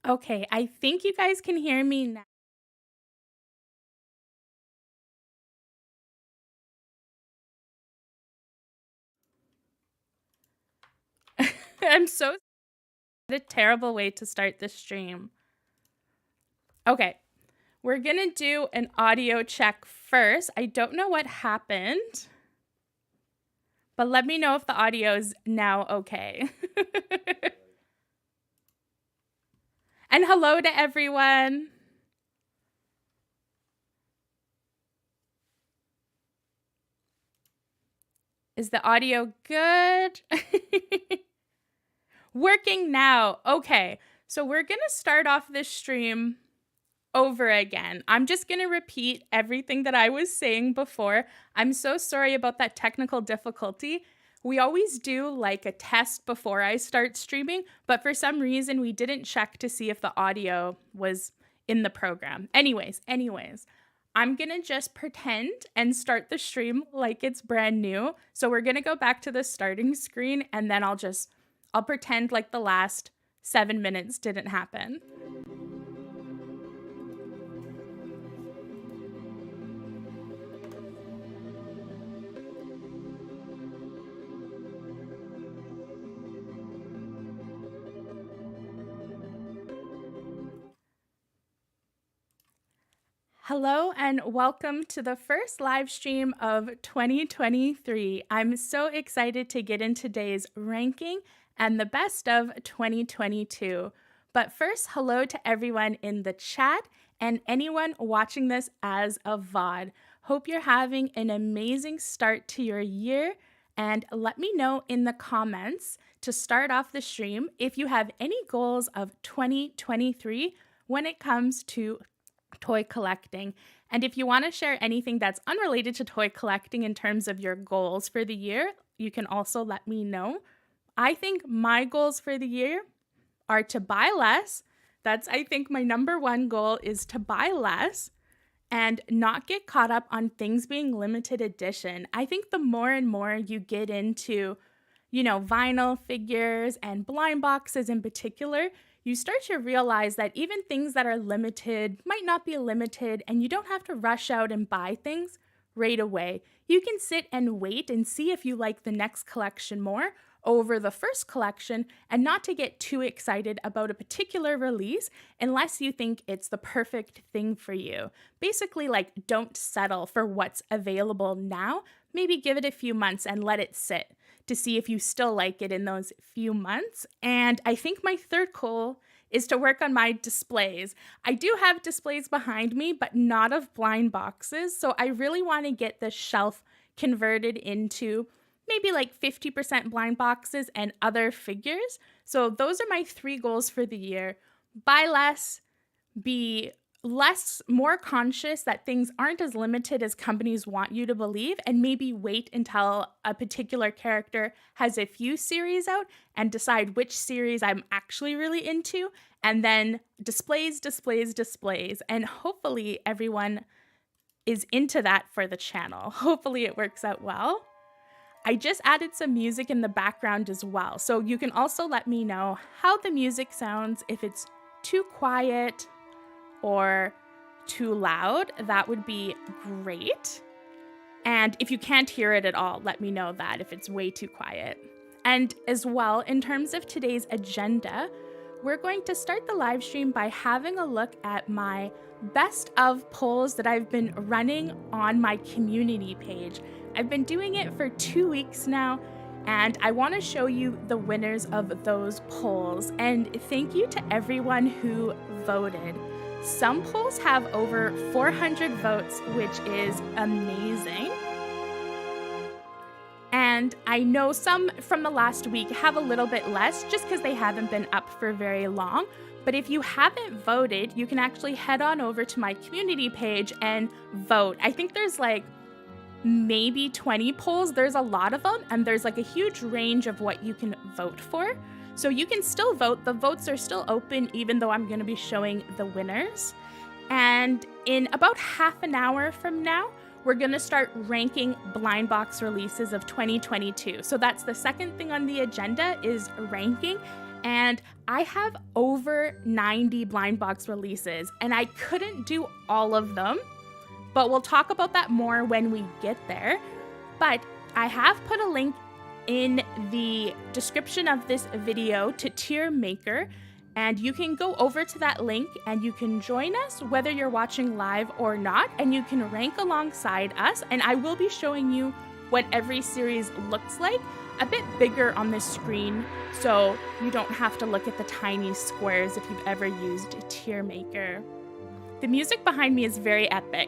Okay, I think you guys can hear me now. I'm so a terrible way to start the stream. Okay, we're gonna do an audio check first. I don't know what happened, but let me know if the audio is now okay. And hello to everyone. Is the audio good? Working now. Okay, so we're gonna start off this stream over again. I'm just going to repeat everything that I was saying before. I'm so sorry about that technical difficulty. We always do like a test before I start streaming, but for some reason we didn't check to see if the audio was in the program. Anyways, I'm going to just pretend and start the stream like it's brand new. So we're going to go back to the starting screen and then I'll pretend like the last 7 minutes didn't happen. Hello and welcome to the first live stream of 2023. I'm so excited to get in today's ranking and the best of 2022. But first, hello to everyone in the chat and anyone watching this as a VOD. Hope you're having an amazing start to your year. And let me know in the comments to start off the stream if you have any goals of 2023 when it comes to toy collecting. And if you want to share anything that's unrelated to toy collecting in terms of your goals for the year, you can also let me know. I think my goals for the year are to buy less. That's, I think, my number one goal is to buy less and not get caught up on things being limited edition. I think the more and more you get into, vinyl figures and blind boxes in particular, you start to realize that even things that are limited might not be limited, and you don't have to rush out and buy things right away. You can sit and wait and see if you like the next collection more over the first collection and not to get too excited about a particular release unless you think it's the perfect thing for you. Basically, don't settle for what's available now. Maybe give it a few months and let it sit to see if you still like it in those few months. And I think my third goal is to work on my displays. I do have displays behind me, but not of blind boxes. So I really want to get the shelf converted into maybe 50% blind boxes and other figures. So those are my 3 goals for the year. Buy less, be more conscious that things aren't as limited as companies want you to believe, and maybe wait until a particular character has a few series out and decide which series I'm actually really into, and then displays, and hopefully everyone is into that for the channel. Hopefully it works out well. I just added some music in the background as well, so you can also let me know how the music sounds, if it's too quiet or too loud. That would be great. And if you can't hear it at all, let me know that if it's way too quiet. And as well, in terms of today's agenda, we're going to start the live stream by having a look at my best of polls that I've been running on my community page. I've been doing it for 2 weeks now, and I want to show you the winners of those polls. And thank you to everyone who voted. Some polls have over 400 votes, which is amazing. And I know some from the last week have a little bit less just because they haven't been up for very long. But if you haven't voted, you can actually head on over to my community page and vote. I think there's like maybe 20 polls. There's a lot of them, and there's like a huge range of what you can vote for. So you can still vote. The votes are still open, even though I'm going to be showing the winners. And in about half an hour from now, we're going to start ranking blind box releases of 2022. So that's the second thing on the agenda, is ranking. And I have over 90 blind box releases, and I couldn't do all of them, but we'll talk about that more when we get there. But I have put a link in the description of this video to Tier Maker, and you can go over to that link and you can join us whether you're watching live or not, and you can rank alongside us, and I will be showing you what every series looks like a bit bigger on the screen, so you don't have to look at the tiny squares if you've ever used Tier Maker. The music behind me is very epic.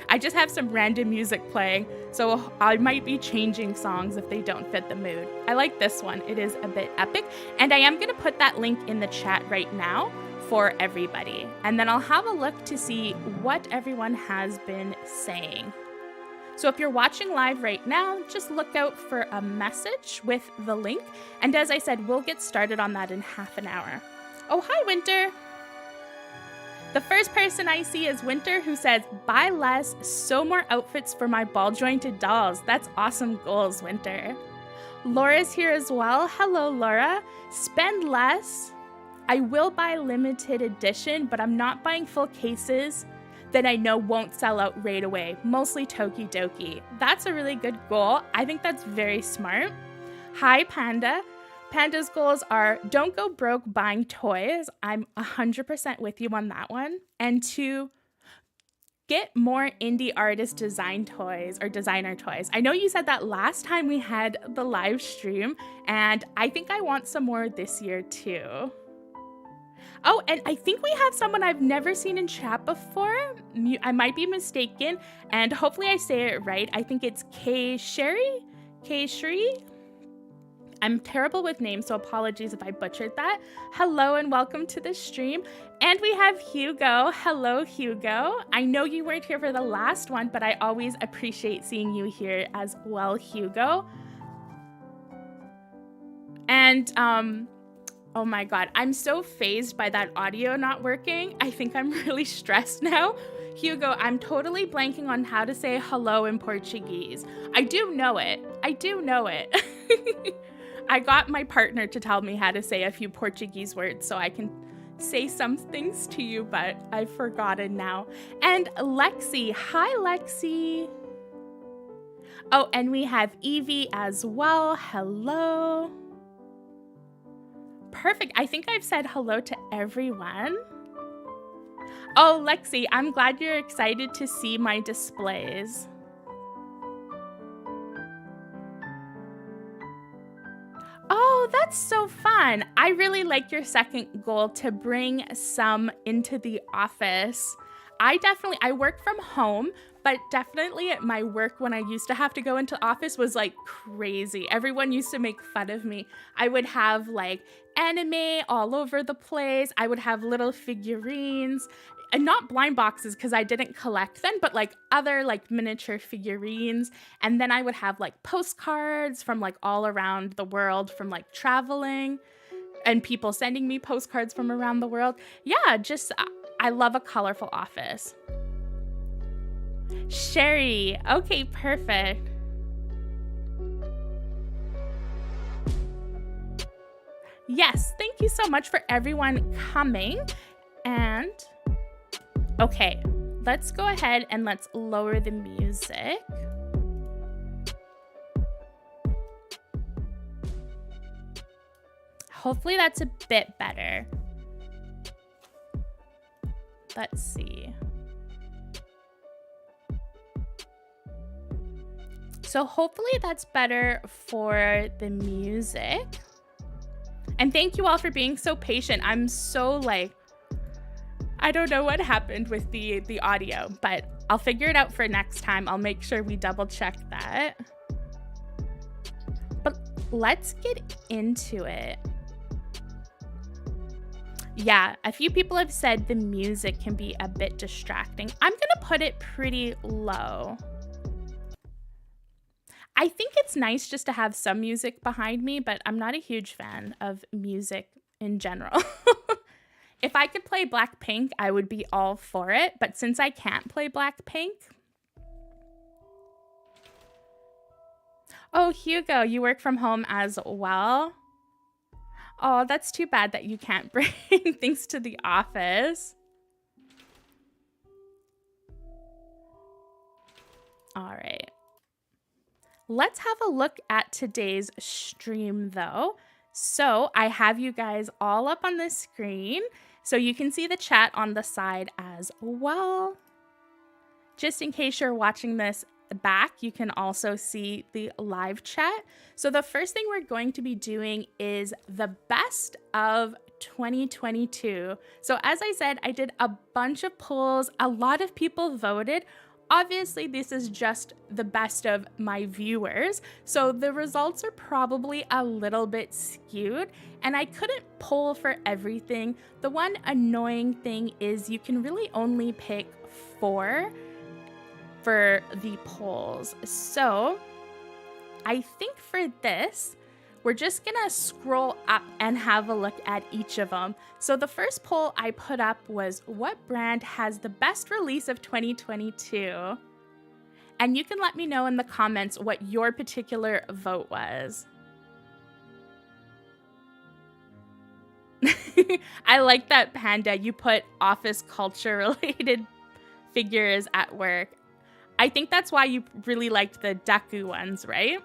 I just have some random music playing, so I might be changing songs if they don't fit the mood. I like this one. It is a bit epic, and I am going to put that link in the chat right now for everybody, and then I'll have a look to see what everyone has been saying. So if you're watching live right now, just look out for a message with the link, and as I said, we'll get started on that in half an hour. Oh, hi, Winter! The first person I see is Winter, who says, buy less, sew more outfits for my ball-jointed dolls. That's awesome goals, Winter. Laura's here as well. Hello, Laura. Spend less. I will buy limited edition, but I'm not buying full cases that I know won't sell out right away. Mostly Tokidoki. That's a really good goal. I think that's very smart. Hi, Panda. Panda's goals are don't go broke buying toys. I'm 100% with you on that one. And 2, get more indie artist design toys or designer toys. I know you said that last time we had the live stream, and I think I want some more this year too. Oh, and I think we have someone I've never seen in chat before. I might be mistaken, and hopefully I say it right. I think it's K-Sherry? K-Shri? I'm terrible with names, so apologies if I butchered that. Hello and welcome to the stream. And we have Hugo. Hello, Hugo. I know you weren't here for the last one, but I always appreciate seeing you here as well, Hugo. And, oh my God, I'm so fazed by that audio not working. I think I'm really stressed now. Hugo, I'm totally blanking on how to say hello in Portuguese. I do know it. I do know it. I got my partner to tell me how to say a few Portuguese words so I can say some things to you, but I've forgotten now. And Lexi. Hi, Lexi. Oh, and we have Evie as well. Hello. Perfect. I think I've said hello to everyone. Oh, Lexi, I'm glad you're excited to see my displays. Oh, that's so fun. I really like your second goal to bring some into the office. I work from home, but definitely at my work when I used to have to go into office was like crazy. Everyone used to make fun of me. I would have like anime all over the place. I would have little figurines. And not blind boxes because I didn't collect them, but like other like miniature figurines. And then I would have like postcards from like all around the world from like traveling and people sending me postcards from around the world. Yeah, just I love a colorful office. Sherry. Okay, perfect. Yes, thank you so much for everyone coming. And okay, let's go ahead and let's lower the music. Hopefully that's a bit better. Let's see. So hopefully that's better for the music. And thank you all for being so patient. I'm I don't know what happened with the audio, but I'll figure it out for next time. I'll make sure we double check that. But let's get into it. Yeah, a few people have said the music can be a bit distracting. I'm gonna put it pretty low. I think it's nice just to have some music behind me, but I'm not a huge fan of music in general. If I could play Blackpink, I would be all for it, but since I can't play Blackpink... Oh, Hugo, you work from home as well? Oh, that's too bad that you can't bring things to the office. All right. Let's have a look at today's stream, though. So I have you guys all up on the screen, so you can see the chat on the side as well. Just in case you're watching this back, you can also see the live chat. So the first thing we're going to be doing is the best of 2022. So as I said, I did a bunch of polls. A lot of people voted. Obviously, this is just the best of my viewers, so the results are probably a little bit skewed, and I couldn't poll for everything. The one annoying thing is you can really only pick 4 for the polls. So I think for this, we're just gonna scroll up and have a look at each of them. So the first poll I put up was, what brand has the best release of 2022? And you can let me know in the comments what your particular vote was. I like that, Panda. You put office culture related figures at work. I think that's why you really liked the Deku ones, right?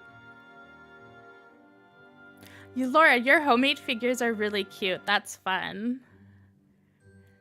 Laura, your homemade figures are really cute. That's fun.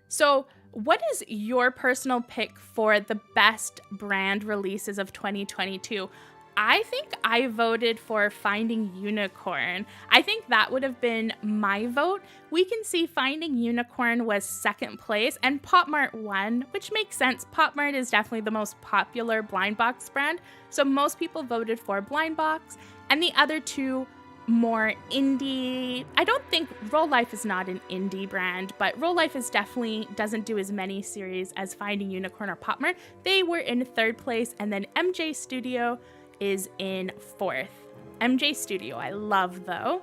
So what is your personal pick for the best brand releases of 2022? I think I voted for Finding Unicorn. I think that would have been my vote. We can see Finding Unicorn was second place and Popmart won, which makes sense. Popmart is definitely the most popular blind box brand, so most people voted for blind box, and the other two more indie. I don't think Roll Life is not an indie brand, but Roll Life is definitely doesn't do as many series as Finding Unicorn or Popmart. They were in third place, and then MJ Studio is in fourth. MJ Studio I love though.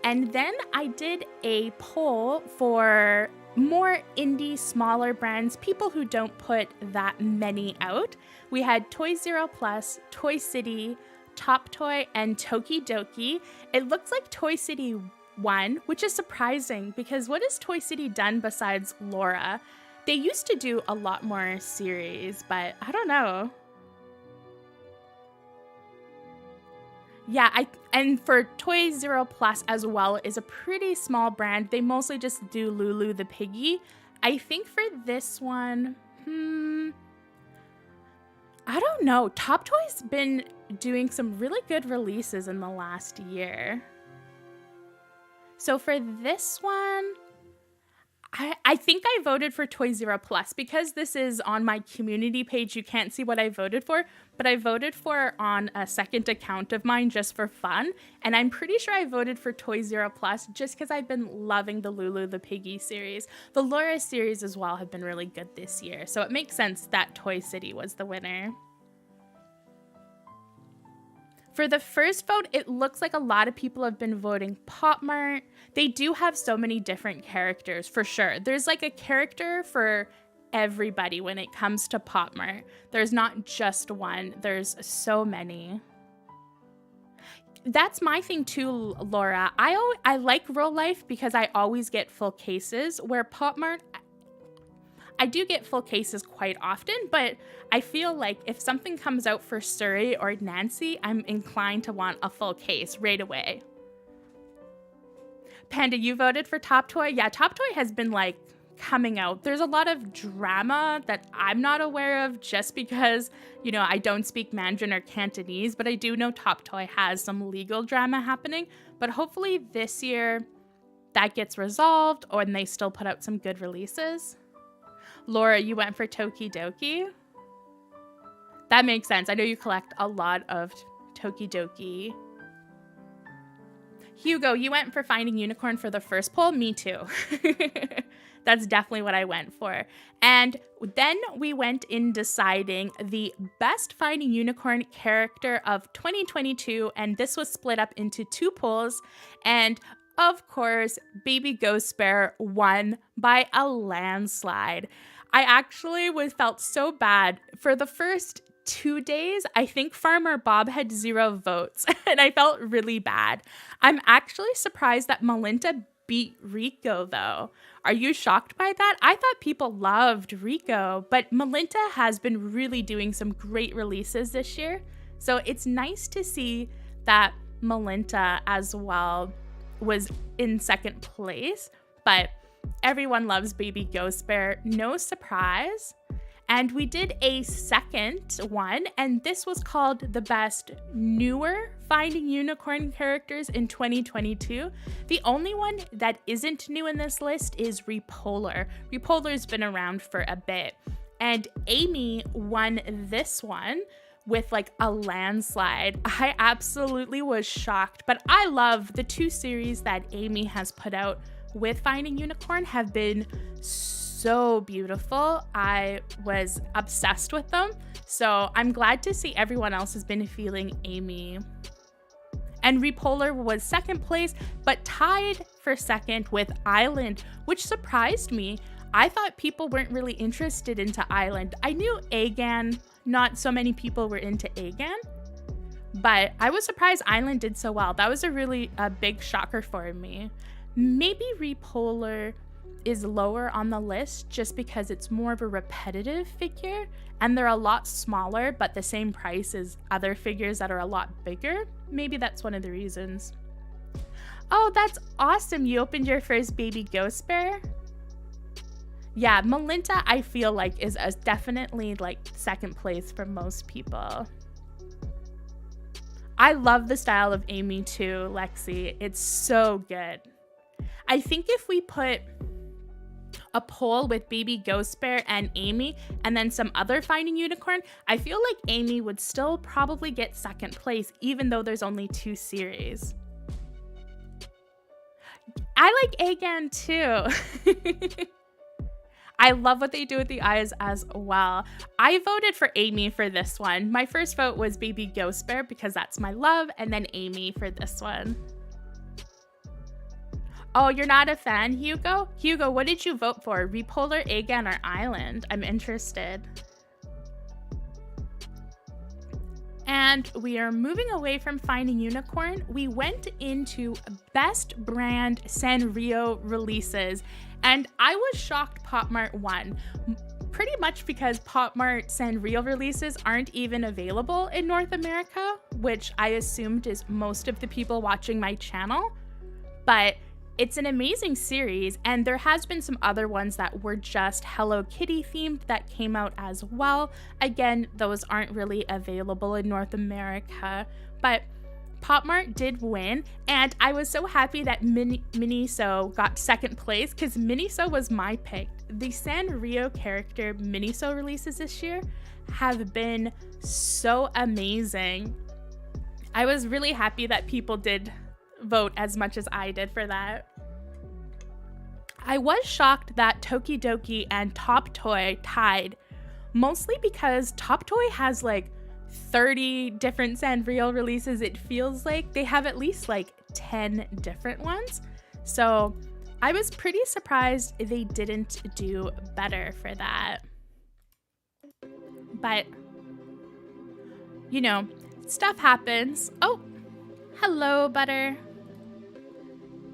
And then I did a poll for more indie, smaller brands, people who don't put that many out. We had Toy Zero Plus, Toy City, Top Toy, and Tokidoki. It looks like Toy City won, which is surprising because what has Toy City done besides Laura? They used to do a lot more series, but I don't know. Yeah, and for Toy Zero Plus as well is a pretty small brand. They mostly just do Lulu the Piggy. I think for this one, I don't know. Top Toy's been doing some really good releases in the last year. So for this one, I think I voted for Toy Zero Plus because this is on my community page. You can't see what I voted for, but I voted for on a second account of mine just for fun. And I'm pretty sure I voted for Toy Zero Plus just because I've been loving the Lulu the Piggy series. The Laura series as well have been really good this year. So it makes sense that Toy City was the winner. For the first vote, it looks like a lot of people have been voting Popmart. They do have so many different characters, for sure. There's like a character for everybody when it comes to Popmart. There's not just one. There's so many. That's my thing too, Laura. I like Roll Life because I always get full cases, where Popmart, I do get full cases quite often, but I feel like if something comes out for Surrey or Nancy, I'm inclined to want a full case right away. Panda, you voted for Top Toy? Yeah, Top Toy has been like coming out. There's a lot of drama that I'm not aware of just because, you know, I don't speak Mandarin or Cantonese, but I do know Top Toy has some legal drama happening. But hopefully this year that gets resolved, or and they still put out some good releases. Laura, you went for Tokidoki? That makes sense. I know you collect a lot of Tokidoki. Hugo, you went for Finding Unicorn for the first poll? Me too. That's definitely what I went for. And then we went in deciding the best Finding Unicorn character of 2022, and this was split up into 2 polls. And of course, Baby Ghost Bear won by a landslide. I actually felt so bad. For the first 2 days, I think Farmer Bob had 0 votes, and I felt really bad. I'm actually surprised that Melinda beat Rico, though. Are you shocked by that? I thought people loved Rico, but Melinda has been really doing some great releases this year, so it's nice to see that Melinda as well was in second place, but everyone loves Baby Ghost Bear, no surprise. And we did a second one, and this was called the best newer Finding Unicorn characters in 2022. The only one that isn't new in this list is Repolar. Repolar's been around for a bit, and Amy won this one with like a landslide. I absolutely was shocked, but I love the 2 series that Amy has put out with Finding Unicorn have been so beautiful. I was obsessed with them. So I'm glad to see everyone else has been feeling Amy. And Repolar was second place, but tied for second with Island, which surprised me. I thought people weren't really interested into Island. I knew Agan, not so many people were into Agan, but I was surprised Island did so well. That was a big shocker for me. Maybe Repolar is lower on the list just because it's more of a repetitive figure and they're a lot smaller but the same price as other figures that are a lot bigger. Maybe that's one of the reasons. Oh, that's awesome. You opened your first Baby Ghost Bear? Yeah, Melinda I feel like is definitely like second place for most people. I love the style of Amy too, Lexi. It's so good. I think if we put a poll with Baby Ghost Bear and Amy and then some other Finding Unicorn, I feel like Amy would still probably get second place even though there's only 2 series. I like Agan too. I love what they do with the eyes as well. I voted for Amy for this one. My first vote was Baby Ghost Bear because that's my love, and then Amy for this one. Oh, you're not a fan, Hugo? Hugo, what did you vote for? Repolar, Agan, or Island? I'm interested. And we are moving away from Finding Unicorn. We went into Best Brand Sanrio releases, and I was shocked Popmart won. Pretty much because Popmart Sanrio releases aren't even available in North America, which I assumed is most of the people watching my channel. But it's an amazing series, and there has been some other ones that were just Hello Kitty themed that came out as well. Again, those aren't really available in North America, but Popmart did win, and I was so happy that Miniso got second place because Miniso was my pick. The Sanrio character Miniso releases this year have been so amazing. I was really happy that people did vote as much as I did for that. I was shocked that Tokidoki and Top Toy tied, mostly because Top Toy has like 30 different Sanrio releases. It feels like they have at least like 10 different ones. So I was pretty surprised they didn't do better for that. But, you know, stuff happens. Oh, hello, Butter.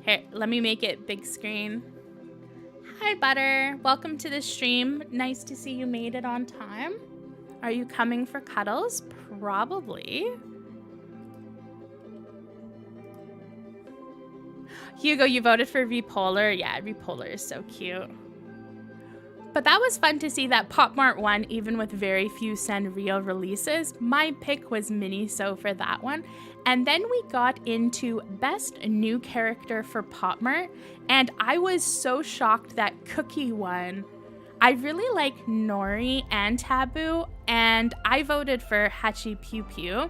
Here, let me make it big screen. Hi, Butter. Welcome to the stream. Nice to see you made it on time. Are you coming for cuddles? Probably. Hugo, you voted for Repolar. Yeah, Repolar is so cute. But that was fun to see that Popmart won even with very few Sanrio releases. My pick was Miniso for that one. And then we got into Best New Character for Popmart, and I was so shocked that Cookie won. I really like Nori and Taboo, and I voted for Hachi Pew Pew.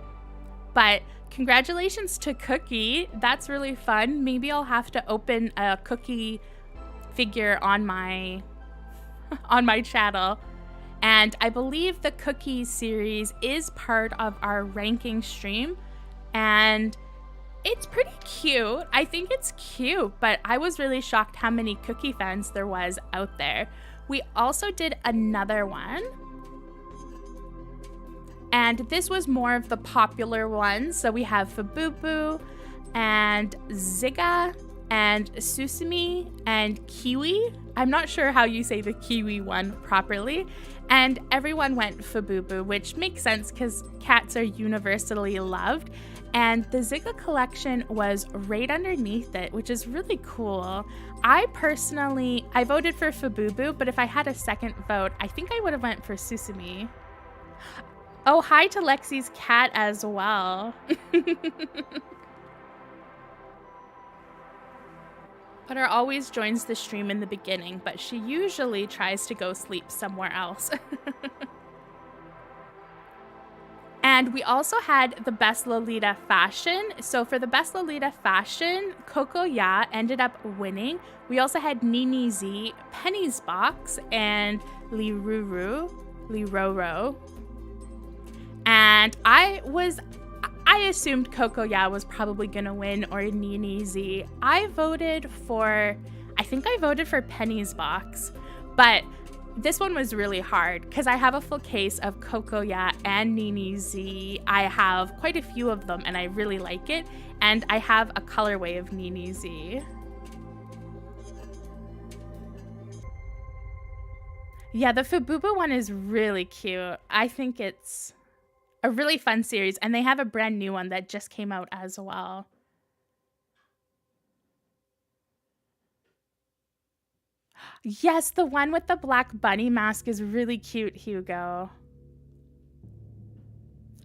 But congratulations to Cookie. That's really fun. Maybe I'll have to open a Cookie figure on my channel. And I believe the Cookie series is part of our ranking stream, and it's pretty cute. I think it's cute, but I was really shocked how many Cookie fans there was out there. We also did another one, and this was more of the popular ones. So we have Fububu and Ziga and Susumi and Kiwi. I'm not sure how you say the Kiwi one properly. And everyone went Fububu, which makes sense because cats are universally loved. And the Ziga collection was right underneath it, which is really cool. I voted for Fububu, but if I had a second vote, I think I would have went for Susumi. Oh, hi to Lexi's cat as well. Butter always joins the stream in the beginning, but she usually tries to go sleep somewhere else. And we also had the Best Lolita Fashion. So for the Best Lolita Fashion, Coco Ya ended up winning. We also had Nini Z, Penny's Box, and Liroro. And I assumed Coco Ya was probably gonna win, or Nini Z. I think I voted for Penny's Box, but this one was really hard because I have a full case of Coco Ya and Nini Z. I have quite a few of them and I really like it, and I have a colorway of Nini Z. Yeah, the Fububu one is really cute. I think it's a really fun series, and they have a brand new one that just came out as well. Yes, the one with the black bunny mask is really cute, Hugo.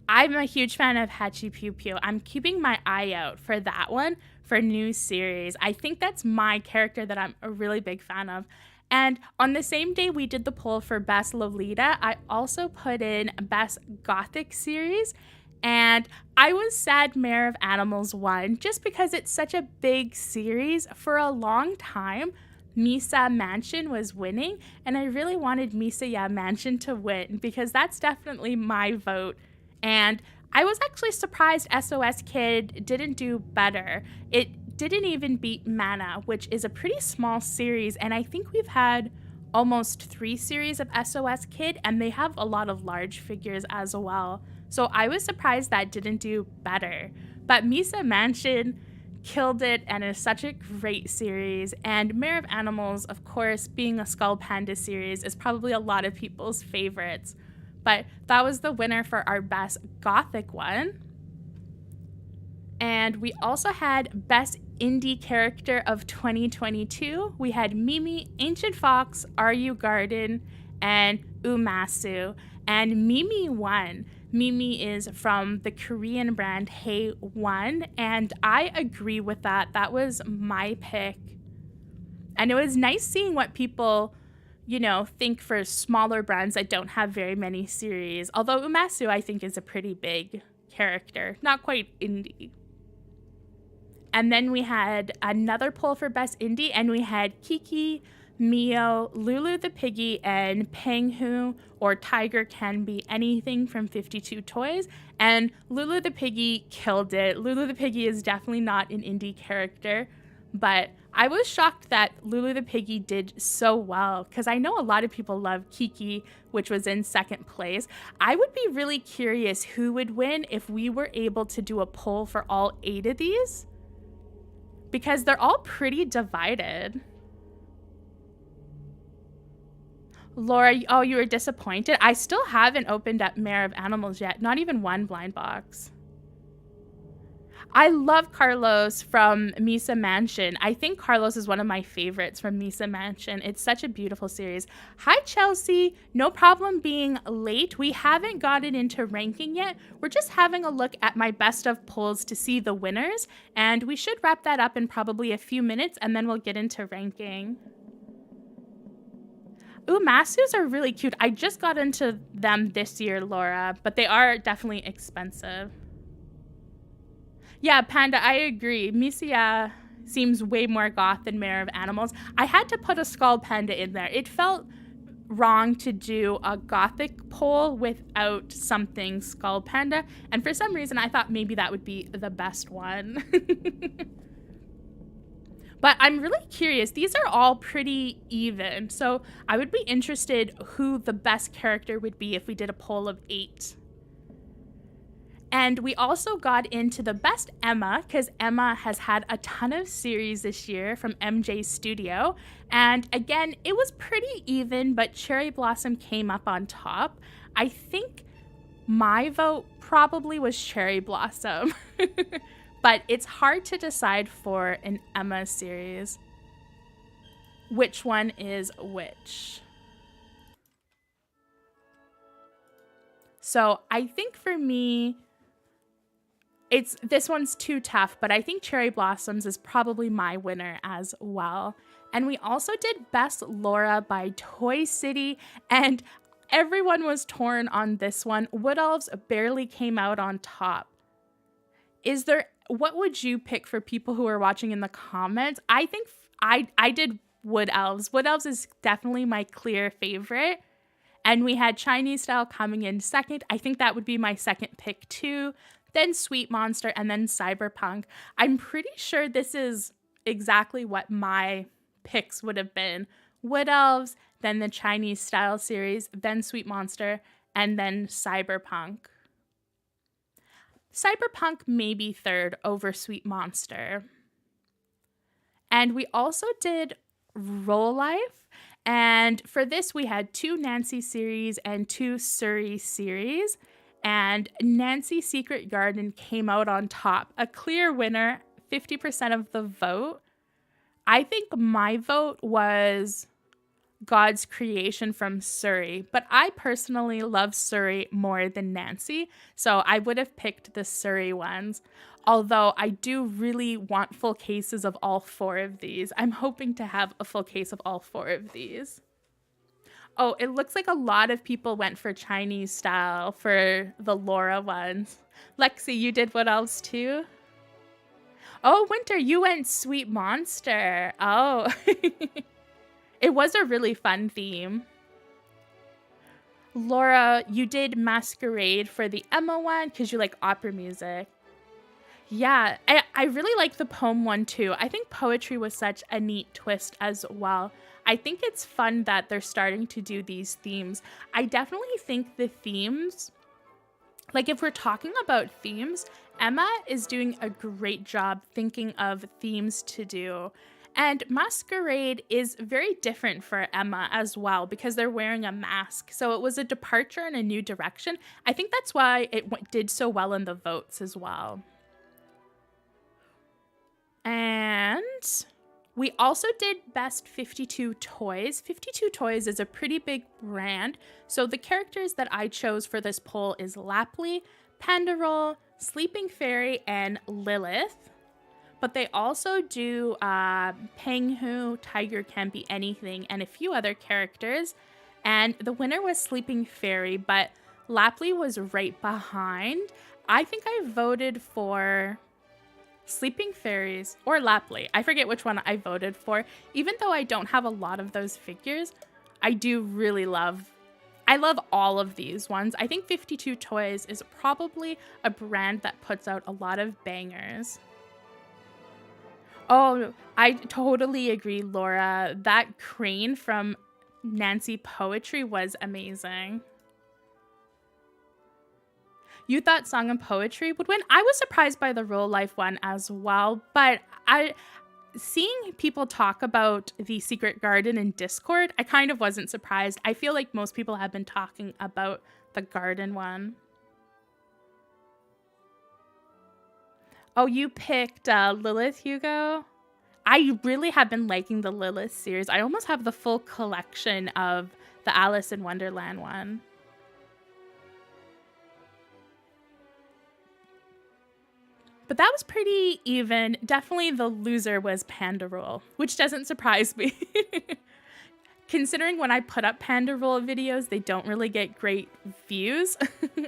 I'm a huge fan of Hachi Pew Pew. I'm keeping my eye out for that one for new series. I think that's my character that I'm a really big fan of. And on the same day we did the poll for Best Lolita, I also put in Best Gothic Series. And I was sad Mayor of Animals won just because it's such a big series. For a long time, Misa Mansion was winning, and I really wanted Misaya Mansion to win because that's definitely my vote. And I was actually surprised SOS Kid didn't do better. It didn't even beat Mana, which is a pretty small series, and I think we've had almost 3 series of SOS Kid, and they have a lot of large figures as well. So I was surprised that didn't do better. But Misa Mansion killed it and is such a great series. And Mayor of Animals, of course, being a Skull Panda series, is probably a lot of people's favorites. But that was the winner for our Best Gothic one. And we also had Best Indie Character of 2022. We had Mimi, Ancient Fox, RU Garden, and Umasu. And Mimi won. Mimi is from the Korean brand f.un, and I agree with that. That was my pick. And it was nice seeing what people, think for smaller brands that don't have very many series. Although Umasu, I think, is a pretty big character. Not quite indie. And then we had another poll for Best Indie, and we had Kiki, Mio, Lulu the Piggy, and Penghu, or Tiger Can Be Anything from 52 Toys. And Lulu the Piggy killed it. Lulu the Piggy is definitely not an indie character, but I was shocked that Lulu the Piggy did so well because I know a lot of people love Kiki, which was in second place. I would be really curious who would win if we were able to do a poll for all 8 of these, because they're all pretty divided. Laura, oh, you were disappointed? I still haven't opened up Mayor of Animals yet. Not even one blind box. I love Carlos from Misa Mansion. I think Carlos is one of my favorites from Misa Mansion. It's such a beautiful series. Hi, Chelsea. No problem being late. We haven't gotten into ranking yet. We're just having a look at my best of polls to see the winners. And we should wrap that up in probably a few minutes, and then we'll get into ranking. Ooh, Masus are really cute. I just got into them this year, Laura, but they are definitely expensive. Yeah, Panda, I agree. Misia seems way more goth than Mare of Animals. I had to put a Skull Panda in there. It felt wrong to do a gothic poll without something Skull Panda, and for some reason I thought maybe that would be the best one. But I'm really curious. These are all pretty even, so I would be interested who the best character would be if we did a poll of 8. And we also got into the best Emma, because Emma has had a ton of series this year from MJ Studio. And again, it was pretty even, but Cherry Blossom came up on top. I think my vote probably was Cherry Blossom. But it's hard to decide for an Emma series which one is which. So I think for me, this one's too tough, but I think Cherry Blossoms is probably my winner as well. And we also did Best Laura by Toy City, and everyone was torn on this one. Wood Elves barely came out on top. What would you pick for people who are watching in the comments? I think I did Wood Elves. Wood Elves is definitely my clear favorite. And we had Chinese Style coming in second. I think that would be my second pick too. Then Sweet Monster, and then Cyberpunk. I'm pretty sure this is exactly what my picks would have been. Wood Elves, then the Chinese Style series, then Sweet Monster, and then Cyberpunk. Cyberpunk may be third over Sweet Monster. And we also did Roll Life. And for this, we had 2 Nancy series and 2 Surrey series. And Nancy Secret Garden came out on top. A clear winner, 50% of the vote. I think my vote was God's Creation from Surrey, but I personally love Surrey more than Nancy, so I would have picked the Surrey ones. Although I do really want full cases of all 4 of these. I'm hoping to have a full case of all 4 of these. Oh, it looks like a lot of people went for Chinese Style for the Laura ones. Lexi, you did What Else too? Oh, Winter, you went Sweet Monster. Oh. It was a really fun theme. Laura, you did Masquerade for the Emma one because you like opera music. Yeah, I really like the poem one too. I think poetry was such a neat twist as well. I think it's fun that they're starting to do these themes. I definitely think the themes, like if we're talking about themes, Emma is doing a great job thinking of themes to do. And Masquerade is very different for Emma as well because they're wearing a mask. So it was a departure in a new direction. I think that's why it did so well in the votes as well. And we also did Best 52 Toys. 52 Toys is a pretty big brand. So the characters that I chose for this poll is Lapley, Pandarol, Sleeping Fairy, and Lilith. But they also do Penghu, Tiger Can't Be Anything, and a few other characters. And the winner was Sleeping Fairy, but Lapley was right behind. I think I voted for Sleeping Fairies or Lapley. I forget which one I voted for. Even though I don't have a lot of those figures, I do really love all of these ones. I think 52 Toys is probably a brand that puts out a lot of bangers. Oh, I totally agree, Laura. That crane from Nancy Poetry was amazing. You thought Song and Poetry would win? I was surprised by the Real Life one as well, but seeing people talk about the Secret Garden in Discord, I kind of wasn't surprised. I feel like most people have been talking about the garden one. Oh, you picked Lilith, Hugo? I really have been liking the Lilith series. I almost have the full collection of the Alice in Wonderland one. But that was pretty even. Definitely the loser was Pandarol, which doesn't surprise me. considering when I put up panda roll videos, they don't really get great views.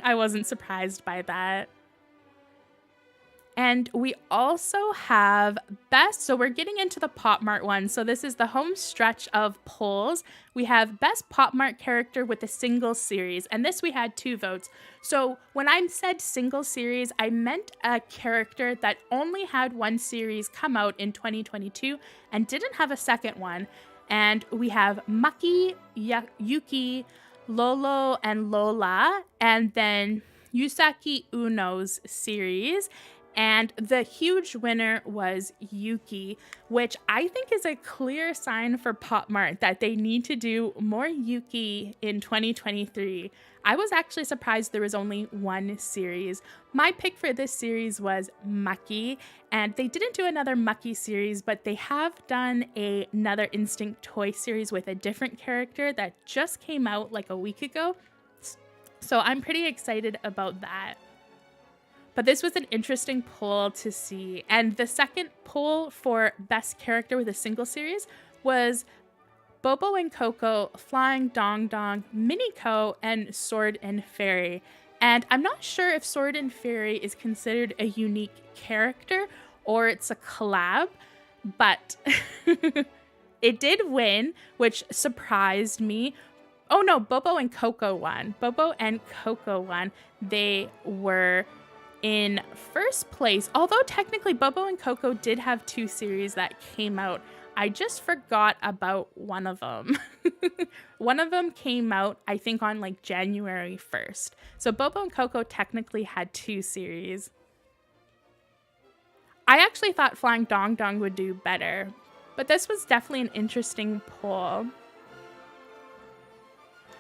I wasn't surprised by that. And we also have best, so we're getting into the Popmart one. So this is the home stretch of polls. We have best Popmart character with a single series. And this we had 2 votes. So when I said single series, I meant a character that only had 1 series come out in 2022 and didn't have a second one. And we have Maki, Yuki, Lolo, and Lola, and then Yusaki Uno's series. And the huge winner was Yuki, which I think is a clear sign for Popmart that they need to do more Yuki in 2023. I was actually surprised there was only 1 series. My pick for this series was Maki, and they didn't do another Maki series, but they have done another Instinct Toy series with a different character that just came out like a week ago. So I'm pretty excited about that. But this was an interesting poll to see. And the second poll for best character with a single series was Bobo and Coco, Flying Dong Dong, Miniko, and Sword and Fairy. And I'm not sure if Sword and Fairy is considered a unique character or it's a collab, but it did win, which surprised me. Oh no, Bobo and Coco won. Bobo and Coco won. They were in first place, although technically Bobo and Coco did have 2 series that came out. I just forgot about one of them. One of them came out, I think, on like January 1st. So Bobo and Coco technically had 2 series. I actually thought Flying Dong Dong would do better, but this was definitely an interesting poll.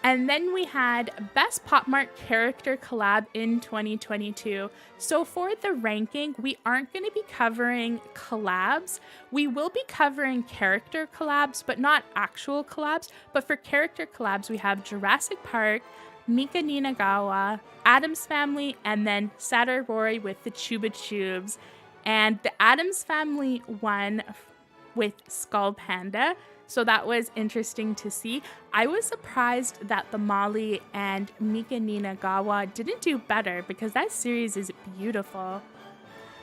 And then we had Best Popmart Character Collab in 2022. So for the ranking, we aren't going to be covering collabs. We will be covering character collabs, but not actual collabs. But for character collabs, we have Jurassic Park, Mika Ninagawa, Addams Family, and then Saturn Rory with the Chuba Tubes. And the Addams Family won with Skull Panda. So that was interesting to see. I was surprised that the Molly and Mika Ninagawa didn't do better because that series is beautiful.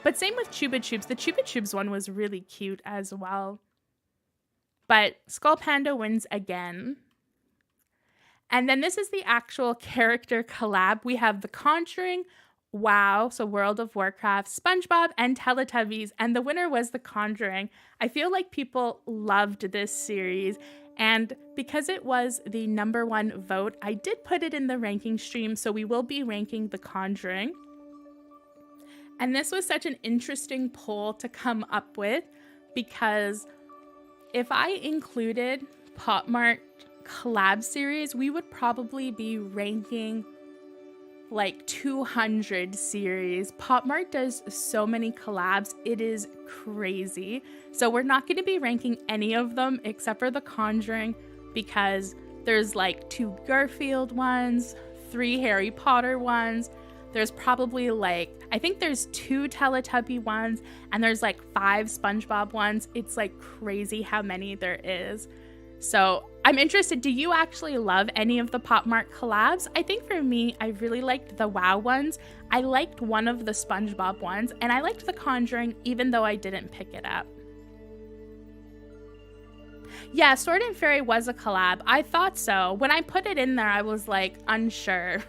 But same with Chuba Tubes. The Chuba Tubes one was really cute as well. But Skull Panda wins again. And then this is the actual character collab. We have The Conjuring, WoW, so World of Warcraft, SpongeBob, and Teletubbies, and the winner was The Conjuring. I feel like people loved this series, and because it was the #1 vote, I did put it in the ranking stream, so we will be ranking The Conjuring. And this was such an interesting poll to come up with, because if I included Popmart collab series, we would probably be ranking like 200 series. Popmart does so many collabs, it is crazy. So we're not going to be ranking any of them except for The Conjuring, because there's like 2 Garfield ones, 3 Harry Potter ones, there's probably like, I think there's 2 Teletubby ones, and there's like 5 SpongeBob ones. It's like crazy how many there is. So I'm interested, do you actually love any of the Popmart collabs? I think for me, I really liked the WoW ones. I liked one of the SpongeBob ones, and I liked The Conjuring even though I didn't pick it up. Yeah, Sword and Fairy was a collab. I thought so. When I put it in there, I was like unsure.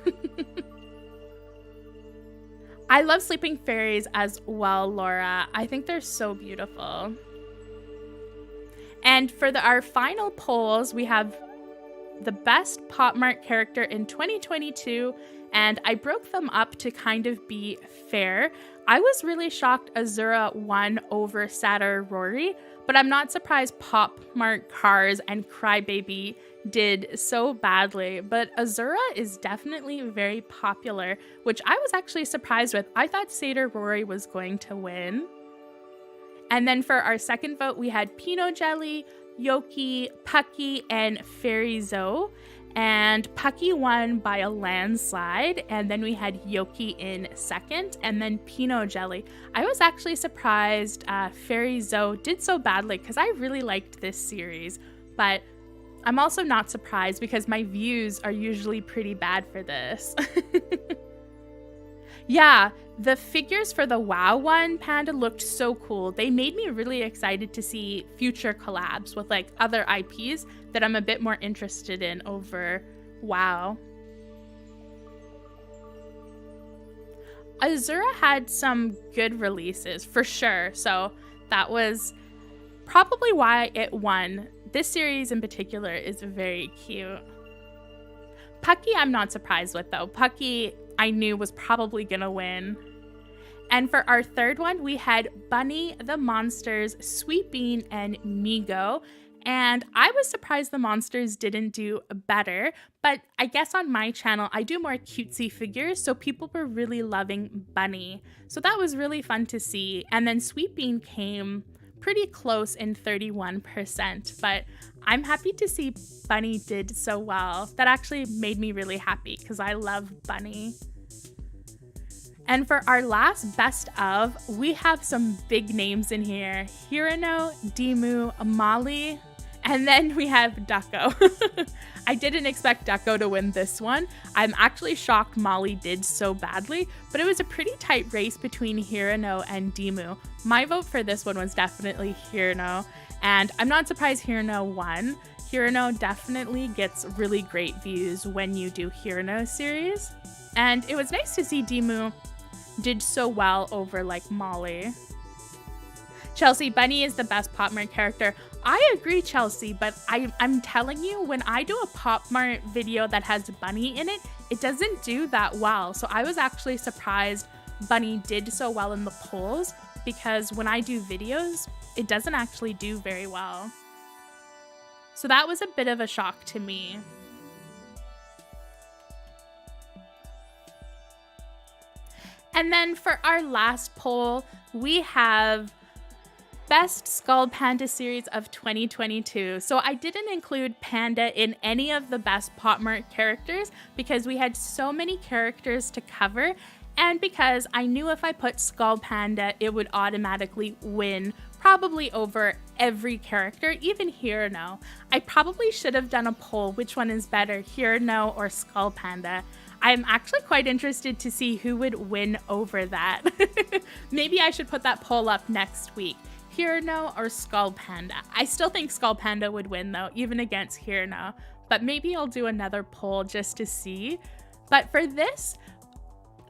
I love Sleeping Fairies as well, Laura. I think they're so beautiful. And for our final polls, we have the best Popmart character in 2022, and I broke them up to kind of be fair. I was really shocked Azura won over Saturn Rory, but I'm not surprised Popmart Cars and Crybaby did so badly. But Azura is definitely very popular, which I was actually surprised with. I thought Saturn Rory was going to win. And then for our second vote, we had Pinot Jelly, Yoki, Pucky, and Fairy Zoe. And Pucky won by a landslide. And then we had Yoki in second, and then Pinot Jelly. I was actually surprised Fairy Zoe did so badly because I really liked this series. But I'm also not surprised because my views are usually pretty bad for this. Yeah, the figures for the WoW one panda looked so cool. They made me really excited to see future collabs with like other IPs that I'm a bit more interested in over WoW. Azura had some good releases for sure, so that was probably why it won. This series in particular is very cute. Pucky I'm not surprised with though. Pucky I knew was probably gonna win. And for our third one, we had Bunny, the Monsters, Sweet Bean, and Migo. And I was surprised the Monsters didn't do better, but I guess on my channel, I do more cutesy figures, so people were really loving Bunny. So that was really fun to see. And then Sweet Bean came pretty close in 31%, but I'm happy to see Bunny did so well. That actually made me really happy because I love Bunny. And for our last best of, we have some big names in here. Hirano, Dimu, Amali, and then we have Ducko. I didn't expect Ducko to win this one. I'm actually shocked Molly did so badly, but it was a pretty tight race between Hirano and Dimu. My vote for this one was definitely Hirano, and I'm not surprised Hirano won. Hirano definitely gets really great views when you do Hirano series, and it was nice to see Dimu did so well over like Molly. Chelsea, Bunny is the best Popmart character. I agree, Chelsea, but I'm telling you, when I do a Popmart video that has Bunny in it, it doesn't do that well. So I was actually surprised Bunny did so well in the polls, because when I do videos, it doesn't actually do very well. So that was a bit of a shock to me. And then for our last poll, we have Best Skull Panda Series of 2022. So I didn't include Panda in any of the best Popmart characters because we had so many characters to cover, and because I knew if I put Skull Panda, it would automatically win, probably over every character, even Hirano. I probably should have done a poll, which one is better, Hirano or Skull Panda? I'm actually quite interested to see who would win over that. Maybe I should put that poll up next week. Hirano or Skull Panda? I still think Skull Panda would win though, even against Hirano. But maybe I'll do another poll just to see. But for this,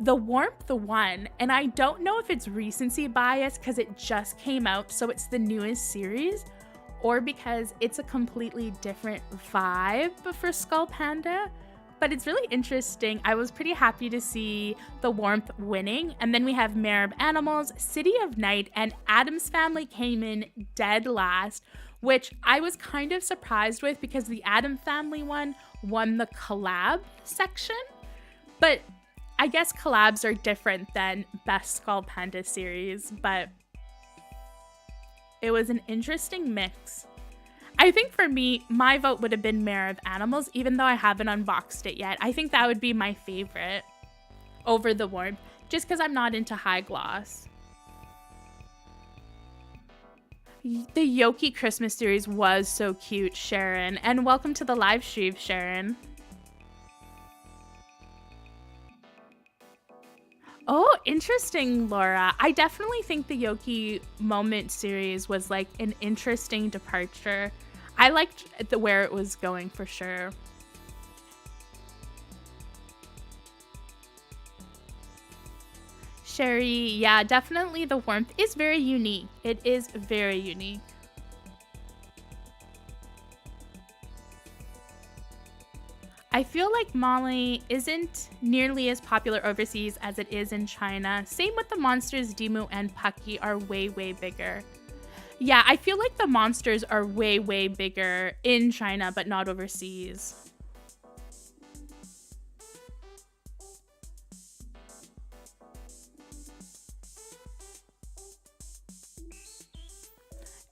the Warmth won. And I don't know if it's recency bias because it just came out, so it's the newest series, or because it's a completely different vibe for Skull Panda. But it's really interesting. I was pretty happy to see the Warmth winning. And then we have Mare of Animals, City of Night, and Addams Family came in dead last, which I was kind of surprised with because the Addams Family one won the collab section. But I guess collabs are different than Best Skull Panda series, but it was an interesting mix. I think for me, my vote would have been Mare of Animals, even though I haven't unboxed it yet. I think that would be my favorite over the Warmth, just because I'm not into high gloss. The Yoki Christmas series was so cute, Sharon. And welcome to the live stream, Sharon. Oh, interesting, Laura. I definitely think the Yoki Moment series was like an interesting departure. I liked where it was going for sure. Sherry, yeah, definitely the Warmth is very unique. It is very unique. I feel like Molly isn't nearly as popular overseas as it is in China. Same with the monsters. Dimu and Pucky are way, way bigger. Yeah, I feel like the monsters are way, way bigger in China, but not overseas.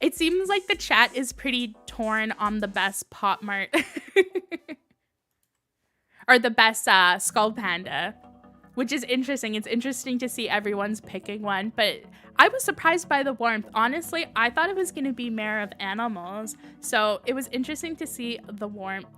It seems like the chat is pretty torn on the best Popmart. Or the best Skull Panda. which is interesting. It's interesting to see everyone's picking one, but I was surprised by the warmth. Honestly, I thought it was going to be Mayor of Animals, so it was interesting to see the warmth.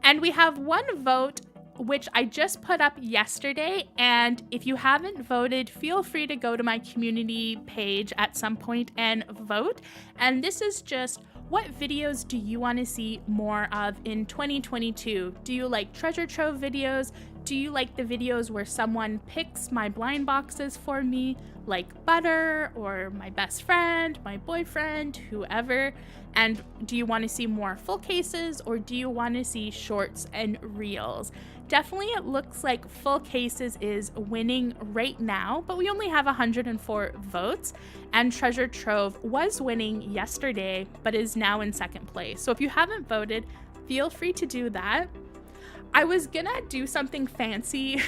And we have one vote, which I just put up yesterday, and if you haven't voted, feel free to go to my community page at some point and vote. And this is just, what videos do you want to see more of in 2022? Do you like treasure trove videos? Do you like the videos where someone picks my blind boxes for me, like Butter or my best friend, my boyfriend, whoever? And do you want to see more full cases, or do you want to see shorts and reels? Definitely it looks like full cases is winning right now, but we only have 104 votes, and treasure trove was winning yesterday but is now in second place. So if you haven't voted, feel free to do that. I was gonna do something fancy,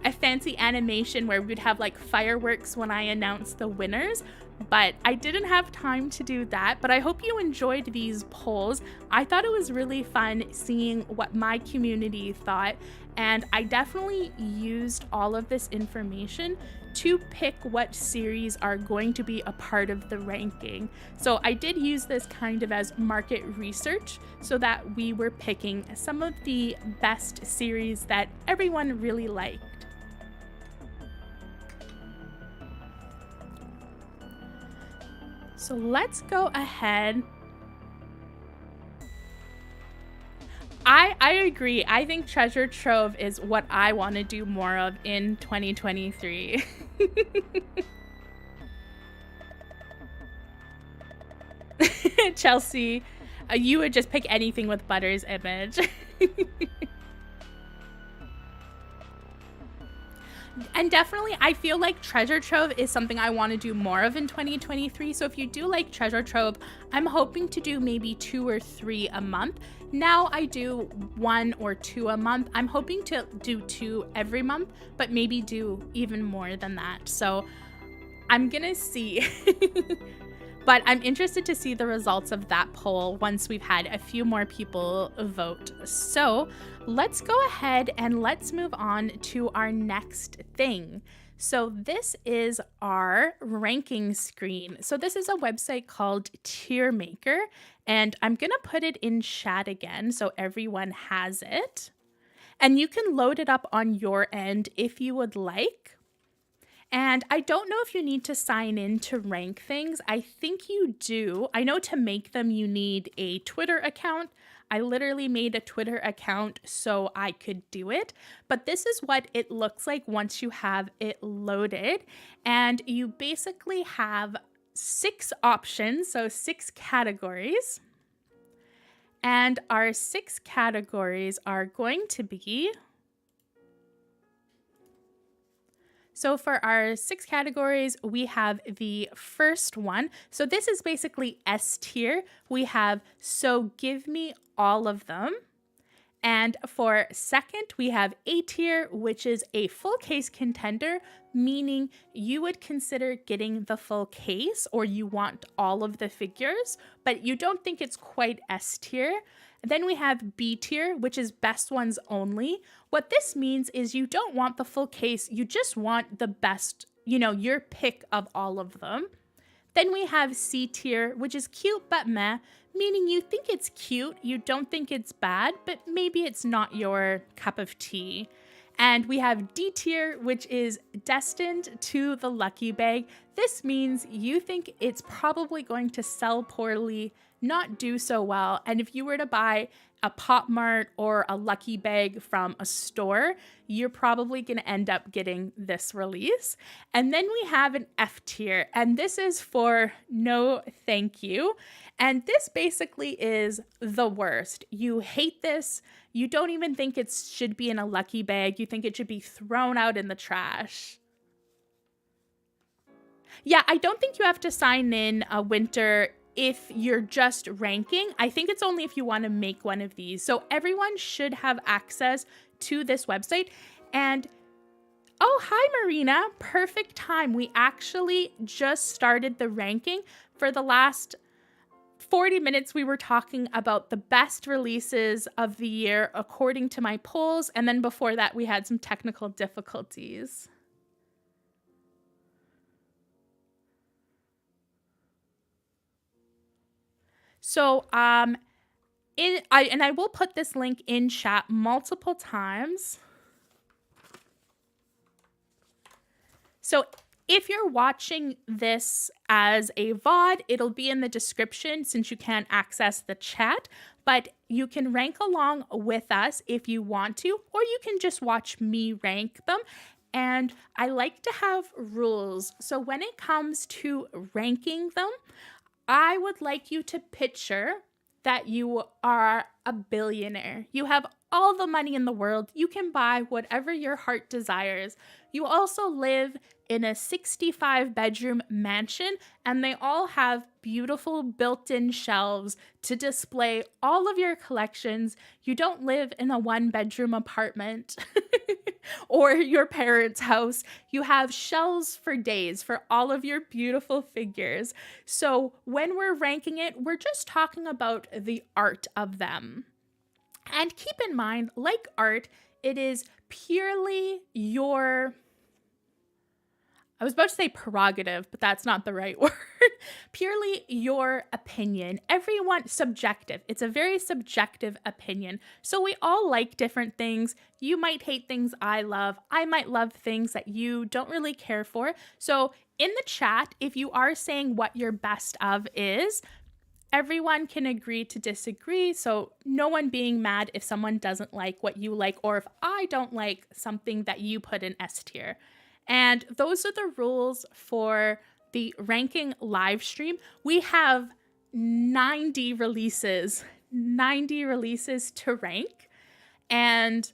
a fancy animation where we'd have like fireworks when I announce the winners, but I didn't have time to do that. But I hope you enjoyed these polls. I thought it was really fun seeing what my community thought, and I definitely used all of this information to pick what series are going to be a part of the ranking. So I did use this kind of as market research so that we were picking some of the best series that everyone really liked. So let's go ahead. I agree. I think treasure trove is what I want to do more of in 2023. Chelsea, you would just pick anything with Butter's image. And definitely, I feel like treasure trove is something I want to do more of in 2023. So if you do like treasure trove, I'm hoping to do maybe 2 or 3 a month. Now I do 1 or 2 a month. I'm hoping to do 2 every month, but maybe do even more than that. So I'm gonna see. But I'm interested to see the results of that poll once we've had a few more people vote. So let's go ahead and let's move on to our next thing. So this is our ranking screen. So this is a website called Tier Maker, and I'm gonna put it in chat again so everyone has it. And you can load it up on your end if you would like. And I don't know if you need to sign in to rank things. I think you do. I know to make them you need a Twitter account. I literally made a Twitter account so I could do it. But this is what it looks like once you have it loaded. And you basically have 6 options, so 6 categories. And our 6 categories are going to be... So for our 6 categories, we have the first one. So this is basically S tier. We have So Give Me All of Them. And for second, we have A tier, which is a full case contender, meaning you would consider getting the full case or you want all of the figures, but you don't think it's quite S tier. Then we have B tier, which is best ones only. What this means is you don't want the full case, you just want the best, your pick of all of them. Then we have C tier, which is cute but meh, meaning you think it's cute, you don't think it's bad, but maybe it's not your cup of tea. And we have D tier, which is destined to the lucky bag. This means you think it's probably going to sell poorly, not do so well. And if you were to buy a Popmart or a lucky bag from a store, you're probably going to end up getting this release. And then we have an F tier, and this is for no thank you. And this basically is the worst. You hate this. You don't even think it should be in a lucky bag. You think it should be thrown out in the trash. Yeah, I don't think you have to sign in a winter if you're just ranking. I think it's only if you want to make one of these. So everyone should have access to this website. And oh, hi, Marina. Perfect time. We actually just started the ranking for the last 40 minutes, we were talking about the best releases of the year according to my polls. And then before that, we had some technical difficulties. So, I will put this link in chat multiple times. So if you're watching this as a VOD, it'll be in the description since you can't access the chat, but you can rank along with us if you want to, or you can just watch me rank them. And I like to have rules. So when it comes to ranking them, I would like you to picture that you are a billionaire. You have all the money in the world. You can buy whatever your heart desires. You also live in a 65-bedroom mansion, and they all have beautiful built-in shelves to display all of your collections. You don't live in a 1-bedroom apartment or your parents' house. You have shelves for days for all of your beautiful figures. So when we're ranking it, we're just talking about the art of them. And keep in mind, like art, it is purely your, I was about to say prerogative, but that's not the right word. Purely your opinion. Everyone, subjective. It's a very subjective opinion. So we all like different things. You might hate things I love. I might love things that you don't really care for. So in the chat, if you are saying what your best of is, everyone can agree to disagree, so no one being mad if someone doesn't like what you like, or if I don't like something that you put in S tier. And those are the rules for the ranking live stream. We have 90 releases to rank, and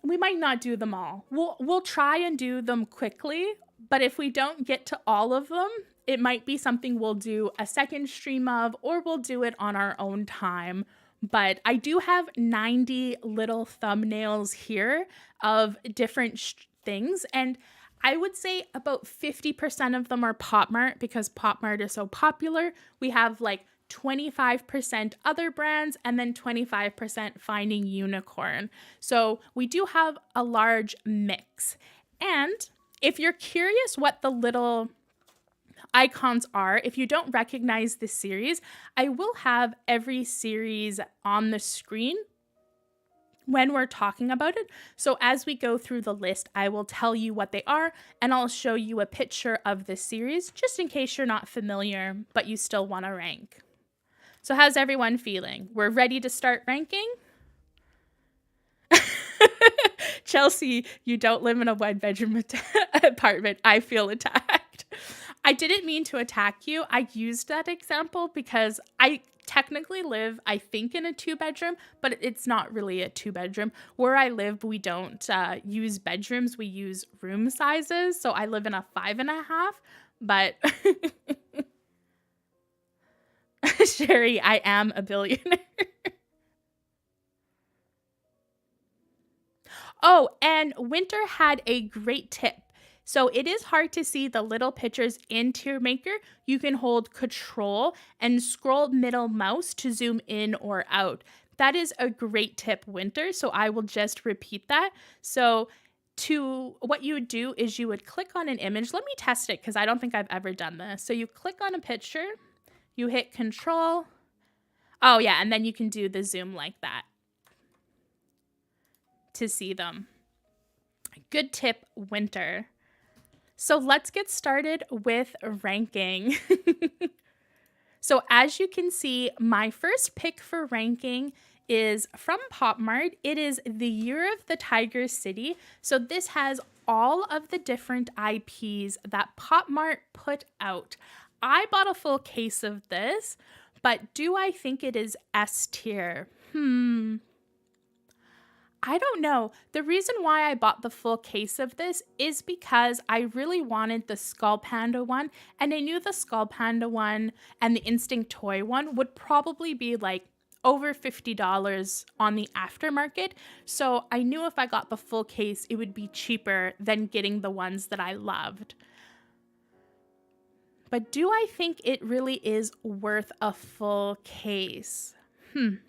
we might not do them all. We'll try and do them quickly, but if we don't get to all of them, it might be something we'll do a second stream of, or we'll do it on our own time. But I do have 90 little thumbnails here of different things. And I would say about 50% of them are Popmart because Popmart is so popular. We have like 25% other brands and then 25% Finding Unicorn. So we do have a large mix. And if you're curious what the little icons are, if you don't recognize this series, I will have every series on the screen when we're talking about it. So as we go through the list, I will tell you what they are, and I'll show you a picture of this series just in case you're not familiar, but you still want to rank. So how's everyone feeling? We're ready to start ranking? Chelsea, you don't live in a 1-bedroom apartment. I feel attacked. I didn't mean to attack you. I used that example because I technically live, I think, in a 2-bedroom, but it's not really a 2-bedroom. Where I live, we don't use bedrooms. We use room sizes. So I live in a 5.5, but Sherry, I am a billionaire. Oh, and Winter had a great tip. So it is hard to see the little pictures in Tier Maker. You can hold Control and scroll middle mouse to zoom in or out. That is a great tip, Winter. So I will just repeat that. So what you would do is you would click on an image. Let me test it because I don't think I've ever done this. So you click on a picture, you hit Control. Oh yeah, and then you can do the zoom like that to see them. Good tip, Winter. So let's get started with ranking. So as you can see, my first pick for ranking is from Popmart. It is the Year of the Tiger City. So this has all of the different IPs that Popmart put out. I bought a full case of this, but do I think it is S tier? I don't know. The reason why I bought the full case of this is because I really wanted the Skull Panda one, and I knew the Skull Panda one and the Instinct Toy one would probably be like over $50 on the aftermarket. So I knew if I got the full case, it would be cheaper than getting the ones that I loved. But do I think it really is worth a full case? You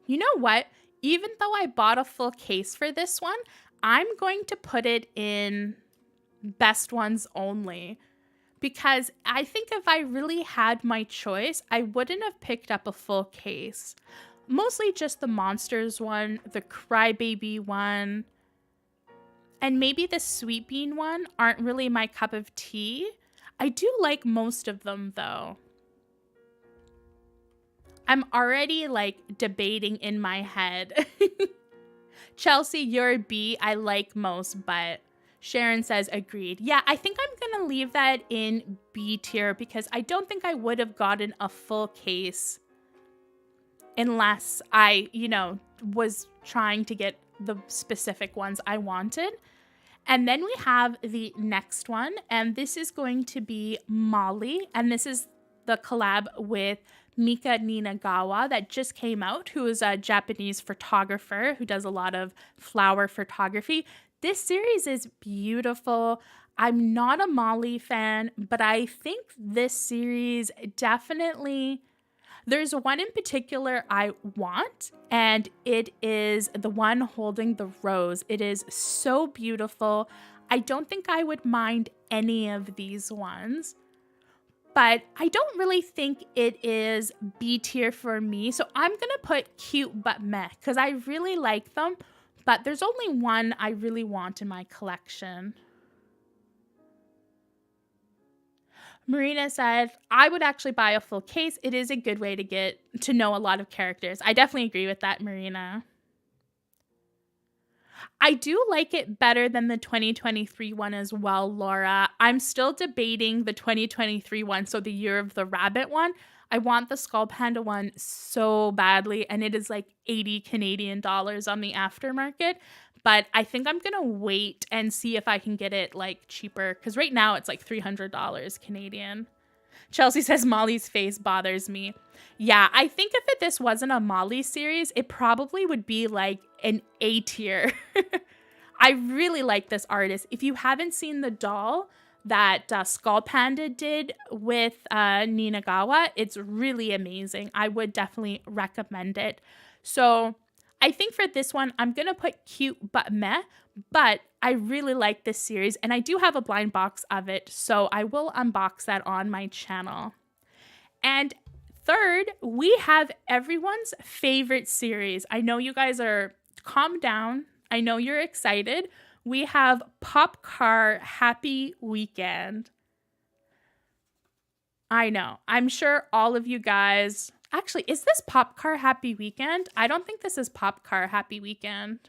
know what? Even though I bought a full case for this one, I'm going to put it in best ones only. Because I think if I really had my choice, I wouldn't have picked up a full case. Mostly just the Monsters one, the Crybaby one, and maybe the Sweet Bean one aren't really my cup of tea. I do like most of them though. I'm already like debating in my head. Chelsea, you're a B. I like most, but Sharon says agreed. Yeah, I think I'm going to leave that in B tier because I don't think I would have gotten a full case unless I, was trying to get the specific ones I wanted. And then we have the next one, and this is going to be Molly, and this is the collab with Mika Ninagawa that just came out, who is a Japanese photographer who does a lot of flower photography. This series is beautiful. I'm not a Molly fan, but I think this series definitely... There's one in particular I want, and it is the one holding the rose. It is so beautiful. I don't think I would mind any of these ones, but I don't really think it is B tier for me. So I'm going to put cute but meh because I really like them, but there's only one I really want in my collection. Marina said, I would actually buy a full case. It is a good way to get to know a lot of characters. I definitely agree with that, Marina. I do like it better than the 2023 one as well, Laura. I'm still debating the 2023 one, so the Year of the Rabbit one. I want the Skull Panda one so badly, and it is like 80 Canadian dollars on the aftermarket. But I think I'm going to wait and see if I can get it like cheaper, because right now it's like $300 Canadian. Chelsea says Molly's face bothers me. Yeah, I think if this wasn't a Molly series, it probably would be like an A tier. I really like this artist. If you haven't seen the doll that Skull Panda did with Ninagawa, it's really amazing. I would definitely recommend it. So I think for this one, I'm going to put cute but meh, but I really like this series, and I do have a blind box of it, so I will unbox that on my channel. And third, we have everyone's favorite series. I know you guys are... Calm down. I know you're excited. We have Pop Car Happy Weekend. I know. I'm sure all of you guys... Actually, is this Pop Car Happy Weekend? I don't think this is Pop Car Happy Weekend.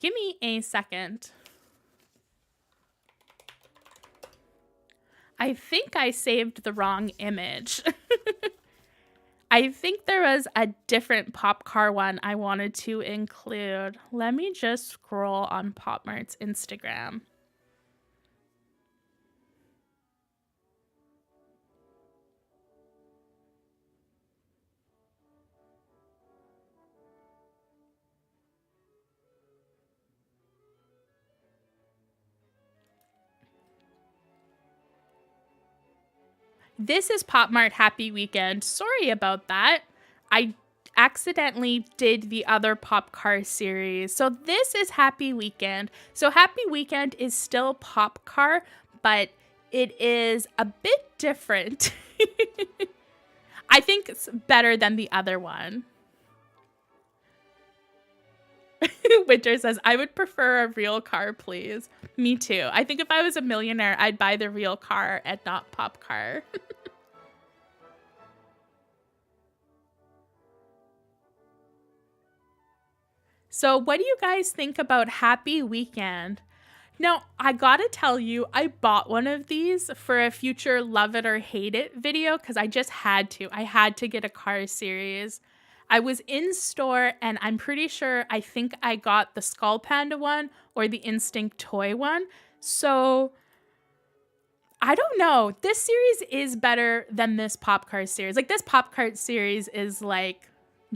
Give me a second. I think I saved the wrong image. I think there was a different Pop Car one I wanted to include. Let me just scroll on Popmart's Instagram. This is Popmart Happy Weekend. Sorry about that. I accidentally did the other Pop Car series. So this is Happy Weekend. So Happy Weekend is still Pop Car, but it is a bit different. I think it's better than the other one. Winter says, I would prefer a real car, please. Me too. I think if I was a millionaire, I'd buy the real car and not Pop Car. So what do you guys think about Happy Weekend? Now, I gotta tell you, I bought one of these for a future Love It or Hate It video because I just had to. I had to get a car series. I was in store, and I'm pretty sure I think I got the Skull Panda one or the Instinct Toy one. So I don't know. This series is better than this Pop Cart series. Like, this Pop Cart series is like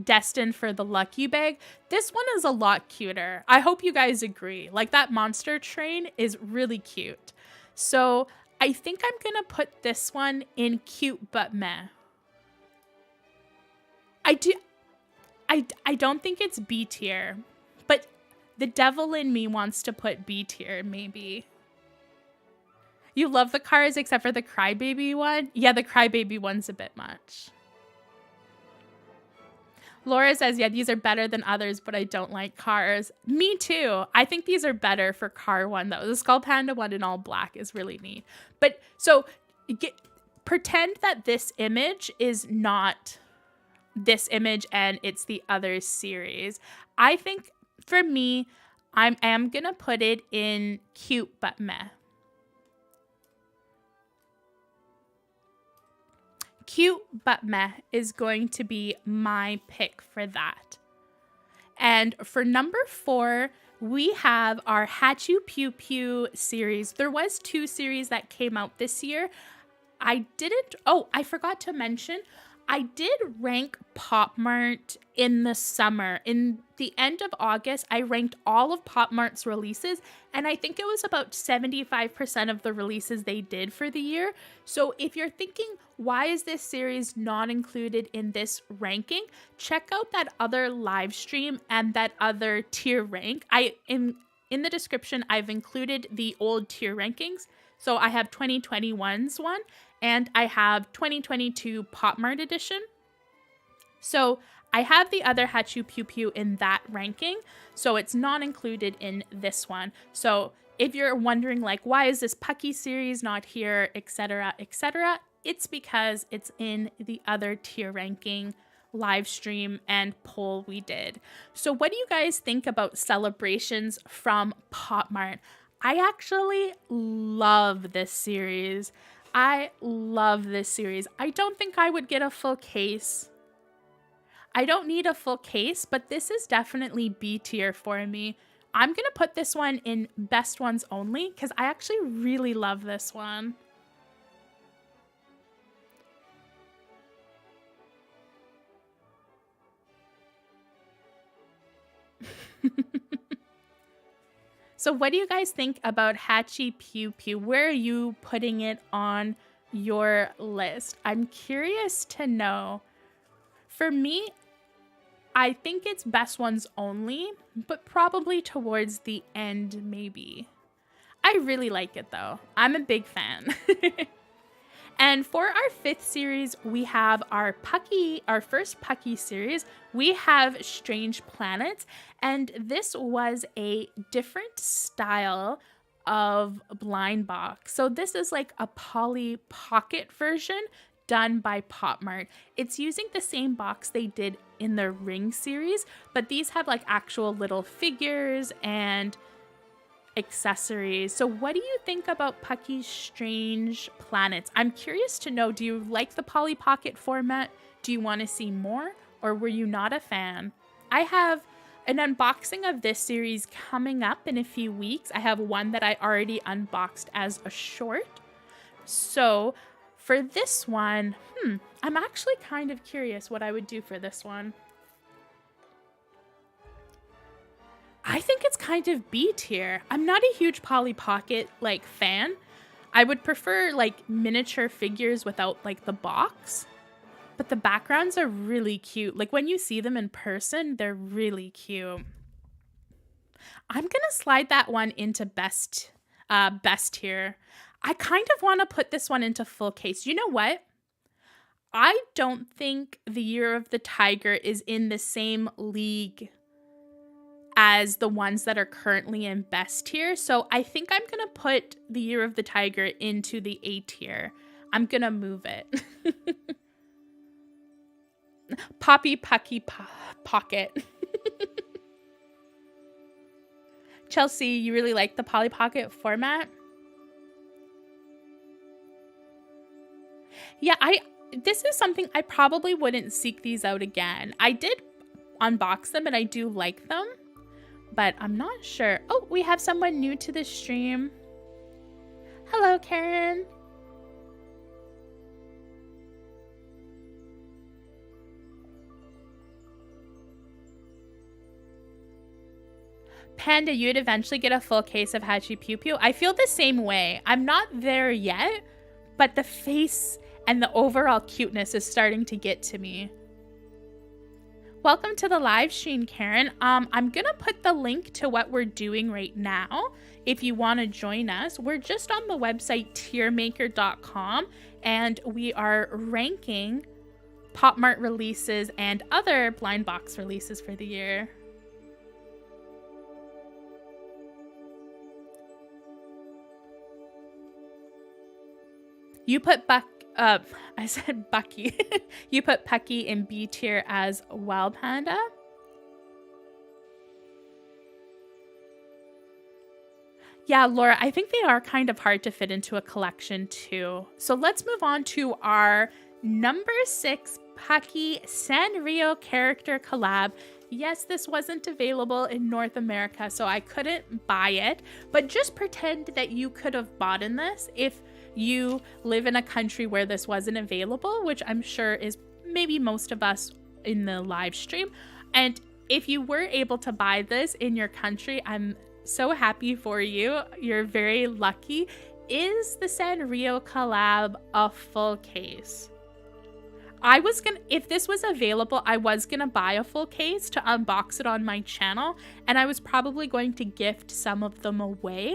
destined for the lucky bag. This one is a lot cuter. I hope you guys agree. Like, that monster train is really cute. So I think I'm gonna put this one in cute but meh. I don't think it's B tier, but the devil in me wants to put B tier, maybe. You love the cars except for the crybaby one? Yeah, the crybaby one's a bit much. Laura says, yeah, these are better than others, but I don't like cars. Me too. I think these are better for car one, though. The Skull Panda one in all black is really neat. But so pretend that this image is not this image and it's the other series. I think for me, I am going to put it in cute but meh. Cute but meh is going to be my pick for that. And for number 4, we have our Hachu Pew Pew series. There was 2 series that came out this year. I forgot to mention, I did rank Popmart in the summer. In the end of August, I ranked all of Popmart's releases, and I think it was about 75% of the releases they did for the year. So if you're thinking, why is this series not included in this ranking? Check out that other live stream and that other tier rank. In the description, I've included the old tier rankings. So I have 2021's one, and I have 2022 Popmart edition. So I have the other Hachu Pew Pew in that ranking, so it's not included in this one. So if you're wondering, like, why is this Pucky series not here, etc., it's because it's in the other tier ranking live stream and poll we did. So what do you guys think about celebrations from Popmart? I actually love this series. I don't think I would get a full case. I don't need a full case, but this is definitely B tier for me. I'm going to put this one in best ones only because I actually really love this one. So what do you guys think about Hachi Pew Pew? Where are you putting it on your list? I'm curious to know. For me, I think it's best ones only, but probably towards the end, maybe. I really like it though. I'm a big fan. And for our 5th series, we have our first Pucky series. We have Strange Planets, and this was a different style of blind box. So this is like a Polly Pocket version done by Popmart. It's using the same box they did in the Ring series, but these have like actual little figures and accessories. So what do you think about Pucky's Strange Planets? I'm curious to know, do you like the Polly Pocket format? Do you want to see more, or were you not a fan? I have an unboxing of this series coming up in a few weeks. I have one that I already unboxed as a short. So for this one, I'm actually kind of curious what I would do for this one. I think it's kind of B tier. I'm not a huge Polly Pocket like fan. I would prefer like miniature figures without like the box. But the backgrounds are really cute. Like when you see them in person, they're really cute. I'm gonna slide that one into best tier. I kind of want to put this one into full case. You know what? I don't think the Year of the Tiger is in the same league as the ones that are currently in best tier. So I think I'm going to put the Year of the Tiger into the A tier. I'm going to move it. Poppy Pucky Pocket. Chelsea, you really like the Polly Pocket format? Yeah, this is something I probably wouldn't seek these out again. I did unbox them and I do like them, but I'm not sure. Oh, we have someone new to the stream. Hello, Karen. Panda, you'd eventually get a full case of Hachi Pew Pew. I feel the same way. I'm not there yet, but the face and the overall cuteness is starting to get to me. Welcome to the live stream, Karen. I'm gonna put the link to what we're doing right now if you want to join us. We're just on the website tiermaker.com, and we are ranking Popmart releases and other blind box releases for the year. You put I said Bucky. You put Pucky in B tier as well, Panda. Yeah, Laura, I think they are kind of hard to fit into a collection too. So let's move on to our number 6 Pucky Sanrio character collab. Yes, this wasn't available in North America, so I couldn't buy it, but just pretend that you could have bought in this if you live in a country where this wasn't available, which I'm sure is maybe most of us in the live stream. And if you were able to buy this in your country, I'm so happy for you. You're very lucky. Is the Sanrio collab a full case? If this was available, I was gonna buy a full case to unbox it on my channel, and I was probably going to gift some of them away.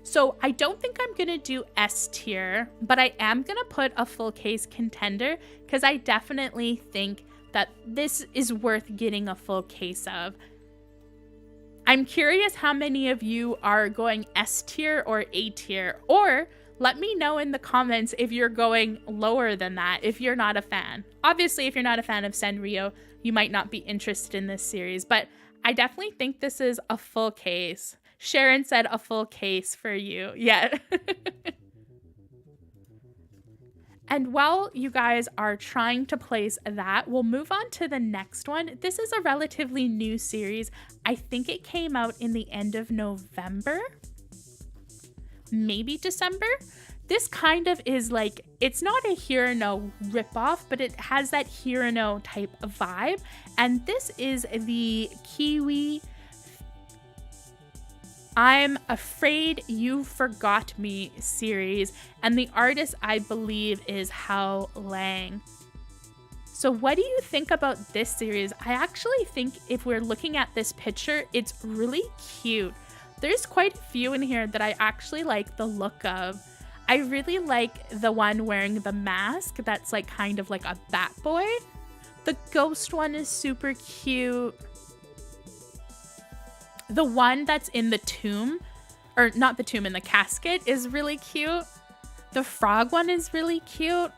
So I don't think I'm gonna do S tier, but I am gonna put a full case contender because I definitely think that this is worth getting a full case of. I'm curious how many of you are going S tier or A tier, or let me know in the comments if you're going lower than that, if you're not a fan. Obviously, if you're not a fan of Sanrio, you might not be interested in this series, but I definitely think this is a full case. Sharon said a full case for you. Yeah. And while you guys are trying to place that, we'll move on to the next one. This is a relatively new series. I think it came out in the end of November, maybe December. This kind of is like, it's not a Hirano ripoff, but it has that Hirano type of vibe. And this is the Kiwi I'm Afraid You Forgot Me series, and the artist, I believe, is Hao Lang. So what do you think about this series? I actually think if we're looking at this picture, it's really cute. There's quite a few in here that I actually like the look of. I really like the one wearing the mask that's like kind of like a bat boy. The ghost one is super cute. The one that's in the tomb, or not the tomb, in the casket, is really cute. The frog one is really cute.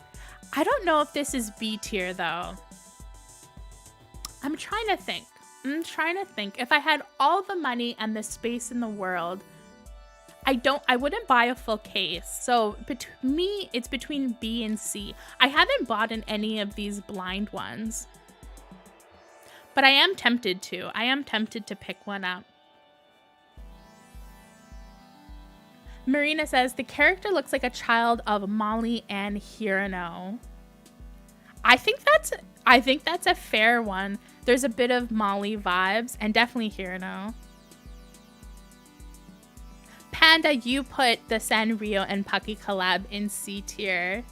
I don't know if this is B tier though. I'm trying to think. If I had all the money and the space in the world, I wouldn't buy a full case. So me, it's between B and C. I haven't bought in any of these blind ones, but I am tempted to. I am tempted to pick one up. Marina says, the character looks like a child of Molly and Hirano. I think that's a fair one. There's a bit of Molly vibes and definitely Hirano. Panda, you put the Sanrio and Pucky collab in C tier.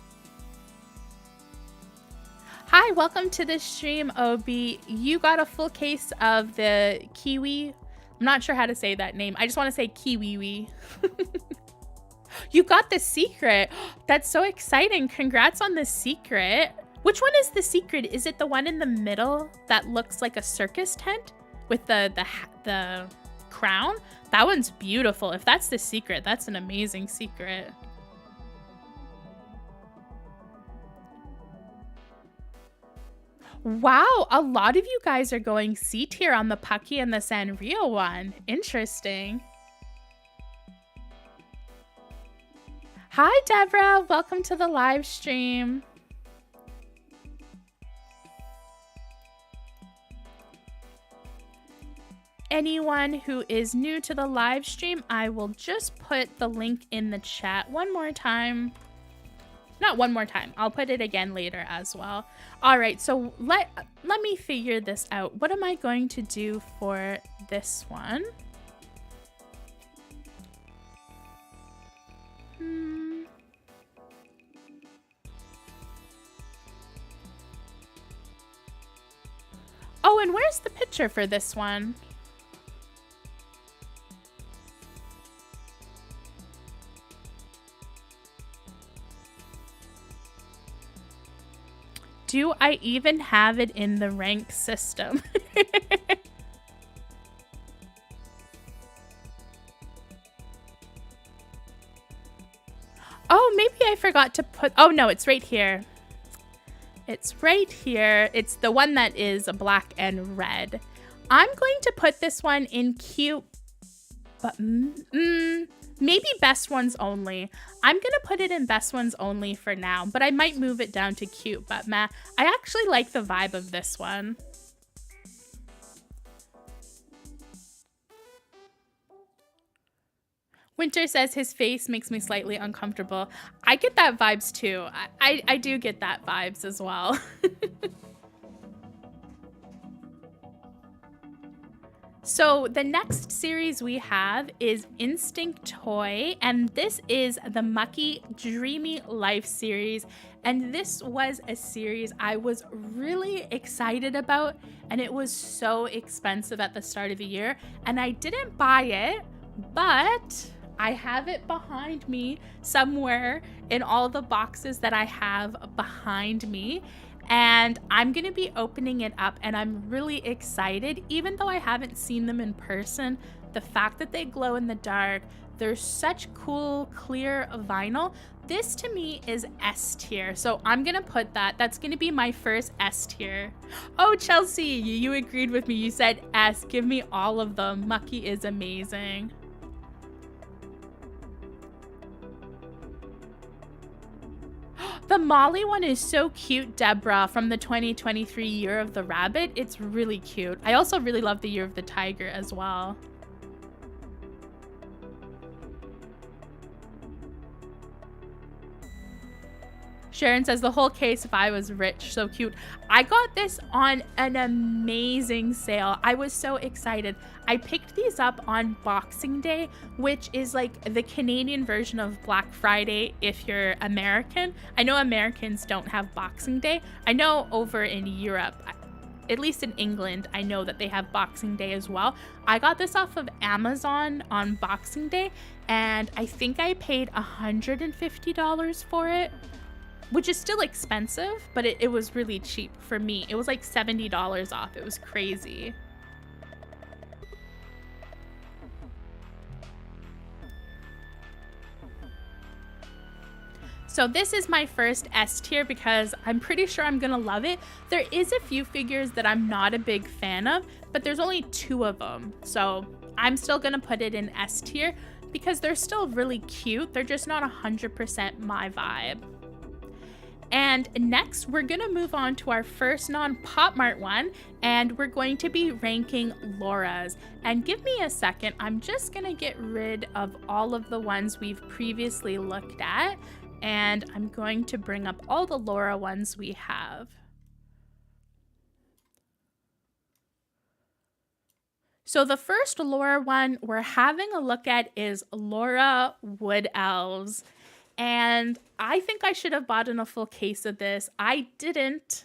Hi, welcome to the stream, OB. You got a full case of the Kiwi. I'm not sure how to say that name. I just want to say Kiwi. You got the secret. That's so exciting. Congrats on the secret. Which one is the secret? Is it the one in the middle that looks like a circus tent with the crown? That one's beautiful. If that's the secret, that's an amazing secret. Wow, a lot of you guys are going C tier on the Pucky and the Sanrio one. Interesting. Hi, Deborah. Welcome to the live stream. Anyone who is new to the live stream, I will just put the link in the chat one more time. Not one more time. I'll put it again later as well. All right, so let me figure this out. What am I going to do for this one? Elowyn, where's the picture for this one? Do I even have it in the rank system? Oh, maybe I forgot to put... Oh, no, it's right here. It's right here. It's the one that is black and red. I'm going to put this one in cute, but maybe best ones only. I'm going to put it in best ones only for now, but I might move it down to cute, but I actually like the vibe of this one. Winter says his face makes me slightly uncomfortable. I get that vibes too. I do get that vibes as well. So the next series we have is Instinct Toy, and this is the Mucky Dreamy Life series. And this was a series I was really excited about, and it was so expensive at the start of the year, and I didn't buy it, but I have it behind me somewhere in all the boxes that I have behind me. And I'm going to be opening it up, and I'm really excited. Even though I haven't seen them in person, the fact that they glow in the dark, they're such cool, clear vinyl. This to me is S tier. So I'm going to put that. That's going to be my first S tier. Oh, Chelsea, you agreed with me. You said S. Give me all of them. Mucky is amazing. The Molly one is so cute, Deborah, from the 2023 Year of the Rabbit. It's really cute. I also really love the Year of the Tiger as well. Sharon says the whole case if I was rich. So cute. I got this on an amazing sale. I was so excited. I picked these up on Boxing Day, which is like the Canadian version of Black Friday if you're American. I know Americans don't have Boxing Day. I know over in Europe, at least in England, I know that they have Boxing Day as well. I got this off of Amazon on Boxing Day, and I think I paid $150 for it, which is still expensive, but it was really cheap for me. It was like $70 off. It was crazy. So this is my first S tier because I'm pretty sure I'm gonna love it. There is a few figures that I'm not a big fan of, but there's only 2 of them. So I'm still gonna put it in S tier because they're still really cute. They're just not 100% my vibe. And next, we're gonna move on to our first non-Popmart one, and we're going to be ranking Laura's. And give me a second, I'm just gonna get rid of all of the ones we've previously looked at, and I'm going to bring up all the Laura ones we have. So the first Laura one we're having a look at is Laura Wood Elves. And I think I should have bought in a full case of this. I didn't,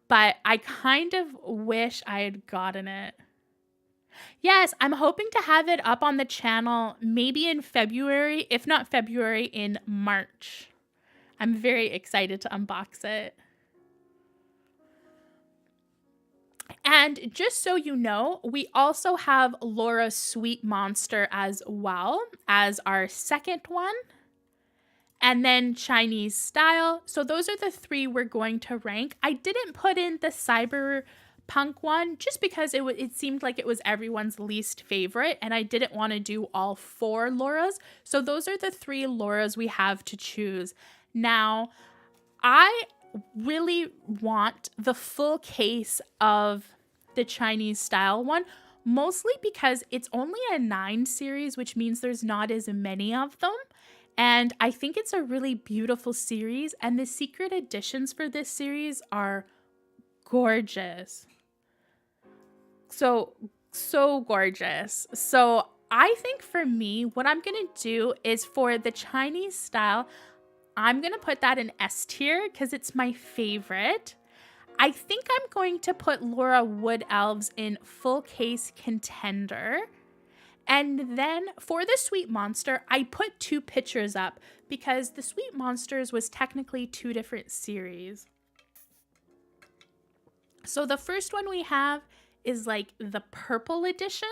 but I kind of wish I had gotten it. Yes, I'm hoping to have it up on the channel maybe in February, if not February, in March. I'm very excited to unbox it. And just so you know, we also have Laura's Sweet Monster as well as our second one. And then Chinese Style. So those are the 3 we're going to rank. I didn't put in the Cyberpunk one just because it seemed like it was everyone's least favorite, and I didn't want to do all 4 Lauras. So those are the 3 Lauras we have to choose. Now, I really want the full case of the Chinese Style one, mostly because it's only a 9 series, which means there's not as many of them. And I think it's a really beautiful series, and the secret editions for this series are gorgeous. So gorgeous. So I think for me, what I'm going to do is for the Chinese Style, I'm going to put that in S tier because it's my favorite. I think I'm going to put Laura Wood Elves in full case contender. And then for the Sweet Monster, I put 2 pictures up because the Sweet Monsters was technically 2 different series. So the first one we have is like the purple edition,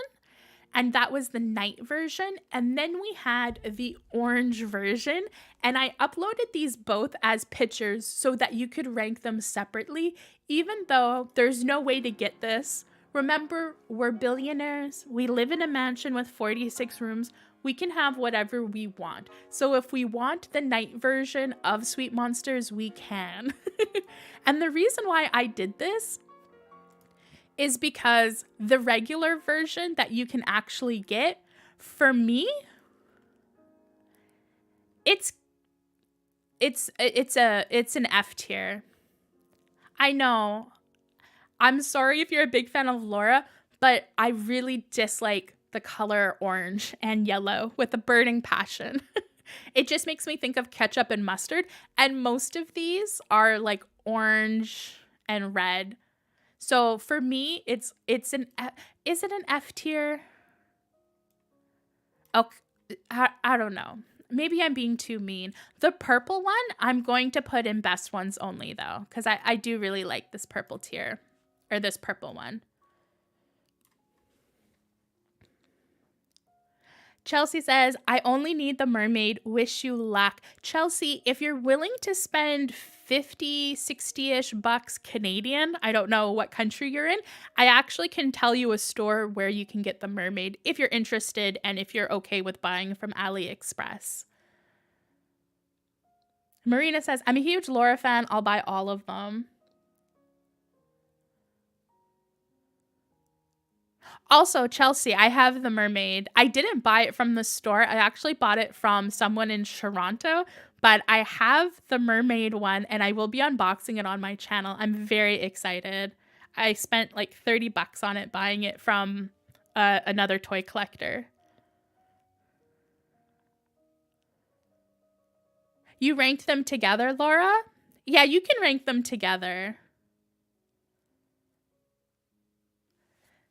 and that was the night version. And then we had the orange version, and I uploaded these both as pictures so that you could rank them separately, even though there's no way to get this. Remember, we're billionaires. We live in a mansion with 46 rooms. We can have whatever we want. So if we want the night version of Sweet Monsters, we can. And the reason why I did this is because the regular version that you can actually get, for me, it's an F tier. I know. I'm sorry if you're a big fan of Laura, but I really dislike the color orange and yellow with a burning passion. It just makes me think of ketchup and mustard, and most of these are like orange and red. So for me, is it an F tier? Oh, I don't know. Maybe I'm being too mean. The purple one, I'm going to put in best ones only though, because I do really like this purple tier, or this purple one. Chelsea says, I only need the mermaid. Wish you luck. Chelsea, if you're willing to spend 50, 60-ish bucks Canadian, I don't know what country you're in, I actually can tell you a store where you can get the mermaid if you're interested and if you're okay with buying from AliExpress. Marina says, I'm a huge Laura fan. I'll buy all of them. Also, Chelsea, I have the mermaid. I didn't buy it from the store. I actually bought it from someone in Toronto, but I have the mermaid one and I will be unboxing it on my channel. I'm very excited. I spent like 30 bucks on it buying it from another toy collector. You ranked them together, Laura? Yeah, you can rank them together.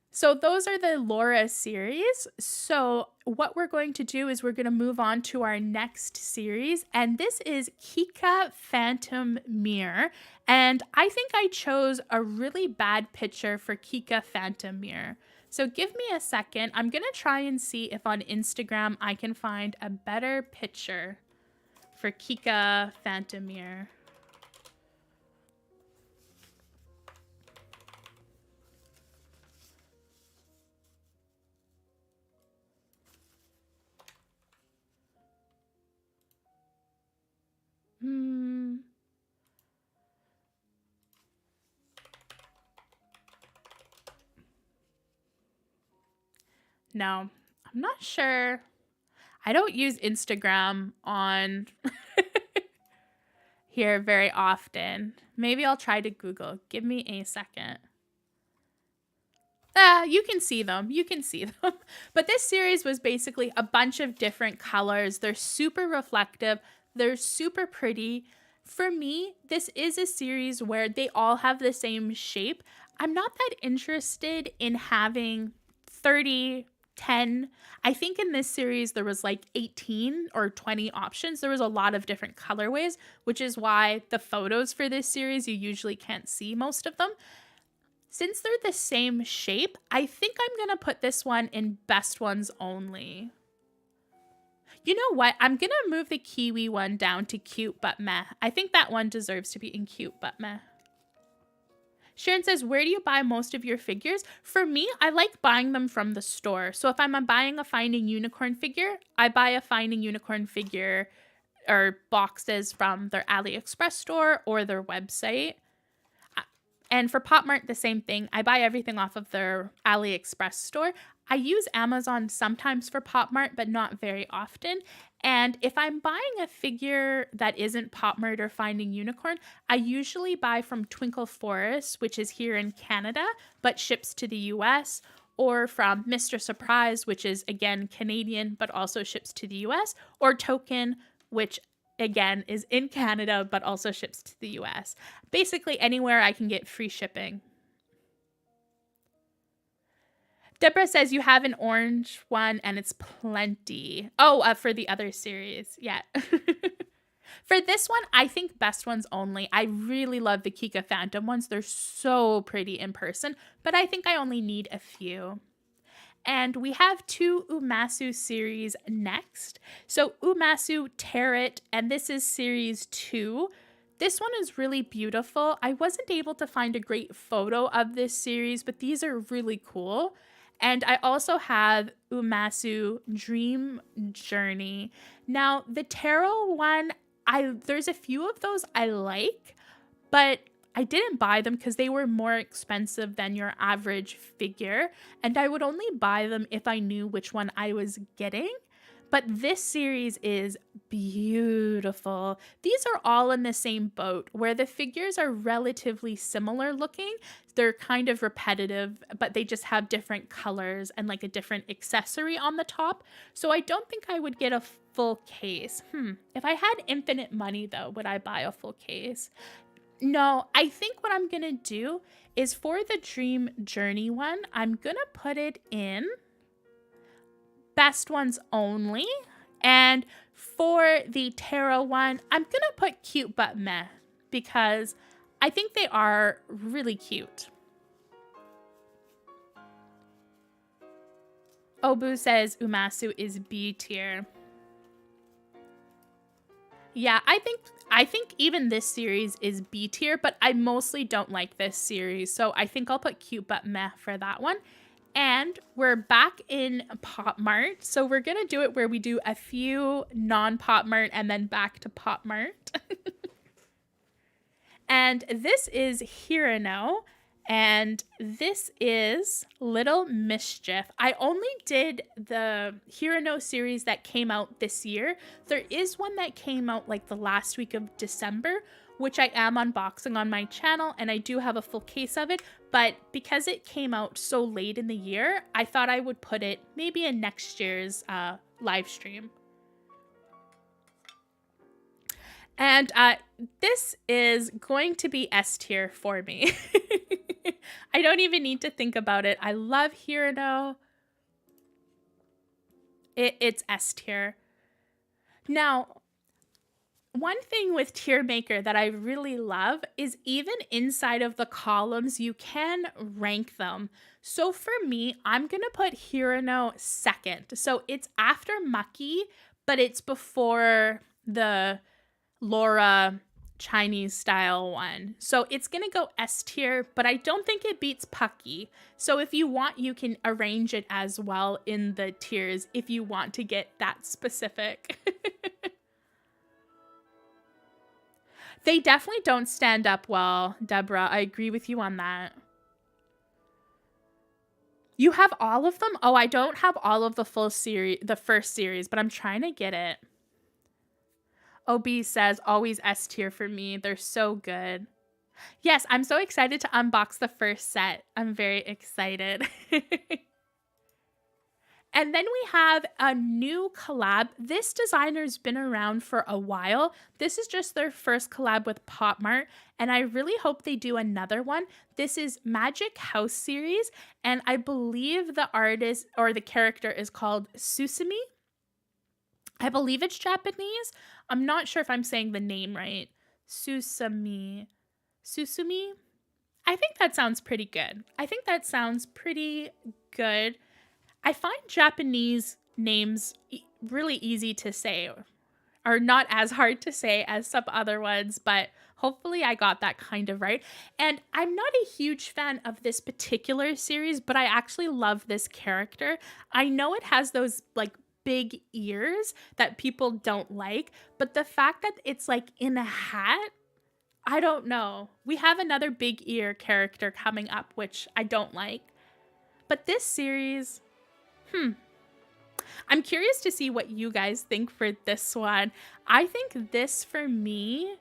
So those are the Laura series. So what we're going to do is we're going to move on to our next series. And this is Kika Phantom Mirror. And I think I chose a really bad picture for Kika Phantom Mirror. So give me a second. I'm going to try and see if on Instagram I can find a better picture for Kika Phantom Mirror. No, I'm not sure. I don't use Instagram on here very often. Maybe I'll try to Google. Give me a second. You can see them. You can see them. But this series was basically a bunch of different colors. They're super reflective. They're super pretty. For me, this is a series where they all have the same shape. I'm not that interested in having 30, 10. I think in this series there was like 18 or 20 options. There was a lot of different colorways, which is why the photos for this series, you usually can't see most of them. Since they're the same shape, I think I'm going to put this one in best ones only. You know what? I'm going to move the kiwi one down to cute but meh. I think that one deserves to be in cute but meh. Sharon says, where do you buy most of your figures? For me, I like buying them from the store. So if I'm buying a Finding Unicorn figure, I buy a Finding Unicorn figure or boxes from their AliExpress store or their website. And for Popmart, the same thing. I buy everything off of their AliExpress store. I use Amazon sometimes for Popmart, but not very often. And if I'm buying a figure that isn't Popmart or Finding Unicorn, I usually buy from Twinkle Forest, which is here in Canada, but ships to the US, or from Mr. Surprise, which is, again, Canadian, but also ships to the US, or Token, which again, is in Canada, but also ships to the US. Basically, anywhere I can get free shipping. Deborah says you have an orange one and it's plenty. Oh, for the other series. Yeah. For this one, I think best ones only. I really love the Kika Phantom ones. They're so pretty in person, but I think I only need a few. And we have 2 Umasu series next. So Umasu Tarot, and this is series 2. This one is really beautiful. I wasn't able to find a great photo of this series, but these are really cool. And I also have Umasu Dream Journey. Now, the tarot one, there's a few of those I like, but I didn't buy them because they were more expensive than your average figure, and I would only buy them if I knew which one I was getting. But this series is beautiful. These are all in the same boat where the figures are relatively similar looking. They're kind of repetitive, but they just have different colors and like a different accessory on the top. So I don't think I would get a full case. If I had infinite money though, would I buy a full case? No, I think what I'm going to do is for the Dream Journey one, I'm going to put it in best ones only. And for the tarot one, I'm going to put cute but meh because I think they are really cute. Obu says Umasu is B tier. Yeah, I think even this series is B tier, but I mostly don't like this series. So I think I'll put cute but meh for that one. And we're back in Popmart. So we're going to do it where we do a few non-Popmart and then back to Popmart. And this is Hirano. And this is Little Mischief. I only did the Hirano series that came out this year. There is one that came out like the last week of December, which I am unboxing on my channel, and I do have a full case of it. But because it came out so late in the year, I thought I would put it maybe in next year's live stream. And this is going to be S tier for me. I don't even need to think about it. I love Hirano. It's S tier. Now, one thing with Tier Maker that I really love is even inside of the columns, you can rank them. So for me, I'm going to put Hirano second. So it's after Mucky, but it's before the Laura Chinese style one. So it's going to go S tier, but I don't think it beats Pucky. So if you want, you can arrange it as well in the tiers if you want to get that specific. They definitely don't stand up well, Deborah. I agree with you on that. You have all of them? Oh, I don't have all of the full series, the first series, but I'm trying to get it. OB says, always S tier for me. They're so good. Yes, I'm so excited to unbox the first set. I'm very excited. And then we have a new collab. This designer's been around for a while. This is just their first collab with Popmart, and I really hope they do another one. This is Magic House series, and I believe the artist or the character is called Susumi. I believe it's Japanese. I'm not sure if I'm saying the name right. Susumi. I think that sounds pretty good. I find Japanese names really easy to say, or not as hard to say as some other ones, but hopefully I got that kind of right. And I'm not a huge fan of this particular series, but I actually love this character. I know it has those like big ears that people don't like, but the fact that it's like in a hat, I don't know. We have another big ear character coming up, which I don't like. But this series, I'm curious to see what you guys think for this one. I think this, for me,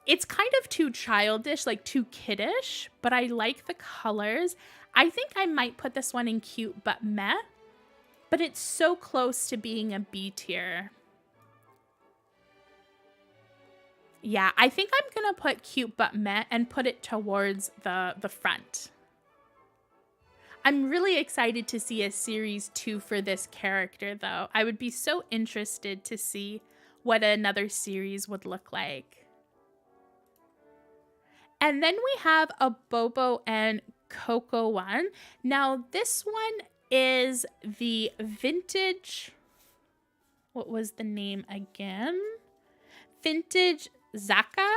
it's kind of too childish, like too kiddish, but I like the colors. I think I might put this one in cute but meh, but it's so close to being a B tier. Yeah, I think I'm going to put cute but meh and put it towards the front. I'm really excited to see a series 2 for this character, though. I would be so interested to see what another series would look like. And then we have a Bobo and Coco one. Now, this one is the vintage... What was the name again? Vintage Zaka.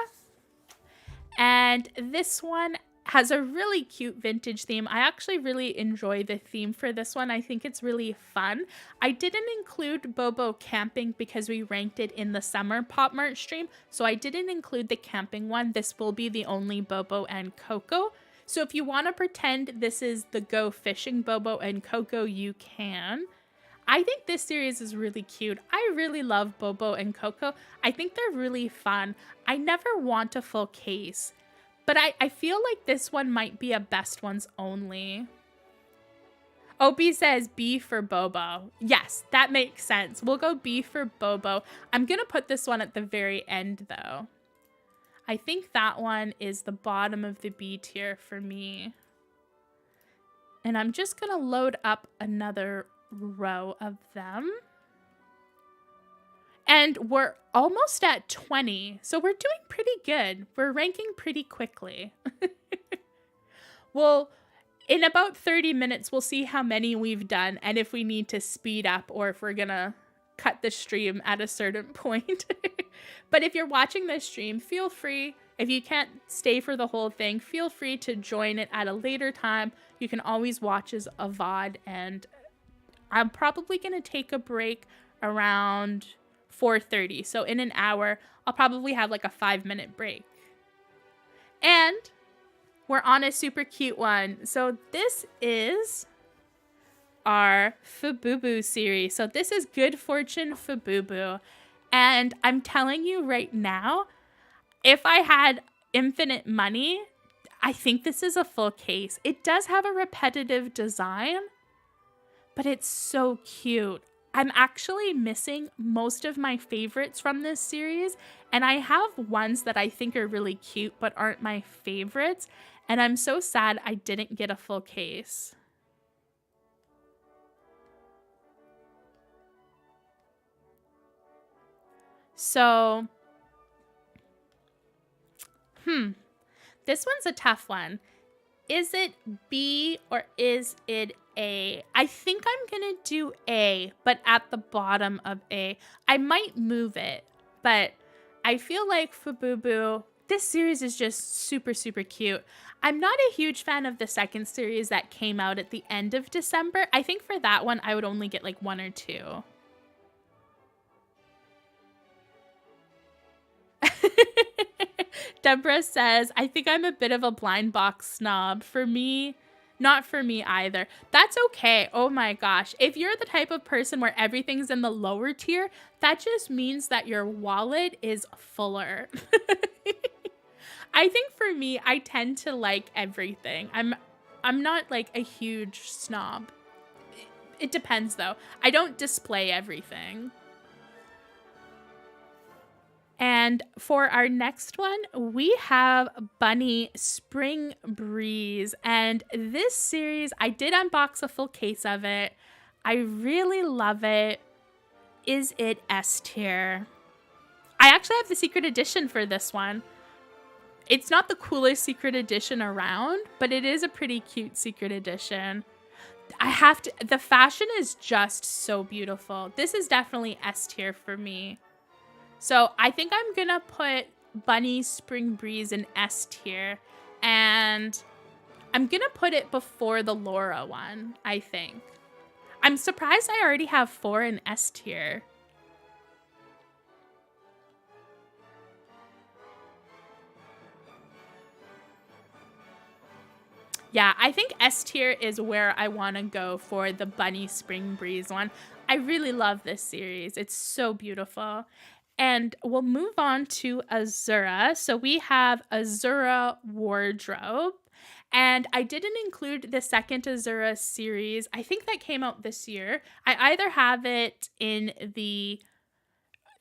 And this one has a really cute vintage theme. I actually really enjoy the theme for this one. I think it's really fun. I didn't include Bobo camping because we ranked it in the summer Popmart stream, so I didn't include the camping one. This will be the only Bobo and Coco. So if you want to pretend this is the Go Fishing Bobo and Coco, you can. I think this series is really cute. I really love Bobo and Coco. I think they're really fun. I never want a full case, but I feel like this one might be a best ones only. Opie says B for Bobo. Yes, that makes sense. We'll go B for Bobo. I'm going to put this one at the very end, though. I think that one is the bottom of the B tier for me. And I'm just going to load up another row of them. And we're almost at 20, so we're doing pretty good. We're ranking pretty quickly. Well, in about 30 minutes, we'll see how many we've done and if we need to speed up or if we're gonna cut the stream at a certain point. But if you're watching this stream, feel free. If you can't stay for the whole thing, feel free to join it at a later time. You can always watch as a VOD, and I'm probably going to take a break around 4:30. So in an hour, I'll probably have like a 5-minute break. And we're on a super cute one. So this is our Fububu series. So this is Good Fortune Fububu. And I'm telling you right now, if I had infinite money, I think this is a full case. It does have a repetitive design, but it's so cute. I'm actually missing most of my favorites from this series, and I have ones that I think are really cute but aren't my favorites, and I'm so sad I didn't get a full case. So, this one's a tough one. Is it B or is it A? I think I'm going to do A, but at the bottom of A. I might move it, but I feel like Fububu, this series is just super, super cute. I'm not a huge fan of the second series that came out at the end of December. I think for that one, I would only get like 1 or 2. Deborah says, I think I'm a bit of a blind box snob. For me, not for me either. That's okay. Oh my gosh. If you're the type of person where everything's in the lower tier, that just means that your wallet is fuller. I think for me, I tend to like everything. I'm not like a huge snob. It depends though. I don't display everything. And for our next one, we have Bunny Spring Breeze. And this series, I did unbox a full case of it. I really love it. Is it S tier? I actually have the secret edition for this one. It's not the coolest secret edition around, but it is a pretty cute secret edition. The fashion is just so beautiful. This is definitely S tier for me. So I think I'm going to put Bunny Spring Breeze in S tier. And I'm going to put it before the Laura one, I think. I'm surprised I already have 4 in S tier. Yeah, I think S tier is where I want to go for the Bunny Spring Breeze one. I really love this series. It's so beautiful. And we'll move on to Azura. So we have Azura Wardrobe. And I didn't include the second Azura series. I think that came out this year. I either have it in the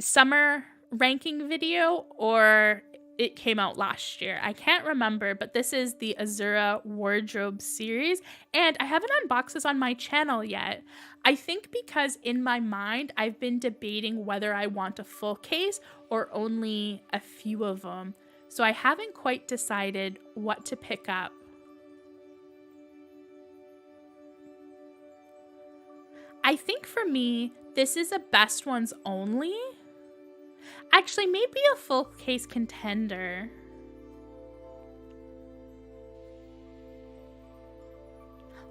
summer ranking video or it came out last year. I can't remember, but this is the Azura wardrobe series, and I haven't unboxed this on my channel yet. I think because in my mind, I've been debating whether I want a full case or only a few of them. So I haven't quite decided what to pick up. I think for me, this is a best ones only. Actually, maybe a full case contender.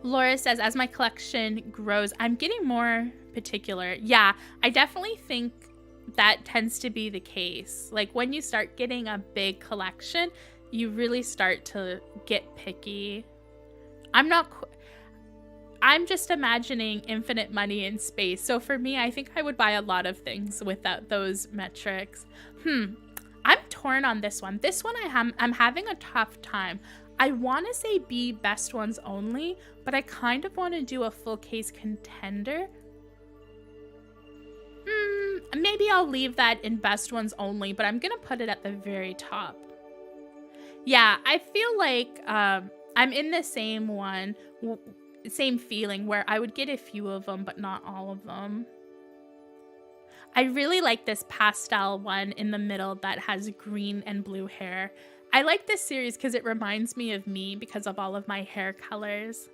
Laura says, as my collection grows, I'm getting more particular. Yeah, I definitely think that tends to be the case. Like when you start getting a big collection, you really start to get picky. I'm just imagining infinite money in space. So for me, I think I would buy a lot of things without those metrics. I'm torn on this one. This one I'm having a tough time. I want to say be best ones only, but I kind of want to do a full case contender. Maybe I'll leave that in best ones only, but I'm going to put it at the very top. Yeah, I feel like I'm in the same one. Same feeling where I would get a few of them, but not all of them. I really like this pastel one in the middle that has green and blue hair. I like this series because it reminds me of me because of all of my hair colors.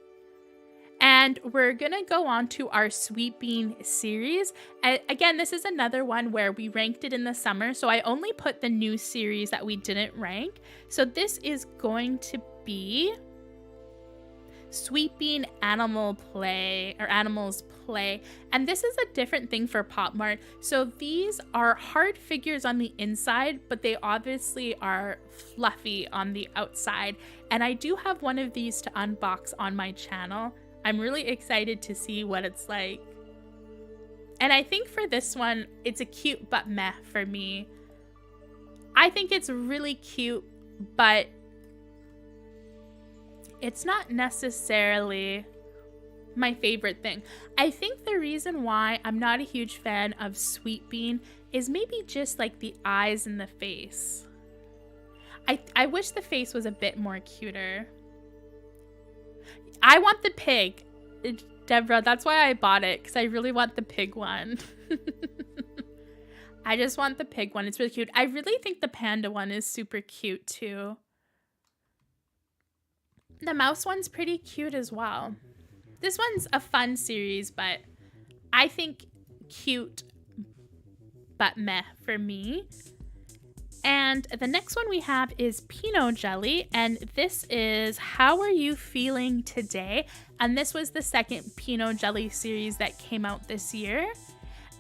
And we're gonna go on to our Sweet Bean series. Again, this is another one where we ranked it in the summer, so I only put the new series that we didn't rank. So this is going to be Sweet Bean Animals Play, and this is a different thing for Popmart. So these are hard figures on the inside, but they obviously are fluffy on the outside, and I do have one of these to unbox on my channel. I'm really excited to see what it's like, and I think for this one it's a cute but meh for me. I think it's really cute, but it's not necessarily my favorite thing. I think the reason why I'm not a huge fan of Sweet Bean is maybe just like the eyes and the face. I wish the face was a bit more cuter. I want the pig, Deborah. That's why I bought it, because I really want the pig one. I just want the pig one. It's really cute. I really think the panda one is super cute too. The mouse one's pretty cute as well. This one's a fun series, but I think cute but meh for me. And the next one we have is Pinot Jelly, and this is How Are You Feeling Today? And this was the second Pinot Jelly series that came out this year.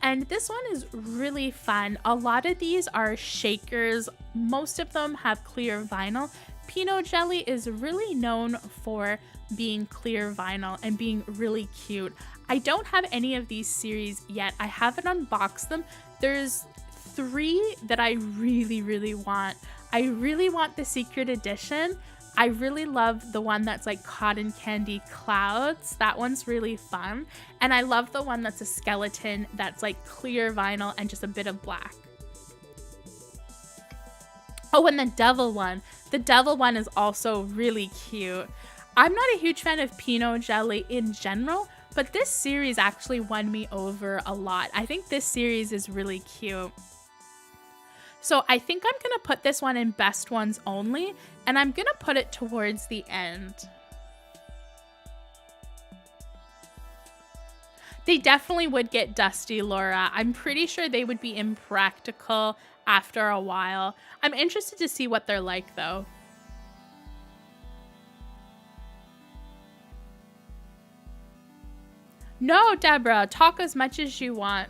And this one is really fun. A lot of these are shakers. Most of them have clear vinyl. Pinot Jelly is really known for being clear vinyl and being really cute. I don't have any of these series yet. I haven't unboxed them. There's 3 that I really want. I really want the secret edition. I really love the one that's like cotton candy clouds. That one's really fun. And I love the one that's a skeleton that's like clear vinyl and just a bit of black. Oh, and the devil one. The devil one is also really cute. I'm not a huge fan of Pinot Jelly in general, but this series actually won me over a lot. I think this series is really cute. So I think I'm going to put this one in best ones only, and I'm going to put it towards the end. They definitely would get dusty, Laura. I'm pretty sure they would be impractical after a while. I'm interested to see what they're like though. No, Deborah, talk as much as you want.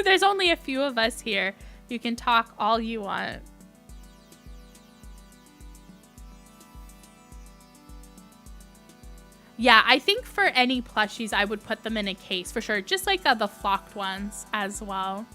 There's only a few of us here. You can talk all you want. Yeah, I think for any plushies, I would put them in a case for sure. Just like the flocked ones as well.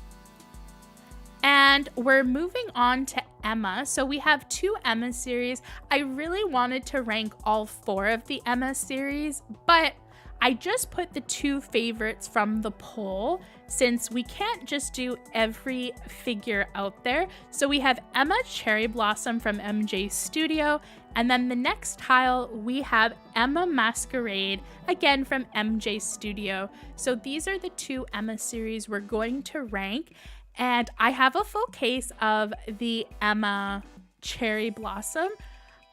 And we're moving on to Emma. So we have 2 Emma series. I really wanted to rank all 4 of the Emma series, but I just put the 2 favorites from the poll since we can't just do every figure out there. So we have Emma Cherry Blossom from MJ Studio, and then the next tile we have Emma Masquerade, again from MJ Studio. So these are the 2 Emma series we're going to rank, and I have a full case of the Emma Cherry Blossom.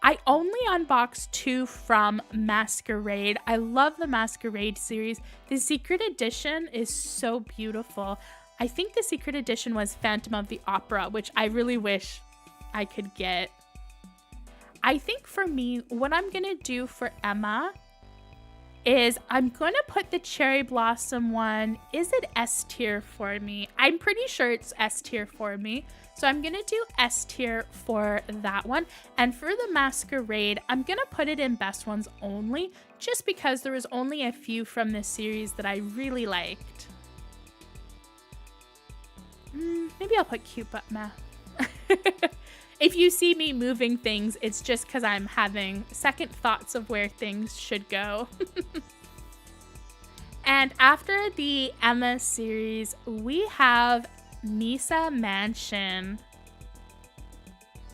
I only unboxed 2 from Masquerade. I love the Masquerade series. The secret edition is so beautiful. I think the secret edition was Phantom of the Opera, which I really wish I could get. I think for me, what I'm gonna do for Emma is I'm gonna put the Cherry Blossom one. Is it S tier for me? I'm pretty sure it's S tier for me. So I'm gonna do S tier for that one. And for the Masquerade, I'm gonna put it in best ones only, just because there was only a few from this series that I really liked. Maybe I'll put cute but meh. If you see me moving things, it's just because I'm having second thoughts of where things should go. And after the Emma series, we have Misa Mansion.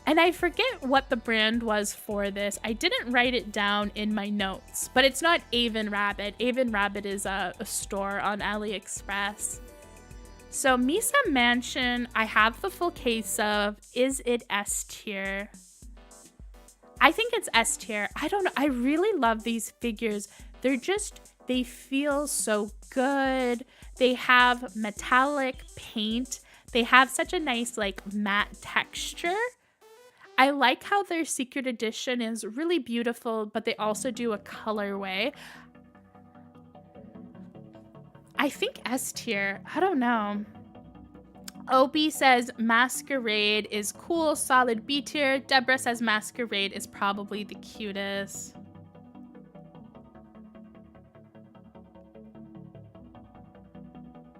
And I forget what the brand was for this. I didn't write it down in my notes, but it's not Avon Rabbit. Avon Rabbit is a store on AliExpress. So Misa Mansion, I have the full case of. Is it S tier? I think it's S tier. I don't know. I really love these figures. They feel so good. They have metallic paint. They have such a nice like matte texture. I like how their secret edition is really beautiful, but they also do a colorway. I think S tier. I don't know. OB says Masquerade is cool, solid B tier. Deborah says Masquerade is probably the cutest.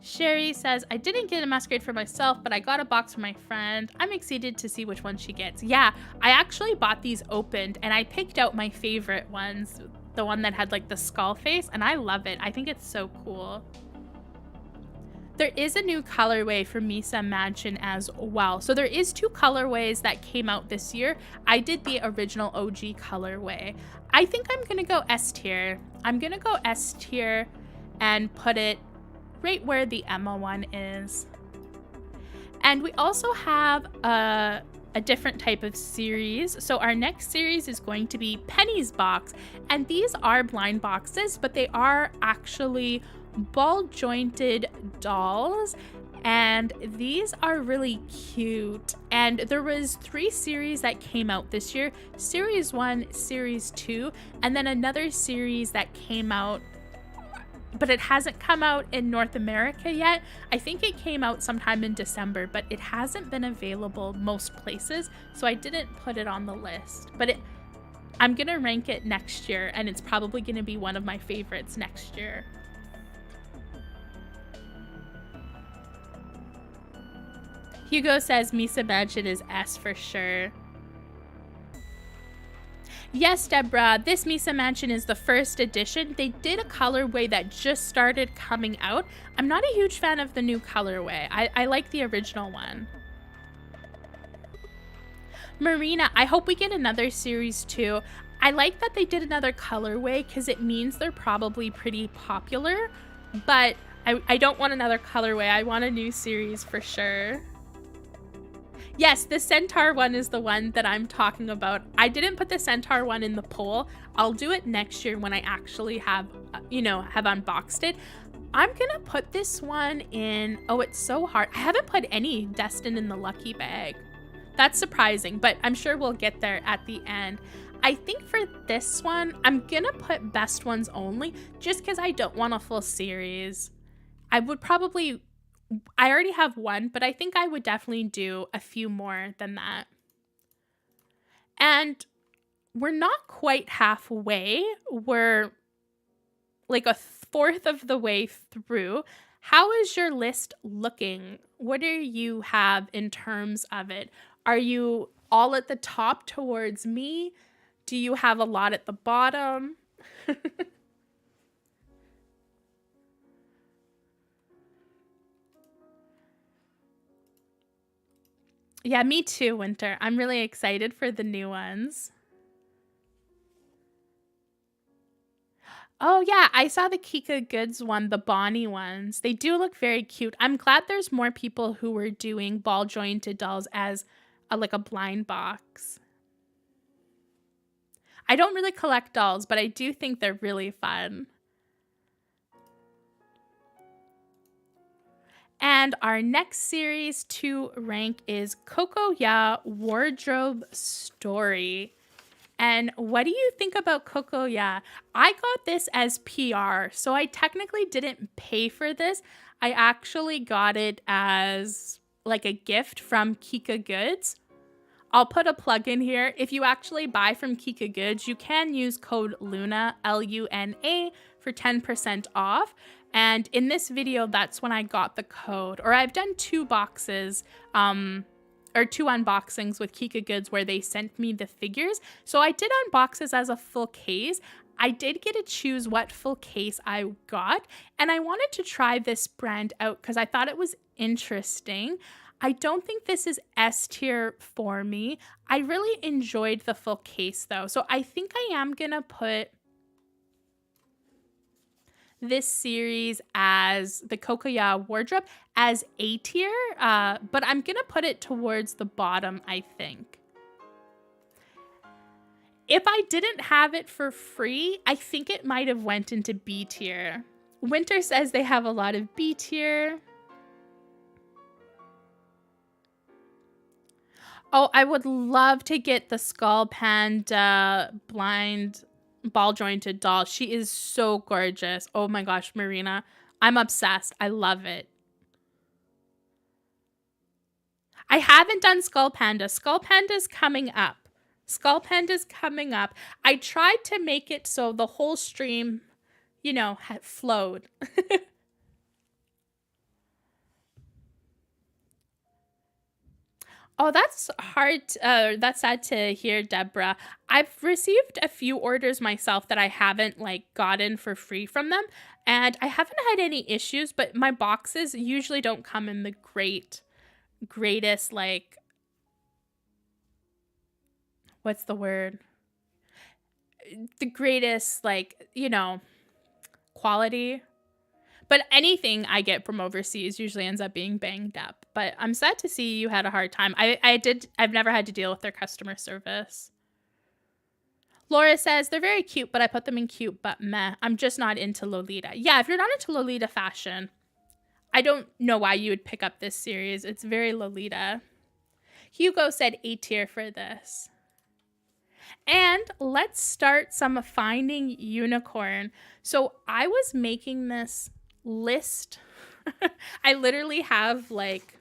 Sherry says, I didn't get a Masquerade for myself, but I got a box for my friend. I'm excited to see which one she gets. Yeah, I actually bought these opened and I picked out my favorite ones. The one that had like the skull face, and I love it. I think it's so cool. There is a new colorway for Misa Mansion as well. So there is 2 colorways that came out this year. I did the original OG colorway. I think I'm gonna go S tier. I'm gonna go S tier and put it right where the Emma one is. And we also have a different type of series. So our next series is going to be Penny's Box. And these are blind boxes, but they are actually ball jointed dolls. And these are really cute. And there was 3 series that came out this year. Series 1, Series 2, and then another series that came out, but it hasn't come out in North America yet. I think it came out sometime in December, but it hasn't been available most places, so I didn't put it on the list. But I'm gonna rank it next year, and it's probably gonna be one of my favorites next year. Hugo says Misa Mansion is S for sure. Yes, Deborah, this Misa Mansion is the first edition. They did a colorway that just started coming out. I'm not a huge fan of the new colorway. I like the original one. Marina, I hope we get another series too. I like that they did another colorway because it means they're probably pretty popular, but I don't want another colorway. I want a new series for sure. Yes, the Centaur one is the one that I'm talking about. I didn't put the Centaur one in the poll. I'll do it next year when I actually have, have unboxed it. I'm gonna put this one in, oh, it's so hard. I haven't put any Destined in the Lucky Bag. That's surprising, but I'm sure we'll get there at the end. I think for this one, I'm gonna put best ones only, just because I don't want a full series. I already have one, but I think I would definitely do a few more than that. And we're not quite halfway. We're like a fourth of the way through. How is your list looking? What do you have in terms of it? Are you all at the top towards me? Do you have a lot at the bottom? Yeah, me too, Winter. I'm really excited for the new ones. Oh yeah, I saw the Kika Goods one, the Bonnie ones. They do look very cute. I'm glad there's more people who were doing ball jointed dolls as like a blind box. I don't really collect dolls, but I do think they're really fun. And our next series to rank is Coco Wardrobe Story. And what do you think about Coco? I got this as PR, so I technically didn't pay for this. I actually got it as like a gift from Kika Goods. I'll put a plug in here. If you actually buy from Kika Goods, you can use code LUNA, LUNA, for 10% off. And in this video, that's when I got the code. Or I've done 2 boxes, or 2 unboxings with Kika Goods where they sent me the figures. So I did unboxes as a full case. I did get to choose what full case I got. And I wanted to try this brand out because I thought it was interesting. I don't think this is S tier for me. I really enjoyed the full case though. So I think I am going to put this series as the Coco Wardrobe as A tier, but I'm going to put it towards the bottom, I think. If I didn't have it for free, I think it might have went into B tier. Winter says they have a lot of B tier. Oh, I would love to get the Skull Panda blind ball jointed doll. She is so gorgeous. Oh my gosh, Marina. I'm obsessed. I love it. I haven't done Skull Panda. Skull Panda's coming up. Skull Panda's coming up. I tried to make it so the whole stream, you know, flowed. Oh, that's hard. That's sad to hear, Deborah. I've received a few orders myself that I haven't like gotten for free from them, and I haven't had any issues, but my boxes usually don't come in the greatest, like, what's the word? The greatest, like, you know, quality. But anything I get from overseas usually ends up being banged up. But I'm sad to see you had a hard time. I've never had to deal with their customer service. Laura says, they're very cute, but I put them in cute, but meh. I'm just not into Lolita. Yeah, if you're not into Lolita fashion, I don't know why you would pick up this series. It's very Lolita. Hugo said A tier for this. And let's start some Finding Unicorn. So I was making this list. I literally have like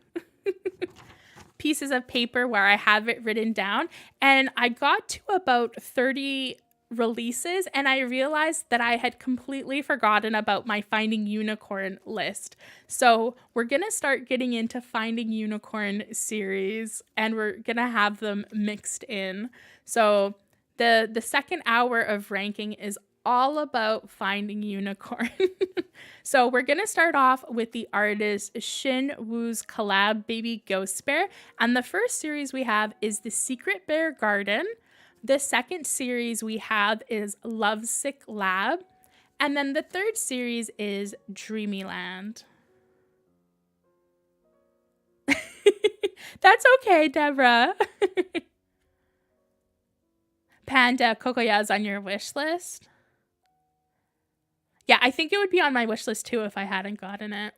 pieces of paper where I have it written down, and I got to about 30 releases and I realized that I had completely forgotten about my Finding Unicorn list. So we're gonna start getting into Finding Unicorn series and we're gonna have them mixed in. So the second hour of ranking is all about Finding Unicorn. So we're going to start off with the artist Shin Woo's collab Baby Ghost Bear. And the first series we have is The Secret Bear Garden. The second series we have is Lovesick Lab. And then the third series is Dreamyland. That's okay, Deborah. Panda Cocoya is on your wish list. Yeah, I think it would be on my wish list too if I hadn't gotten it.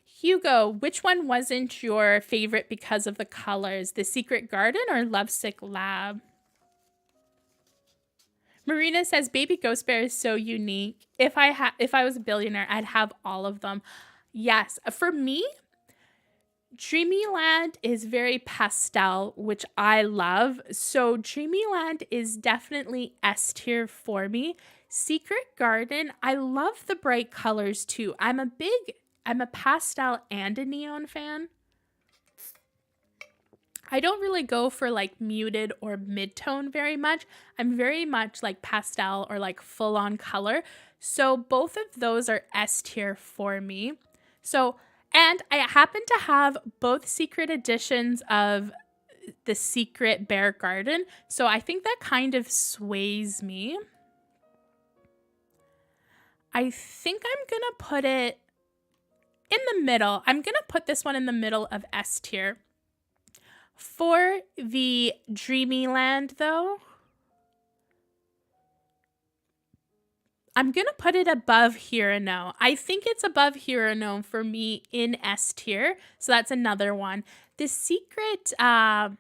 Hugo, which one wasn't your favorite because of the colors? The Secret Garden or Lovesick Lab? Marina says Baby Ghost Bear is so unique. If I was a billionaire, I'd have all of them. Yes, for me, Dreamyland is very pastel, which I love. So Dreamyland is definitely S tier for me. Secret Garden, I love the bright colors too. I'm a pastel and a neon fan. I don't really go for like muted or mid-tone very much. I'm very much like pastel or like full-on color. So both of those are S tier for me. So, and I happen to have both secret editions of the Secret Bear Garden. So I think that kind of sways me. I think I'm going to put it in the middle. I'm going to put this one in the middle of S tier. For the Dreamyland, though, I'm going to put it above Here and Now. I think it's above Here and Now for me in S tier. So that's another one. The Secret, not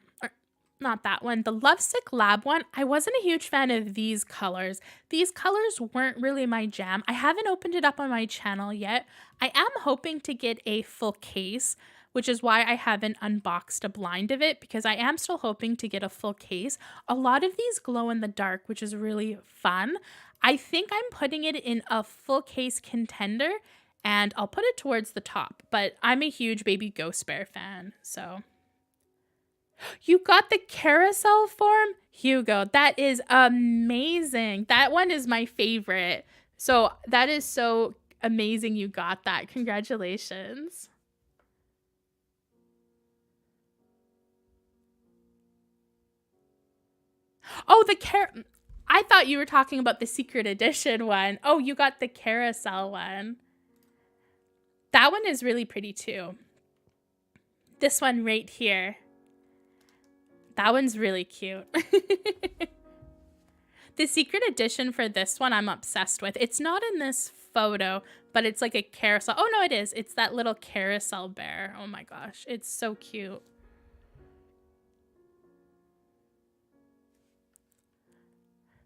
that one, the Lovesick Lab one, I wasn't a huge fan of these colors. These colors weren't really my jam. I haven't opened it up on my channel yet. I am hoping to get a full case, which is why I haven't unboxed a blind of it, because I am still hoping to get a full case. A lot of these glow in the dark, which is really fun. I think I'm putting it in a full case contender, and I'll put it towards the top, but I'm a huge Baby Ghost Bear fan, so. You got the carousel form? Hugo, that is amazing. That one is my favorite. So that is so amazing you got that. Congratulations. Oh, I thought you were talking about the secret edition one. Oh, you got the carousel one. That one is really pretty too. This one right here. That one's really cute. The secret edition for this one I'm obsessed with. It's not in this photo, but it's like a carousel. Oh, no, it is. It's that little carousel bear. Oh my gosh. It's so cute.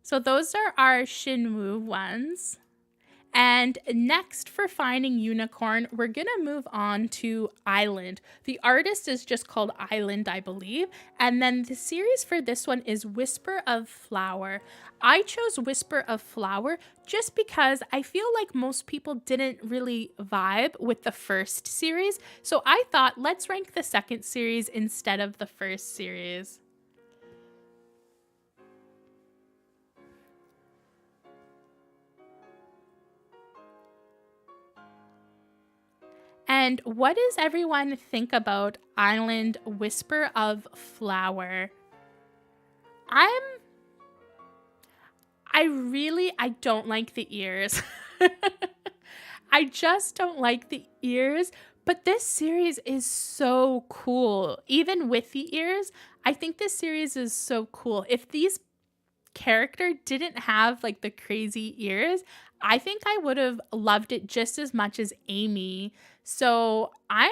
So those are our Shinwoo ones. And next for Finding Unicorn, we're going to move on to Island. The artist is just called Island, I believe. And then the series for this one is Whisper of Flower. I chose Whisper of Flower just because I feel like most people didn't really vibe with the first series. So I thought, let's rank the second series instead of the first series. And what does everyone think about Island Whisper of Flower? I don't like the ears. I just don't like the ears, but this series is so cool. Even with the ears, I think this series is so cool. If these character didn't have like the crazy ears, I think I would have loved it just as much as Amy. So I'm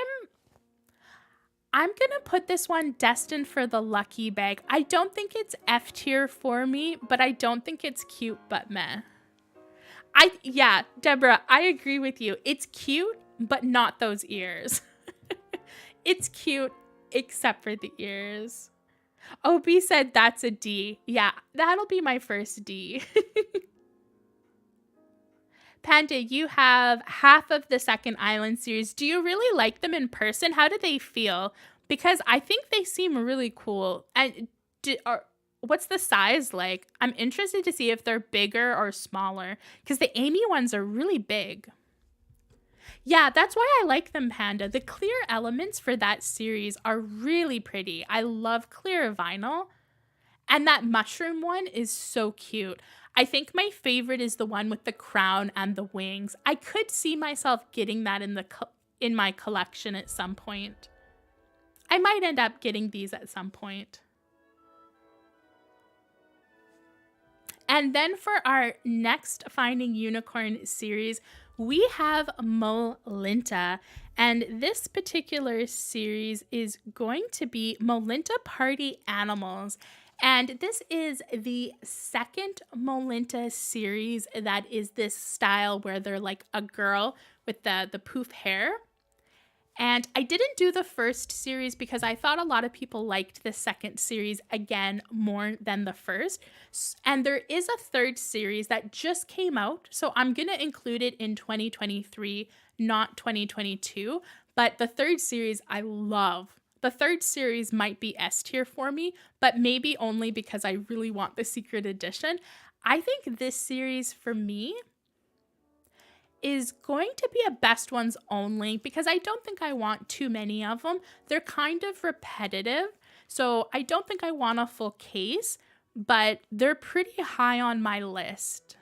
gonna put this one destined for the lucky bag. I don't think it's F tier for me, but I don't think it's cute but meh. Yeah, Deborah, I agree with you. It's cute, but not those ears. It's cute except for the ears. OB said that's a D. Yeah, that'll be my first D. Panda, you have half of the second Island series. Do you really like them in person? How do they feel? Because I think they seem really cool. And what's the size like? I'm interested to see if they're bigger or smaller, because the Amy ones are really big. Yeah, that's why I like them, Panda. The clear elements for that series are really pretty. I love clear vinyl. And that mushroom one is so cute. I think my favorite is the one with the crown and the wings. I could see myself getting that in my collection at some point. I might end up getting these at some point. And then for our next Finding Unicorn series, we have Molinta. And this particular series is going to be Molinta Party Animals. And this is the second Molinta series that is this style where they're like a girl with the poof hair. And I didn't do the first series because I thought a lot of people liked the second series again more than the first. And there is a third series that just came out, so I'm going to include it in 2023, not 2022. But the third series I love. The third series might be S tier for me, but maybe only because I really want the secret edition. I think this series for me is going to be a best ones only because I don't think I want too many of them. They're kind of repetitive, so I don't think I want a full case, but they're pretty high on my list.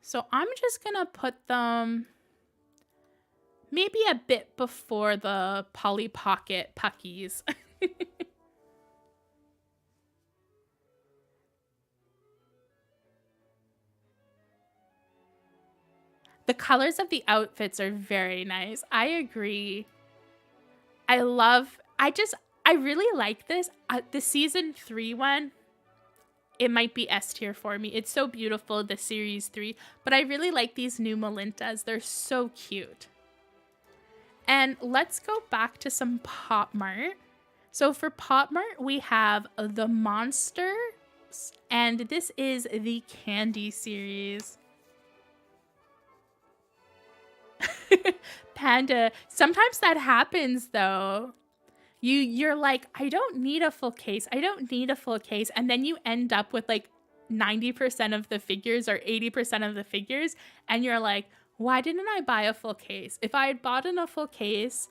So I'm just gonna put them maybe a bit before the Polly Pocket Puckies. The colors of the outfits are very nice. I agree. I really like this. The season 3 one, it might be S tier for me. It's so beautiful, the series 3, but I really like these new Melintas. They're so cute. And let's go back to some Popmart. So for Popmart, we have the Monsters, and this is the Candy series. Panda, sometimes that happens though. You're like, I don't need a full case. I don't need a full case. And then you end up with like 90% of the figures or 80% of the figures. And you're like, why didn't I buy a full case? If I had bought in a full case,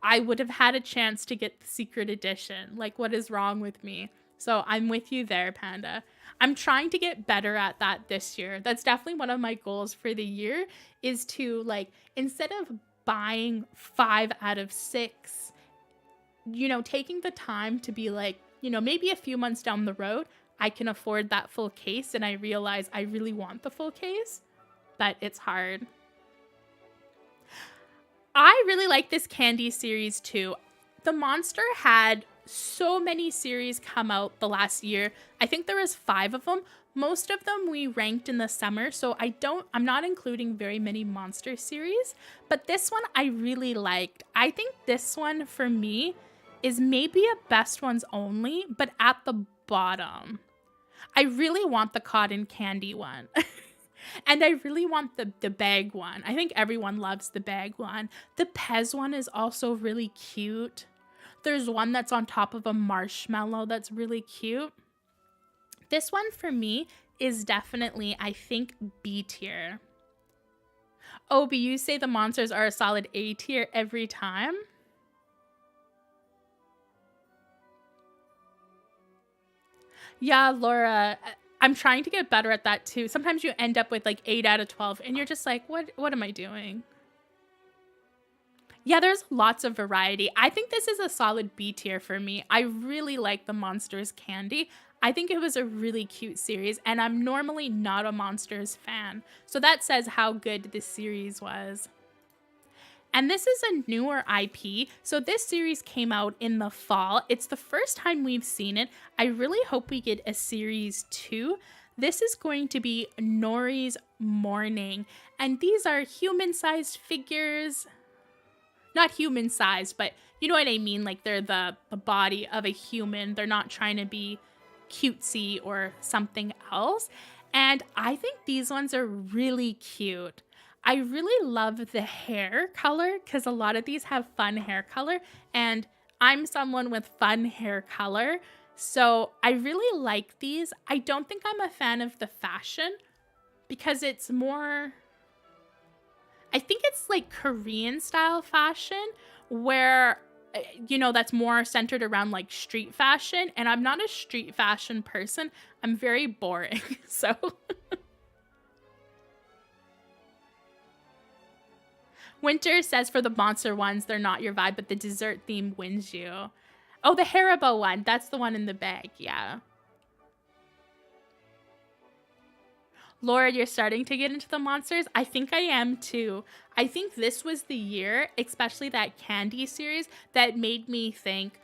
I would have had a chance to get the secret edition. Like, what is wrong with me? So I'm with you there, Panda. I'm trying to get better at that this year. That's definitely one of my goals for the year, is to, like, instead of buying 5 out of 6, you know, taking the time to be like, you know, maybe a few months down the road, I can afford that full case and I realize I really want the full case, but it's hard. I really like this Candy series too. The Monster had so many series come out the last year. I think there was 5 of them. Most of them we ranked in the summer, so I'm not including very many Monster series, but this one I really liked. I think this one for me is maybe a best ones only, but at the bottom. I really want the cotton candy one. And I really want the bag one. I think everyone loves the bag one. The Pez one is also really cute. There's one that's on top of a marshmallow that's really cute. This one for me is definitely, I think, B tier. Obi, you say the Monsters are a solid A tier every time? Yeah, Laura, I'm trying to get better at that too. Sometimes you end up with like 8 out of 12 and you're just like, what am I doing? Yeah, there's lots of variety. I think this is a solid B tier for me. I really like the Monsters Candy. I think it was a really cute series, and I'm normally not a Monsters fan. So that says how good this series was. And this is a newer IP. So this series came out in the fall. It's the first time we've seen it. I really hope we get a series 2. This is going to be Nori's Morning. And these are human-sized figures. Not human-sized, but you know what I mean? Like they're the body of a human. They're not trying to be cutesy or something else. And I think these ones are really cute. I really love the hair color because a lot of these have fun hair color, and I'm someone with fun hair color, so I really like these. I don't think I'm a fan of the fashion because it's more, I think it's like Korean style fashion where, you know, that's more centered around like street fashion, and I'm not a street fashion person. I'm very boring, so... Winter says for the monster ones, they're not your vibe, but the dessert theme wins you. Oh, the Haribo one. That's the one in the bag. Yeah. Laura, you're starting to get into the monsters? I think I am too. I think this was the year, especially that Candy series, that made me think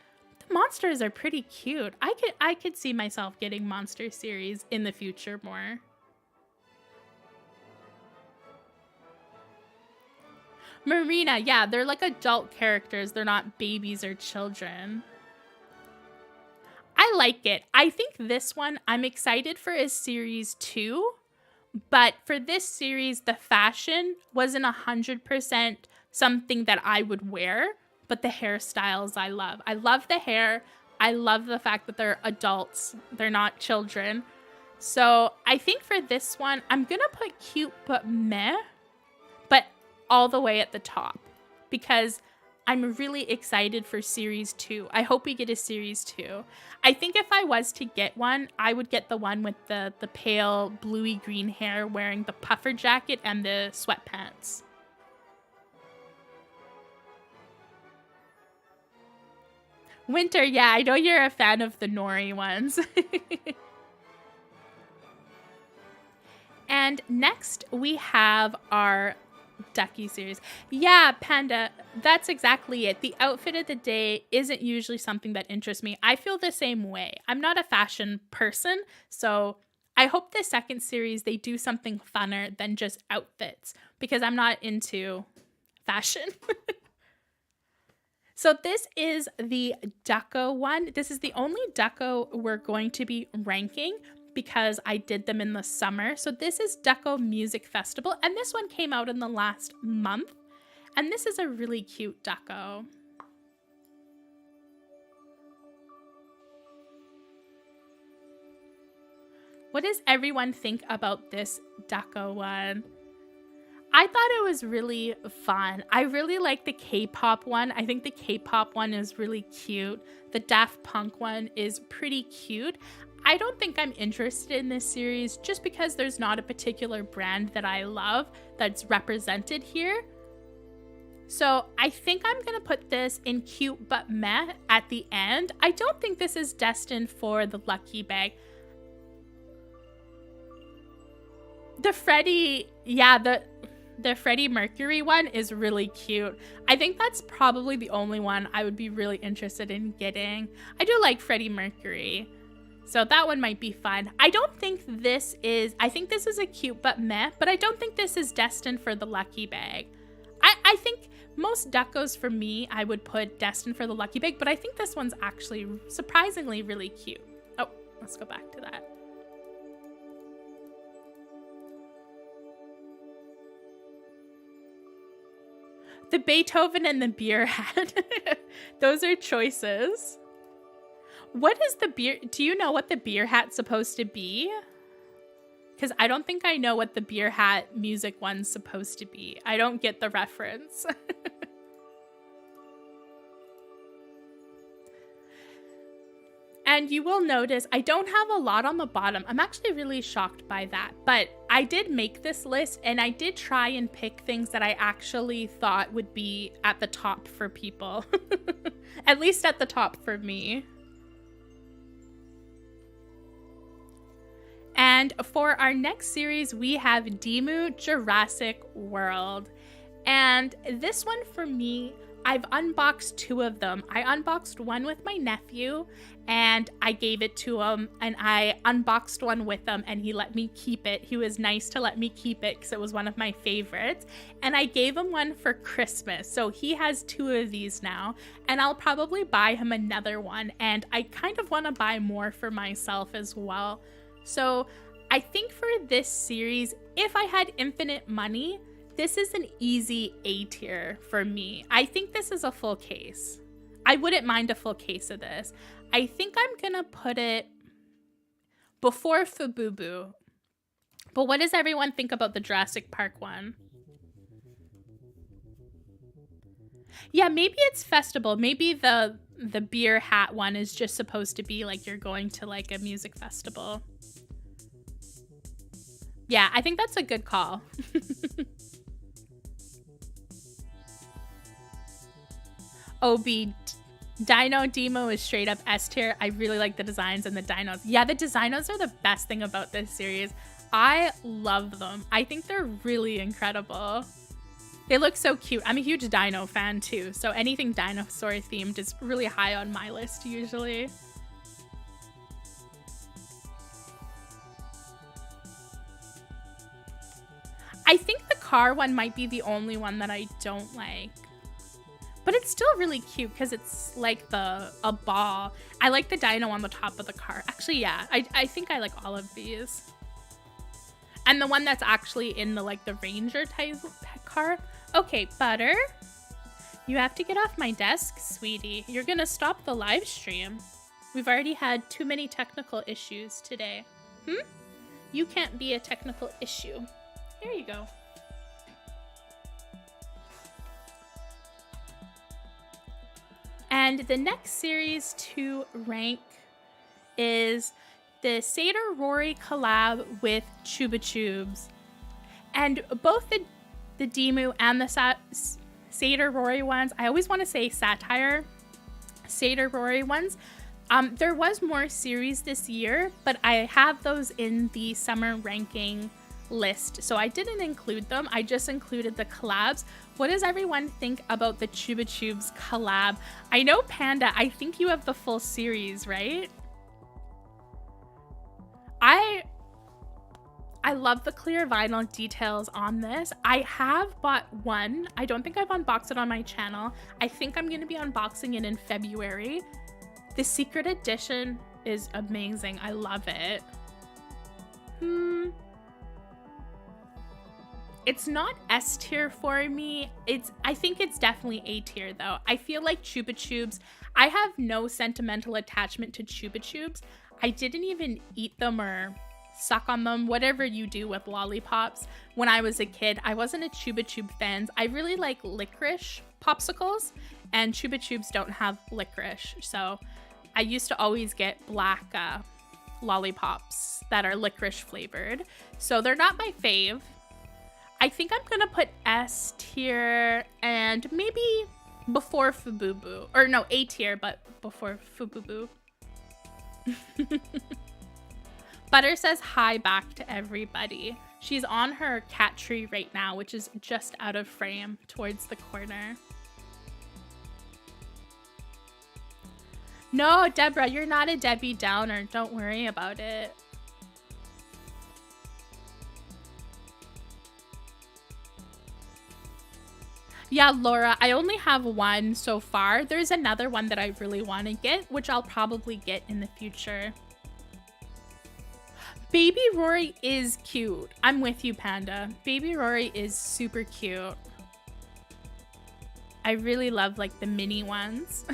the monsters are pretty cute. I could see myself getting monster series in the future more. Marina, yeah, they're like adult characters. They're not babies or children. I like it. I think this one, I'm excited for a series 2, but for this series, the fashion wasn't 100% something that I would wear, but the hairstyles I love. I love the hair. I love the fact that they're adults. They're not children. So I think for this one, I'm going to put cute but meh. all the way at the top because I'm really excited for series 2. I hope we get a series 2. I think if I was to get one, I would get the one with the pale bluey green hair wearing the puffer jacket and the sweatpants. Winter, yeah, I know you're a fan of the Nori ones. And next we have our Ducky series. Yeah, Panda, that's exactly it. The outfit of the day isn't usually something that interests me. I feel the same way. I'm not a fashion person, so I hope the second series they do something funner than just outfits because I'm not into fashion. So this is the Ducko one. This is the only Ducko we're going to be ranking because I did them in the summer. So this is Ducko Music Festival, and this one came out in the last month. And this is a really cute Ducko. What does everyone think about this Ducko one? I thought it was really fun. I really like the K-pop one. I think the K-pop one is really cute. The Daft Punk one is pretty cute. I don't think I'm interested in this series just because there's not a particular brand that I love that's represented here. So I think I'm going to put this in cute but meh at the end. I don't think this is destined for the lucky bag. The Freddie, yeah, the Freddie Mercury one is really cute. I think that's probably the only one I would be really interested in getting. I do like Freddie Mercury, so that one might be fun. I don't think this is, I think this is a cute but meh, but I don't think this is destined for the lucky bag. I think most Duckos for me, I would put destined for the lucky bag, but I think this one's actually surprisingly really cute. Oh, let's go back to that. The Beethoven and the beer hat. Those are choices. What is the beer? Do you know what the beer hat's supposed to be? Because I don't think I know what the beer hat music one's supposed to be. I don't get the reference. And you will notice I don't have a lot on the bottom. I'm actually really shocked by that. But I did make this list and I did try and pick things that I actually thought would be at the top for people. At least at the top for me. And for our next series, we have Demu Jurassic World. And this one for me, I've unboxed 2 of them. I unboxed one with my nephew and I gave it to him, and I unboxed one with him and he let me keep it. He was nice to let me keep it because it was one of my favorites. And I gave him one for Christmas. So he has 2 of these now, and I'll probably buy him another one. And I kind of want to buy more for myself as well. So I think for this series, if I had infinite money, this is an easy A tier for me. I think this is a full case. I wouldn't mind a full case of this. I think I'm gonna put it before Fububu. But what does everyone think about the Jurassic Park one? Yeah, maybe it's festival. Maybe the beer hat one is just supposed to be like you're going to like a music festival. Yeah, I think that's a good call. OB Dino Demo is straight up S tier. I really like the designs and the dinos. Yeah, the dinos are the best thing about this series. I love them. I think they're really incredible. They look so cute. I'm a huge dino fan too, so anything dinosaur themed is really high on my list usually. I think the car one might be the only one that I don't like. But it's still really cute because it's like a ball. I like the dino on the top of the car. Actually, yeah, I think I like all of these. And the one that's actually in the like the Ranger type car. Okay, Butter, you have to get off my desk, sweetie. You're gonna stop the live stream. We've already had too many technical issues today. You can't be a technical issue. Here you go. And the next series to rank is the Seder Rory collab with Chupa Chubes. And both the Demu and the Seder Rory ones, I always want to say satire, Seder Rory ones, there was more series this year, but I have those in the summer ranking list, so I didn't include them. I just included the collabs. What does everyone think about the Chupa Chubes collab? I know, Panda, I think you have the full series, right? I love the clear vinyl details on this. I have bought one. I don't think I've unboxed it on my channel. I think I'm going to be unboxing it in February. The secret edition is amazing. I love it. It's not S tier for me. I think it's definitely A tier though. I feel like Chupa Chubes, I have no sentimental attachment to Chupa Chubes. I didn't even eat them or suck on them, whatever you do with lollipops. When I was a kid, I wasn't a Chupa Chube fan. I really like licorice popsicles, and Chupa Chubes don't have licorice. So I used to always get black lollipops that are licorice flavored. So they're not my fave. I think I'm gonna put S tier and maybe before Fububu. Or no, A tier, but before Fububu. Butter says hi back to everybody. She's on her cat tree right now, which is just out of frame towards the corner. No, Deborah, you're not a Debbie Downer. Don't worry about it. Yeah, Laura, I only have one so far. There's another one that I really want to get, which I'll probably get in the future. Baby Rory is cute. I'm with you, Panda. Baby Rory is super cute. I really love like the mini ones.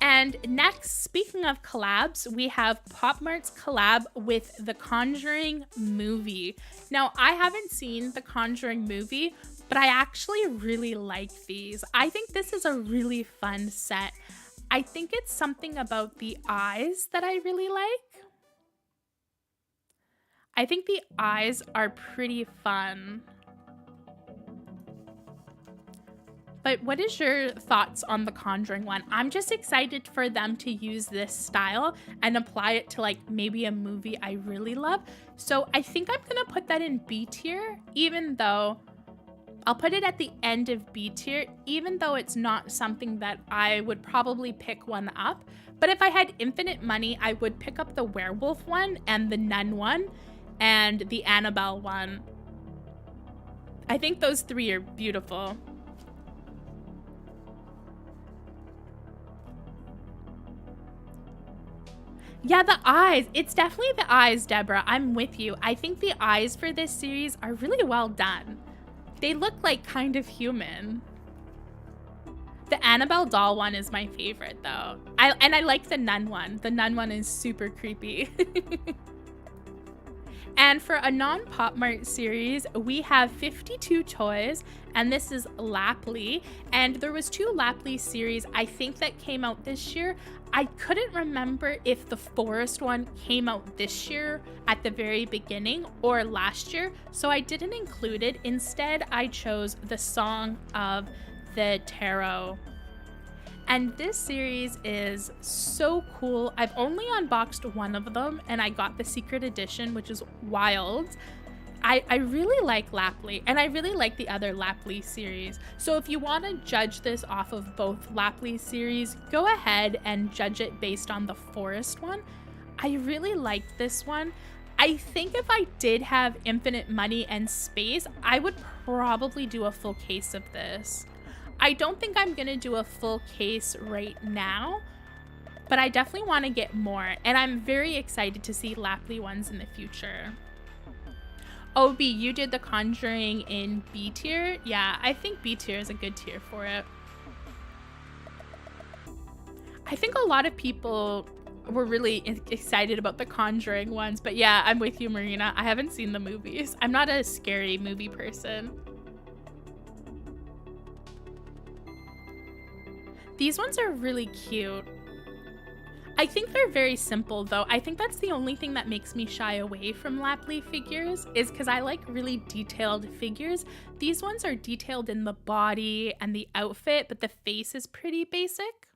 And next, speaking of collabs, we have Popmart's collab with The Conjuring movie. Now, I haven't seen The Conjuring movie, but I actually really like these. I think this is a really fun set. I think it's something about the eyes that I really like. I think the eyes are pretty fun. But what is your thoughts on the Conjuring one? I'm just excited for them to use this style and apply it to like maybe a movie I really love. So I think I'm gonna put that in B tier, even though I'll put it at the end of B tier, even though it's not something that I would probably pick one up. But if I had infinite money, I would pick up the werewolf one and the nun one and the Annabelle one. I think those three are beautiful. Yeah, the eyes. It's definitely the eyes, Deborah. I'm with you. I think the eyes for this series are really well done. They look like kind of human. The Annabelle doll one is my favorite though. I like the nun one. The nun one is super creepy. And for a non-Popmart series, we have 52 toys, and this is Lapley. And there was 2 Lapley series, I think, that came out this year. I couldn't remember if the Forest one came out this year at the very beginning or last year, so I didn't include it. Instead, I chose the Song of the Tarot. And this series is so cool. I've only unboxed one of them, and I got the secret edition, which is wild. I really like Lapley, and I really like the other Lapley series. So if you want to judge this off of both Lapley series, go ahead and judge it based on the Forest one. I really like this one. I think if I did have infinite money and space, I would probably do a full case of this. I don't think I'm gonna do a full case right now, but I definitely want to get more, and I'm very excited to see Lapley ones in the future. OB, you did The Conjuring in B tier? Yeah, I think B tier is a good tier for it. I think a lot of people were really excited about The Conjuring ones, but yeah, I'm with you, Marina. I haven't seen the movies. I'm not a scary movie person. These ones are really cute. I think they're very simple though. I think that's the only thing that makes me shy away from Lapley figures is because I like really detailed figures. These ones are detailed in the body and the outfit, but the face is pretty basic.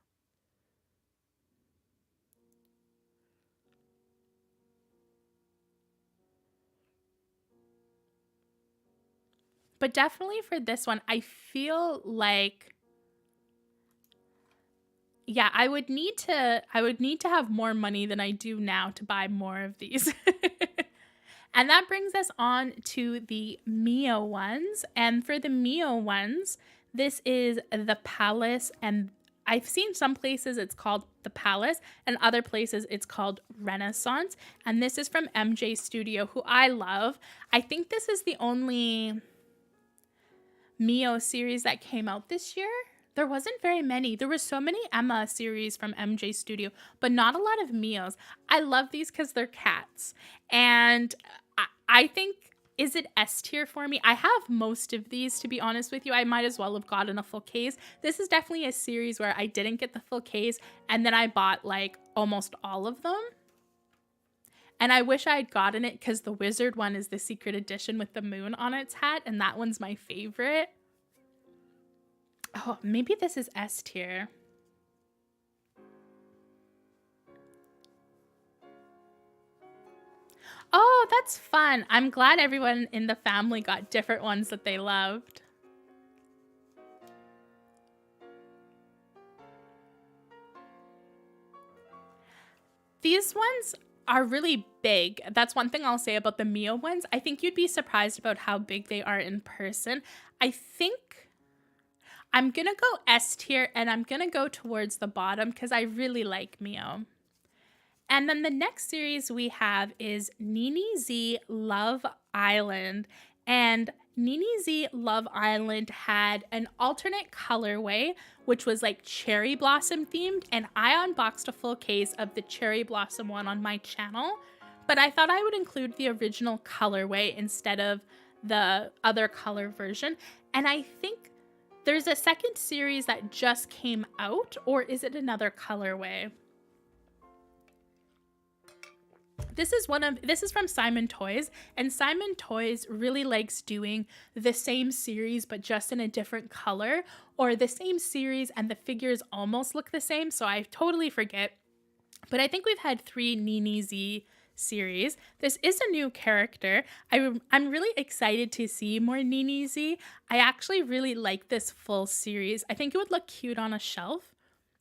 But definitely for this one, I feel like, yeah, I would need to have more money than I do now to buy more of these. And that brings us on to the Mio ones. And for the Mio ones, this is the Palace, and I've seen some places it's called the Palace and other places it's called Renaissance. And this is from MJ Studio, who I love. I think this is the only Mio series that came out this year. There wasn't very many. There were so many Emma series from MJ Studio, but not a lot of Mios. I love these because they're cats. And I think, is it S tier for me? I have most of these, to be honest with you. I might as well have gotten a full case. This is definitely a series where I didn't get the full case, and then I bought like almost all of them. And I wish I had gotten it because the wizard one is the secret edition with the moon on its hat, and that one's my favorite. Oh, maybe this is S tier. Oh, that's fun. I'm glad everyone in the family got different ones that they loved. These ones are really big. That's one thing I'll say about the Mio ones. I think you'd be surprised about how big they are in person. I think I'm gonna go S tier, and I'm gonna go towards the bottom because I really like Mio. And then the next series we have is Nini Z Love Island. And Nini Z Love Island had an alternate colorway, which was like cherry blossom themed. And I unboxed a full case of the cherry blossom one on my channel. But I thought I would include the original colorway instead of the other color version. And I think there's a second series that just came out, or is it another colorway? This is from Simon Toys, and Simon Toys really likes doing the same series but just in a different color, or the same series and the figures almost look the same, so I totally forget. But I think we've had 3 Nini Z series. This is a new character. I'm really excited to see more Nini Z. I actually really like this full series. I think it would look cute on a shelf.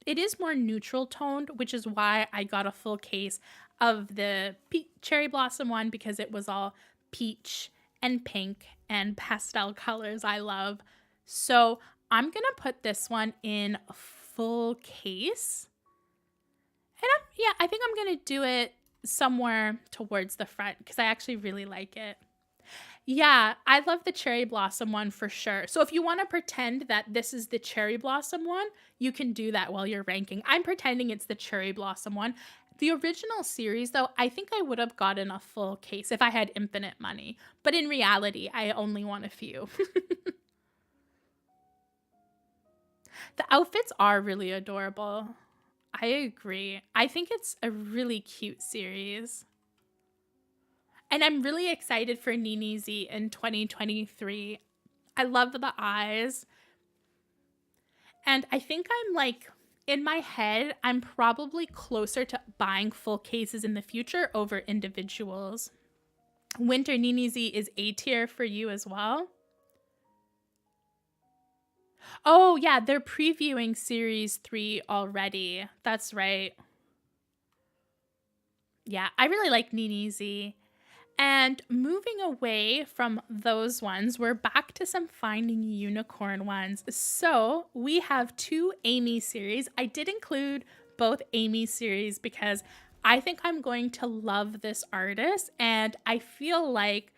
It is more neutral toned, which is why I got a full case of the cherry blossom one, because it was all peach and pink and pastel colors I love. So I'm gonna put this one in a full case. And I think I'm gonna do it somewhere towards the front because I actually really like it. Yeah, I love the cherry blossom one for sure. So if you want to pretend that this is the cherry blossom one, you can do that while you're ranking. I'm pretending it's the cherry blossom one. The original series, though, I think I would have gotten a full case if I had infinite money. But in reality, I only want a few. The outfits are really adorable. I agree. I think it's a really cute series. And I'm really excited for Nini Z in 2023. I love the eyes. And I think I'm like, in my head, I'm probably closer to buying full cases in the future over individuals. Winter Nini Z is A tier for you as well. Oh, yeah, they're previewing Series 3 already. That's right. Yeah, I really like Nini Z. And moving away from those ones, we're back to some Finding Unicorn ones. So we have 2 Amy series. I did include both Amy series because I think I'm going to love this artist, and I feel like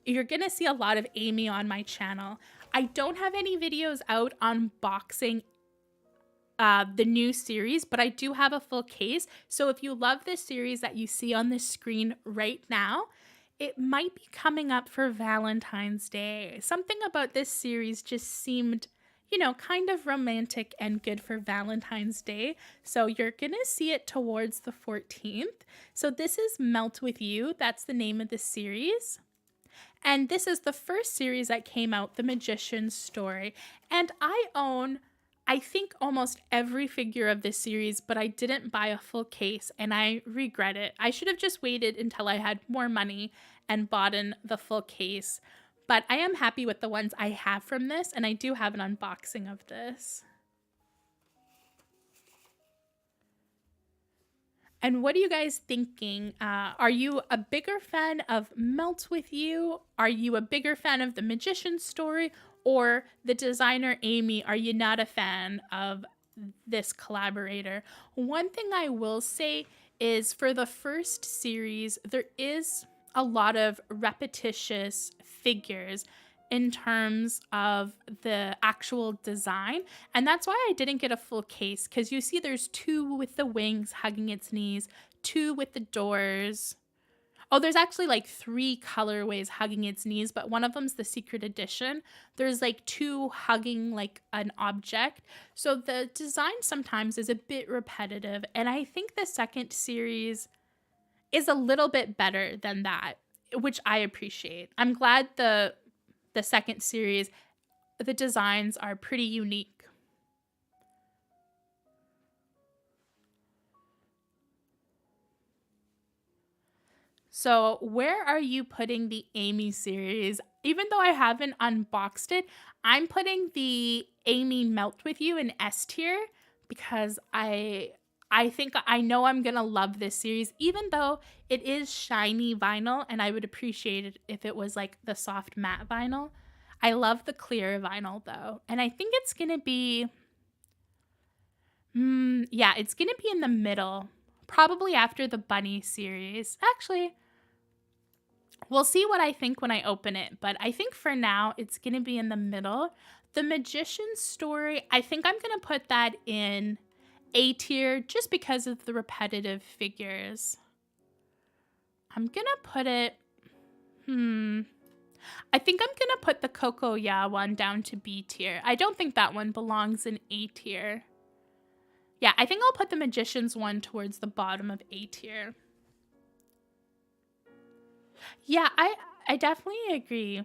you're going to see a lot of Amy on my channel. I don't have any videos out unboxing the new series, but I do have a full case. So if you love this series that you see on the screen right now, it might be coming up for Valentine's Day. Something about this series just seemed, kind of romantic and good for Valentine's Day. So you're going to see it towards the 14th. So this is Melt With You. That's the name of the series. And this is the first series that came out, The Magician's Story. And I own, I think, almost every figure of this series, but I didn't buy a full case and I regret it. I should have just waited until I had more money and bought in the full case. But I am happy with the ones I have from this, and I do have an unboxing of this. And what are you guys thinking? Are you a bigger fan of Melt With You? Are you a bigger fan of The Magician's Story? Or the designer Amy, are you not a fan of this collaborator? One thing I will say is for the first series, there is a lot of repetitious figures in terms of the actual design. And that's why I didn't get a full case, because you see there's 2 with the wings hugging its knees, 2 with the doors. Oh, there's actually like 3 colorways hugging its knees, but one of them's the secret edition. There's like 2 hugging like an object. So the design sometimes is a bit repetitive. And I think the second series is a little bit better than that, which I appreciate. I'm glad the second series, the designs are pretty unique. So where are you putting the Amy series? Even though I haven't unboxed it, I'm putting the Amy Melt With You in S tier because I think I know I'm going to love this series, even though it is shiny vinyl, and I would appreciate it if it was like the soft matte vinyl. I love the clear vinyl though. And I think it's going to be, yeah, it's going to be in the middle, probably after the Bunny series. Actually, we'll see what I think when I open it, but I think for now it's going to be in the middle. The Magician's Story, I think I'm going to put that in A tier just because of the repetitive figures. I'm going to put it, I think I'm going to put the Coco Ya one down to B tier. I don't think that one belongs in A tier. Yeah, I think I'll put the Magician's one towards the bottom of A tier. Yeah, I definitely agree,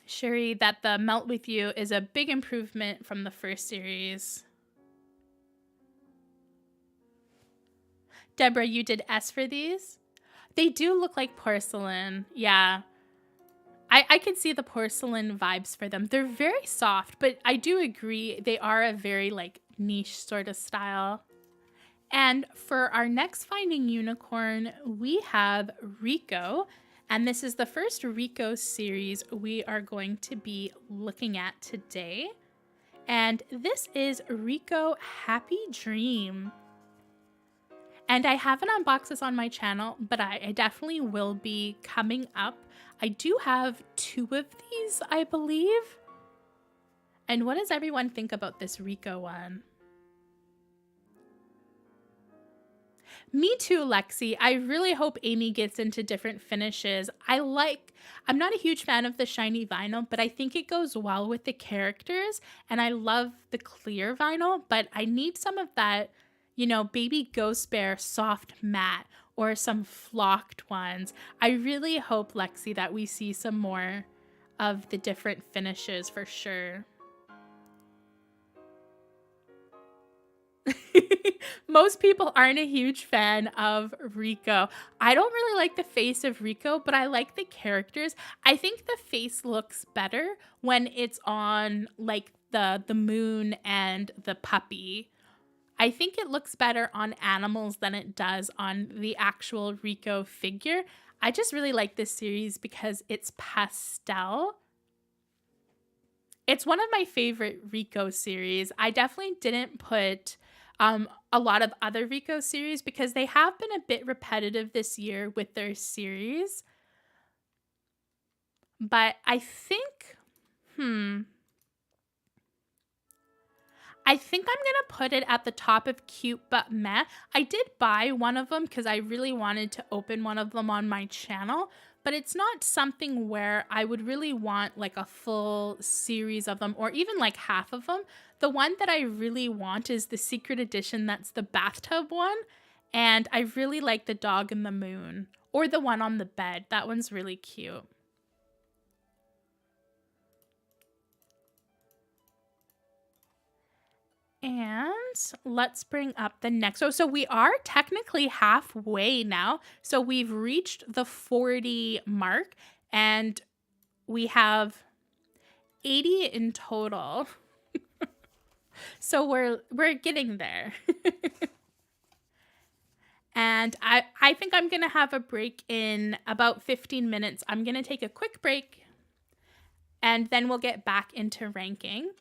Sherry, that the Melt With You is a big improvement from the first series. Deborah, you did S for these? They do look like porcelain. Yeah. I can see the porcelain vibes for them. They're very soft, but I do agree they are a very like niche sort of style. And for our next Finding Unicorn, we have Rico. And this is the first Rico series we are going to be looking at today. And this is Rico Happy Dream. And I haven't unboxed this on my channel, but I definitely will be coming up. I do have 2 of these, I believe. And what does everyone think about this Rico one? Me too, Lexi. I really hope Amy gets into different finishes. I'm not a huge fan of the shiny vinyl, but I think it goes well with the characters. And I love the clear vinyl, but I need some of that, baby ghost bear soft matte or some flocked ones. I really hope, Lexi, that we see some more of the different finishes for sure. Most people aren't a huge fan of Rico. I don't really like the face of Rico, but I like the characters. I think the face looks better when it's on like the moon and the puppy. I think it looks better on animals than it does on the actual Rico figure. I just really like this series because it's pastel. It's one of my favorite Rico series. I definitely didn't put a lot of other Rico series because they have been a bit repetitive this year with their series. But I think I think I'm going to put it at the top of cute but meh. I did buy one of them because I really wanted to open one of them on my channel, but it's not something where I would really want like a full series of them or even like half of them. The one that I really want is the secret edition. That's the bathtub one. And I really like the dog in the moon or the one on the bed. That one's really cute. And let's bring up the next. So we are technically halfway now. So we've reached the 40 mark and we have 80 in total. So we're getting there. And I think I'm going to have a break in about 15 minutes. I'm going to take a quick break and then we'll get back into ranking.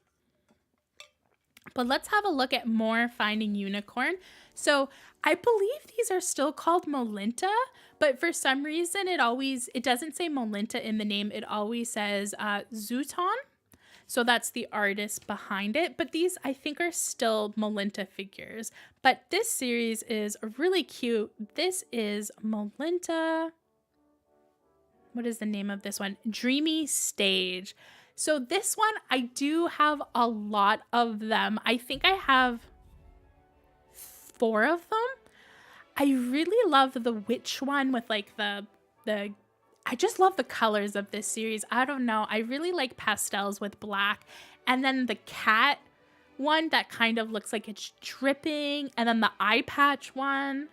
But let's have a look at more Finding Unicorn. So I believe these are still called Molinta, but for some reason it doesn't say Molinta in the name. It always says Zooton. So that's the artist behind it. But these I think are still Molinta figures. But this series is really cute. This is Molinta. What is the name of this one? Dreamy Stage. So this one, I do have a lot of them. I think I have 4 of them. I really love the witch one with like the I just love the colors of this series. I don't know. I really like pastels with black. And then the cat one that kind of looks like it's dripping. And then the eye patch one.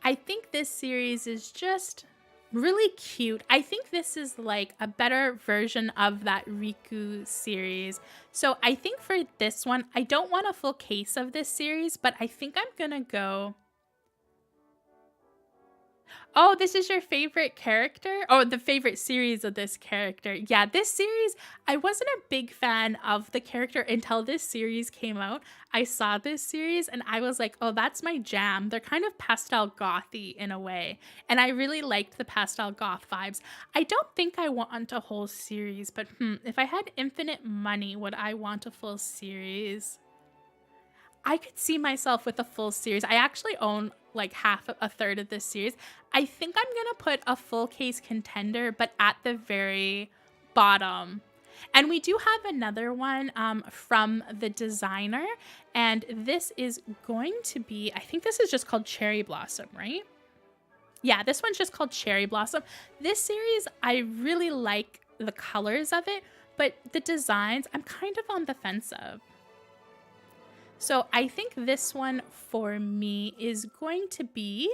I think this series is just really cute. I think this is like a better version of that Riku series. So I think for this one, I don't want a full case of this series, but I think I'm gonna go... Oh, this is your favorite character? Oh, the favorite series of this character. Yeah, this series, I wasn't a big fan of the character until this series came out. I saw this series and I was like, oh, that's my jam. They're kind of pastel gothy in a way. And I really liked the pastel goth vibes. I don't think I want a whole series, but if I had infinite money, would I want a full series? I could see myself with a full series. I actually own like a third of this series. I think I'm gonna put a full case contender, but at the very bottom. And we do have another one from the designer, and this is going to be, I think this is just called Cherry Blossom, right? Yeah, this one's just called Cherry Blossom. This series, I really like the colors of it, but the designs, I'm kind of on the fence of. So I think this one for me is going to be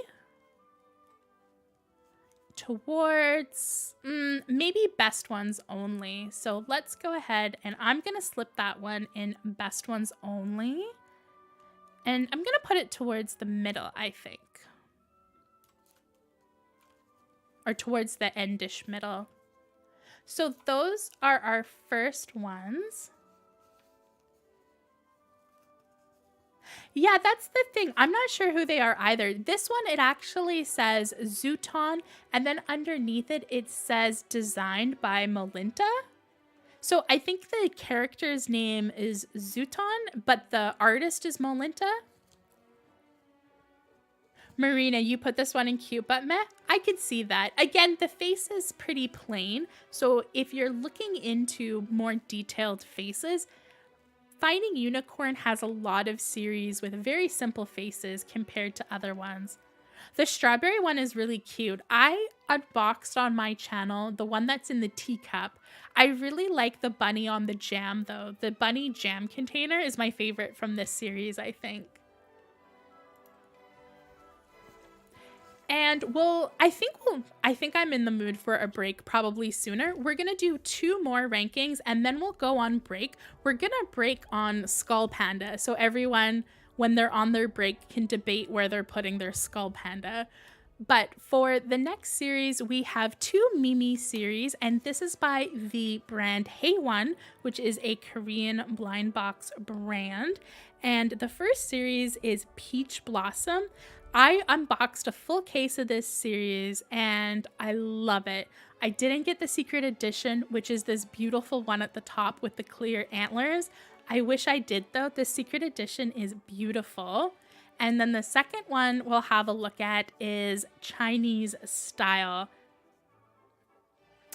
towards maybe best ones only. So let's go ahead and I'm going to slip that one in best ones only. And I'm going to put it towards the middle, I think. Or towards the endish middle. So those are our first ones. Yeah, that's the thing. I'm not sure who they are either. This one, it actually says Zooton, and then underneath it, it says designed by Molinta. So I think the character's name is Zooton, but the artist is Molinta. Marina, you put this one in cute but meh. I could see that. Again, the face is pretty plain. So if you're looking into more detailed faces, Finding Unicorn has a lot of series with very simple faces compared to other ones. The strawberry one is really cute. I unboxed on my channel the one that's in the teacup. I really like the bunny on the jam though. The bunny jam container is my favorite from this series, I think. And I think I'm in the mood for a break probably sooner. We're going to do 2 more rankings and then we'll go on break. We're going to break on Skull Panda. So everyone, when they're on their break, can debate where they're putting their Skull Panda. But for the next series, we have 2 Mimi series, and this is by the brand f.un, which is a Korean blind box brand. And the first series is Peach Blossom. I unboxed a full case of this series and I love it. I didn't get the secret edition, which is this beautiful one at the top with the clear antlers. I wish I did though. The secret edition is beautiful. And then the second one we'll have a look at is Chinese style.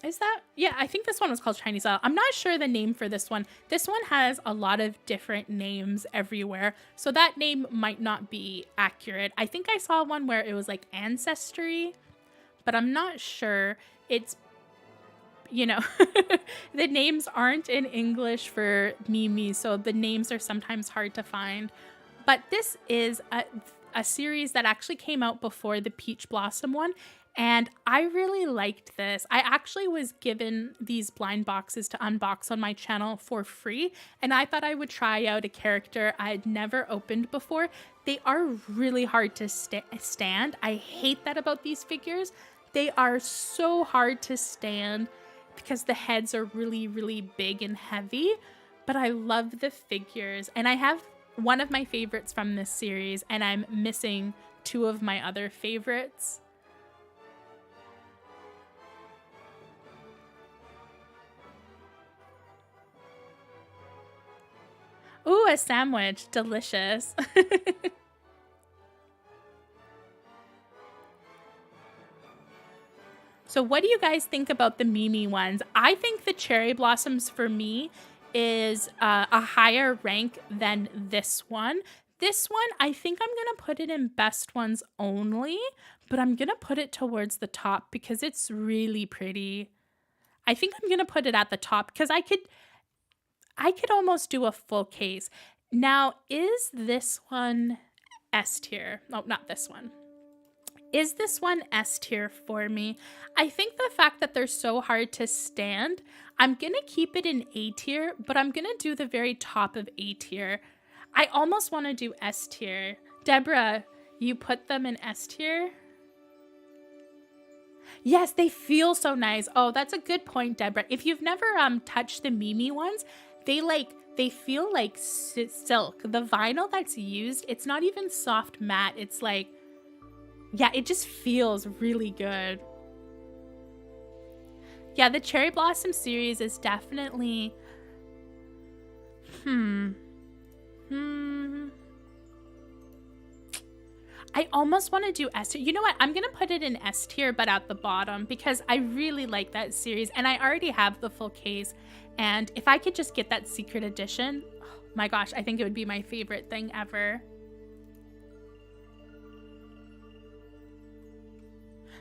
Is that? Yeah, I think this one was called Chinese style. I'm not sure the name for this one. This one has a lot of different names everywhere, so that name might not be accurate. I think I saw one where it was like Ancestry, but I'm not sure. It's, you know, the names aren't in English for Mimi, so the names are sometimes hard to find. But this is a series that actually came out before the Peach Blossom one, and I really liked this. I actually was given these blind boxes to unbox on my channel for free, and I thought I would try out a character I'd never opened before. They are really hard to stand. I hate that about these figures. They are so hard to stand because the heads are really, really big and heavy, but I love the figures. And I have one of my favorites from this series, and I'm missing two of my other favorites. Ooh, a sandwich. Delicious. So what do you guys think about the Mimi ones? I think the Cherry Blossoms for me is a higher rank than this one. This one, I think I'm going to put it in best ones only, but I'm going to put it towards the top because it's really pretty. I think I'm going to put it at the top because I could almost do a full case. Now, is this one S tier? Oh, not this one. Is this one S tier for me? I think the fact that they're so hard to stand, I'm going to keep it in A tier, but I'm going to do the very top of A tier. I almost want to do S tier. Deborah, you put them in S tier? Yes, they feel so nice. Oh, that's a good point, Deborah. If you've never touched the Mimi ones, they feel like silk. The vinyl that's used, it's not even soft matte. It's like, yeah, it just feels really good. Yeah, the Cherry Blossom series is definitely, I almost want to do S tier. You know what? I'm going to put it in S tier, but at the bottom, because I really like that series and I already have the full case. And if I could just get that secret edition, oh my gosh, I think it would be my favorite thing ever.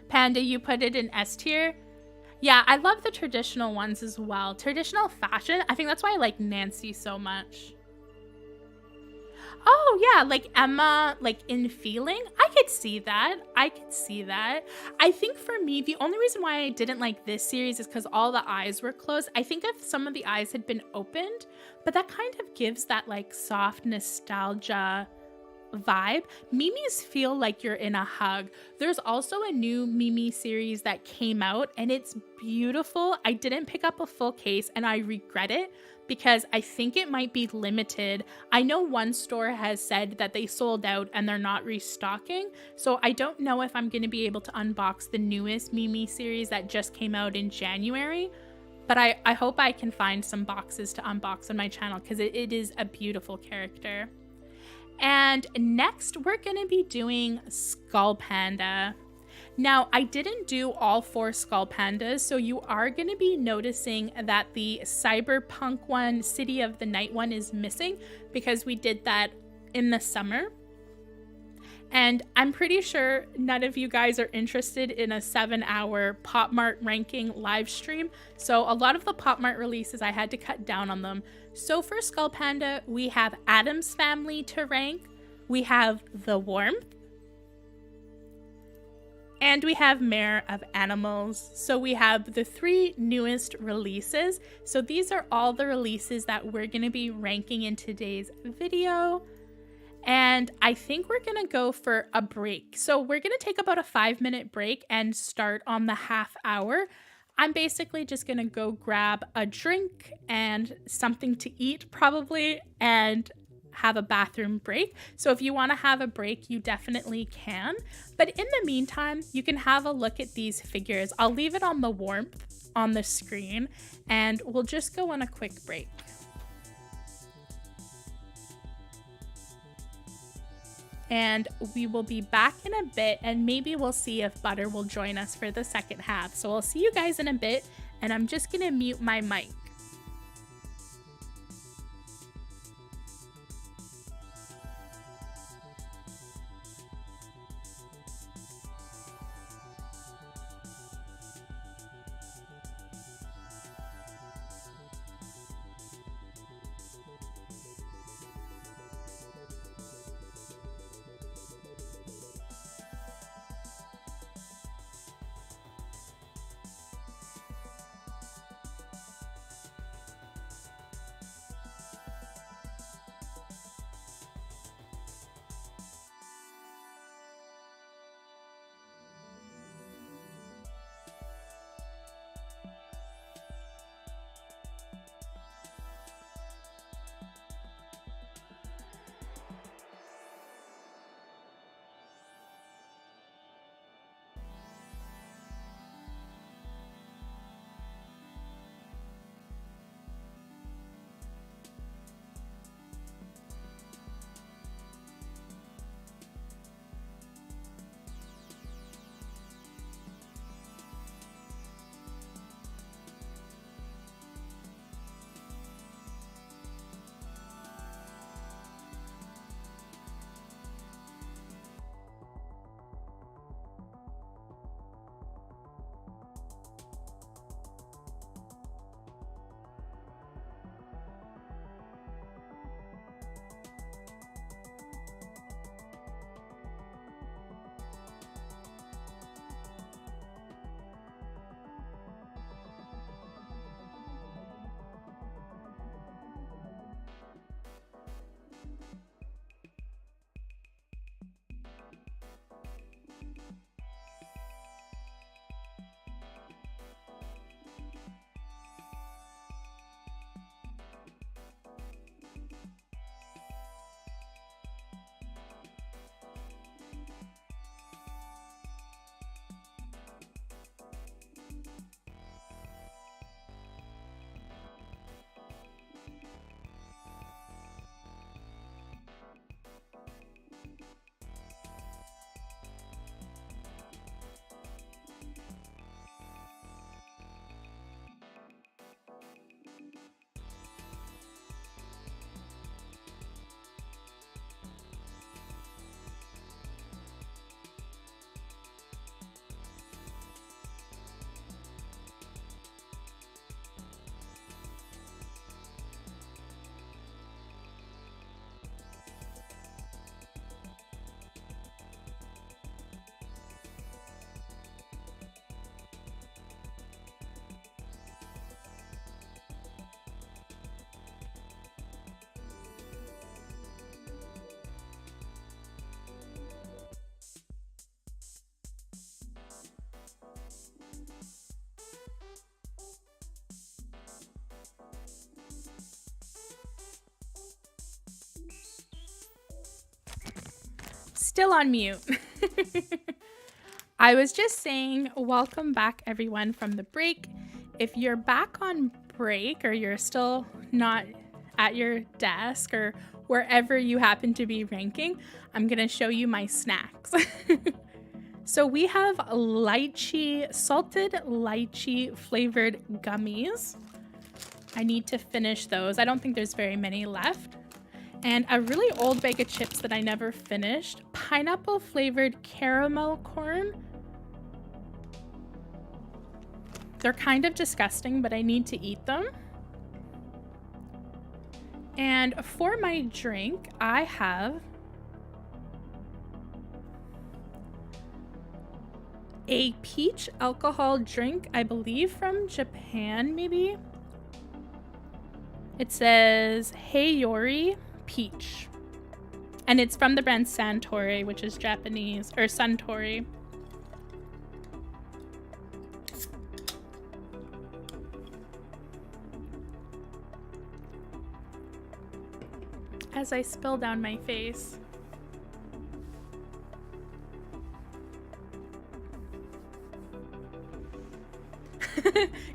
Panda, you put it in S tier? Yeah, I love the traditional ones as well. Traditional fashion, I think that's why I like Nancy so much. Oh yeah, like Emma, like in feeling. I could see that. I could see that. I think for me, the only reason why I didn't like this series is because all the eyes were closed. I think if some of the eyes had been opened, but that kind of gives that like soft nostalgia vibe. Mimi's feel like you're in a hug. There's also a new Mimi series that came out and it's beautiful. I didn't pick up a full case and I regret it because I think it might be limited. I know one store has said that they sold out and they're not restocking. So I don't know if I'm going to be able to unbox the newest Mimi series that just came out in January. But I hope I can find some boxes to unbox on my channel because it is a beautiful character. And next, we're going to be doing Skull Panda. Now, I didn't do all 4 Skull Pandas, so you are going to be noticing that the Cyberpunk one, City of the Night one is missing because we did that in the summer. And I'm pretty sure none of you guys are interested in a 7-hour Popmart ranking live stream. So a lot of the Popmart releases, I had to cut down on them. So for Skull Panda, we have Adam's Family to rank. We have The Warmth. And we have Mare of Animals. So we have the 3 newest releases. So these are all the releases that we're going to be ranking in today's video. And I think we're going to go for a break. So we're going to take about a 5-minute break and start on the half hour. I'm basically just going to go grab a drink and something to eat probably. And have a bathroom break. So if you want to have a break, you definitely can. But in the meantime, you can have a look at these figures. I'll leave it on the warmth on the screen and we'll just go on a quick break. And we will be back in a bit, and maybe we'll see if Butter will join us for the second half. So I'll see you guys in a bit, and I'm just gonna mute my mic. Still on mute. I was just saying, welcome back everyone from the break. If you're back on break or you're still not at your desk or wherever you happen to be ranking, I'm gonna show you my snacks. So we have lychee, salted lychee flavored gummies. I need to finish those. I don't think there's very many left. And a really old bag of chips that I never finished, pineapple flavored caramel corn. They're kind of disgusting, but I need to eat them. And for my drink, I have a peach alcohol drink, I believe from Japan, maybe. It says Heyori Peach. And it's from the brand Suntory, which is Japanese, or Suntory. as I spill down my face.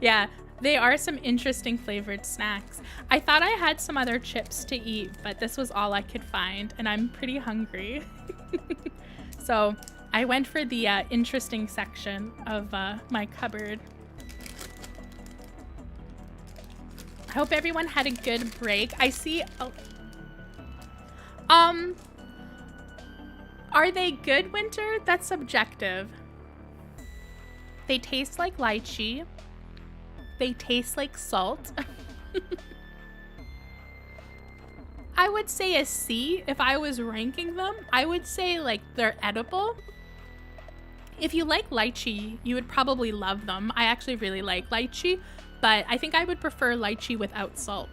Yeah, they are some interesting flavored snacks. I thought I had some other chips to eat, but this was all I could find, and I'm pretty hungry. So I went for the interesting section of my cupboard. I hope everyone had a good break. I see... Are they good, Winter? That's subjective. They taste like lychee. They taste like salt. I would say a C if I was ranking them. I would say like they're edible. If you like lychee, you would probably love them. I actually really like lychee, but I think I would prefer lychee without salt.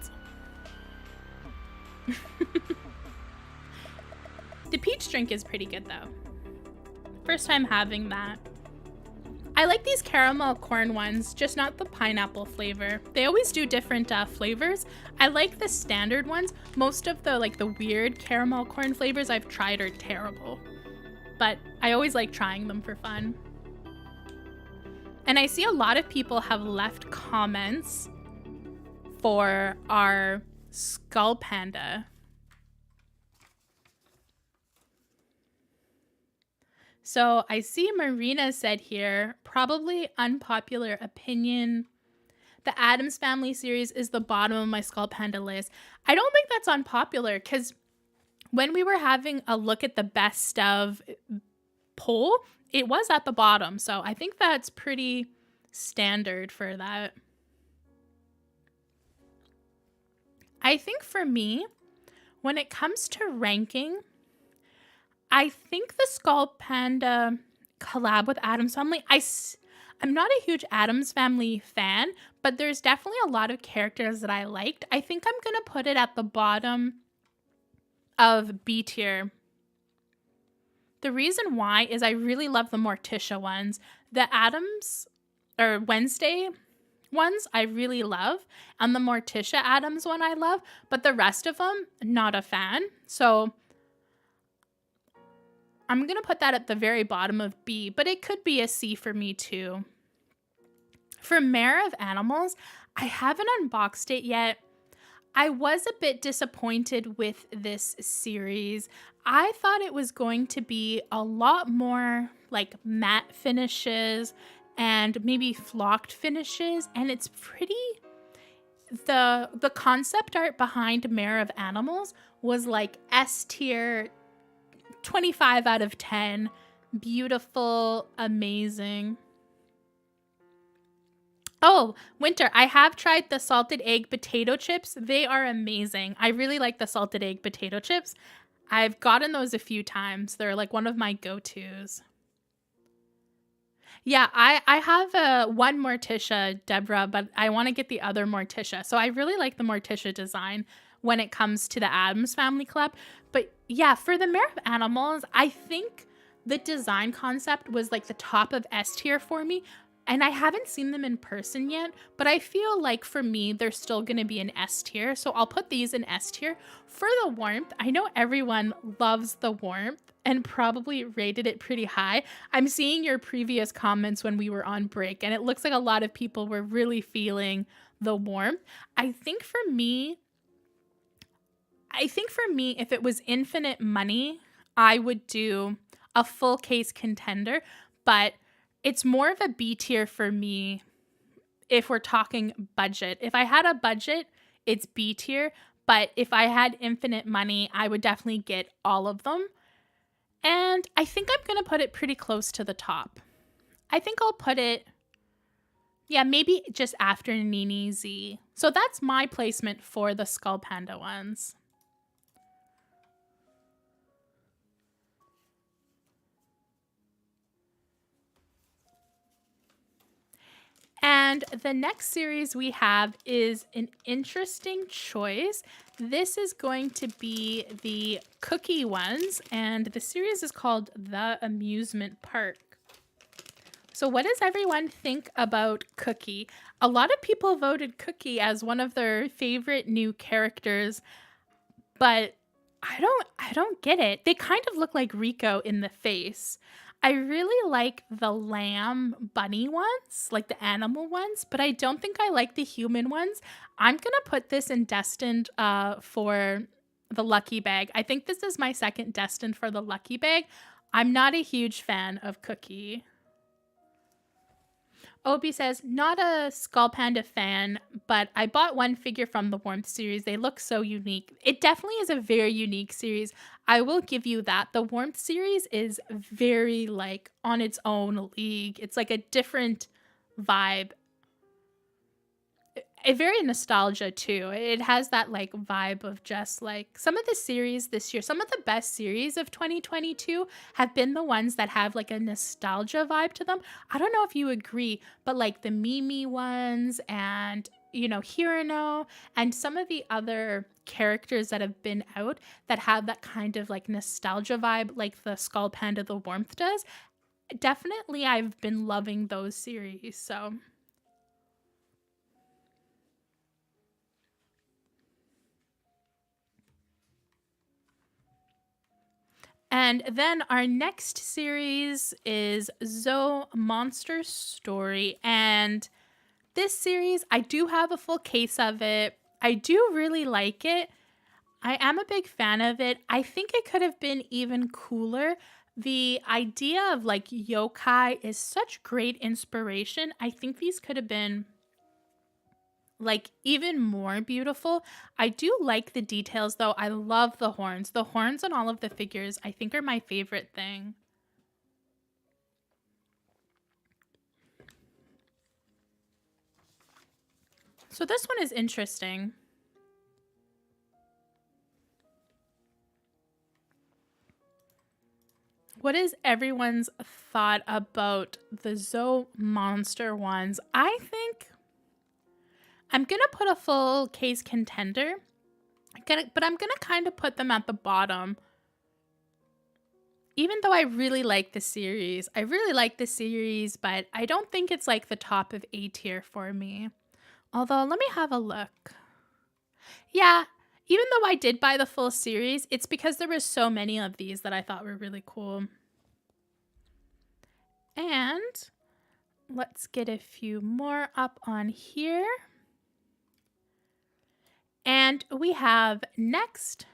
The peach drink is pretty good though. First time having that. I like these caramel corn ones, just not the pineapple flavor. They always do different flavors. I like the standard ones. Most of the the weird caramel corn flavors I've tried are terrible, but I always like trying them for fun. And I see a lot of people have left comments for our Skull Panda. So I see Marina said here, probably unpopular opinion. The Addams Family series is the bottom of my Skull Panda list. I don't think that's unpopular because when we were having a look at the best of poll, it was at the bottom. So I think that's pretty standard for that. I think for me, when it comes to ranking, I think the Skull Panda collab with Addams Family, I'm not a huge Addams Family fan, but there's definitely a lot of characters that I liked. I think I'm going to put it at the bottom of B tier. The reason why is I really love the Morticia ones. The Addams or Wednesday ones I really love, and the Morticia Addams one I love, but the rest of them, not a fan. So I'm going to put that at the very bottom of B, but it could be a C for me too. For Mare of Animals, I haven't unboxed it yet. I was a bit disappointed with this series. I thought it was going to be a lot more like matte finishes and maybe flocked finishes, and it's pretty... The concept art behind Mare of Animals was like S tier, 25 out of 10. Beautiful, amazing. Oh, Winter, I have tried the salted egg potato chips. They are amazing. I really like the salted egg potato chips. I've gotten those a few times. They're like one of my go-tos. Yeah, I have one Morticia, Deborah, but I want to get the other Morticia. So I really like the Morticia design when it comes to the Addams Family collab. But yeah, for the Mare of Animals, I think the design concept was like the top of S tier for me. And I haven't seen them in person yet, but I feel like for me, they're still going to be an S tier. So I'll put these in S tier. For the warmth, I know everyone loves the warmth and probably rated it pretty high. I'm seeing your previous comments when we were on break, and it looks like a lot of people were really feeling the warmth. I think for me, if it was infinite money, I would do a full case contender, but it's more of a B tier for me if we're talking budget. If I had a budget, it's B tier, but if I had infinite money, I would definitely get all of them. And I think I'm going to put it pretty close to the top. I think I'll put it, yeah, maybe just after Nini Z. So that's my placement for the Skull Panda ones. And the next series we have is an interesting choice. This is going to be the cookie ones, and the series is called The Amusement Park. So what does everyone think about Cookie? A lot of people voted Cookie as one of their favorite new characters, but I don't get it. They kind of look like Rico in the face. I really like the lamb bunny ones, like the animal ones, but I don't think I like the human ones. I'm gonna put this in destined for the lucky bag. I think this is my second destined for the lucky bag. I'm not a huge fan of Cookie. Obi says, not a Skull Panda fan, but I bought one figure from the Warmth series. They look so unique. It definitely is a very unique series. I will give you that. The Warmth series is very like on its own league. It's like a different vibe. A very nostalgia too. It has that like vibe of just like some of the series this year, some of the best series of 2022 have been the ones that have like a nostalgia vibe to them. I don't know if you agree, but like the Mimi ones and Hirano and some of the other characters that have been out that have that kind of like nostalgia vibe like the Skull Panda the Warmth does. Definitely I've been loving those series. So and then our next series is Zoe Monster Story. And this series, I do have a full case of it. I do really like it. I am a big fan of it. I think it could have been even cooler. The idea of like yokai is such great inspiration. I think these could have been like even more beautiful. I do like the details though. I love the horns. The horns on all of the figures I think are my favorite thing. So this one is interesting. What is everyone's thought about the Zoe Monster ones? I think I'm going to put a full case contender, but I'm going to kind of put them at the bottom. Even though I really like the series. I really like the series, but I don't think it's like the top of A tier for me. Although, let me have a look. Yeah, even though I did buy the full series, it's because there were so many of these that I thought were really cool. And let's get a few more up on here. And we have next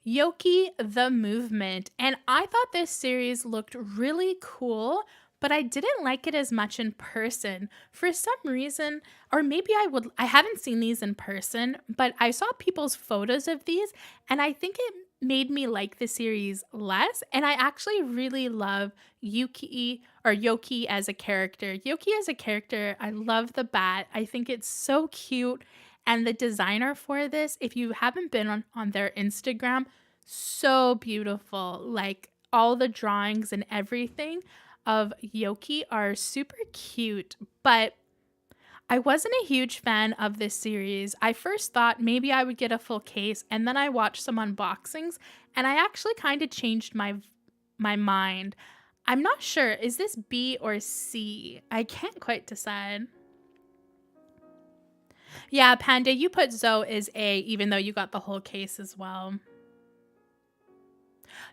Yoki the Movement. And I thought this series looked really cool, but I didn't like it as much in person. For some reason, or maybe I haven't seen these in person, but I saw people's photos of these and I think it made me like the series less. And I actually really love Yoki as a character. Yoki as a character, I love the bat. I think it's so cute. And the designer for this, if you haven't been on their Instagram, so beautiful. Like all the drawings and everything of Yoki are super cute, but I wasn't a huge fan of this series. I first thought maybe I would get a full case, and then I watched some unboxings, and I actually kind of changed my mind. I'm not sure. Is this B or C? I can't quite decide. Yeah, Panda, you put Zoe as A, even though you got the whole case as well.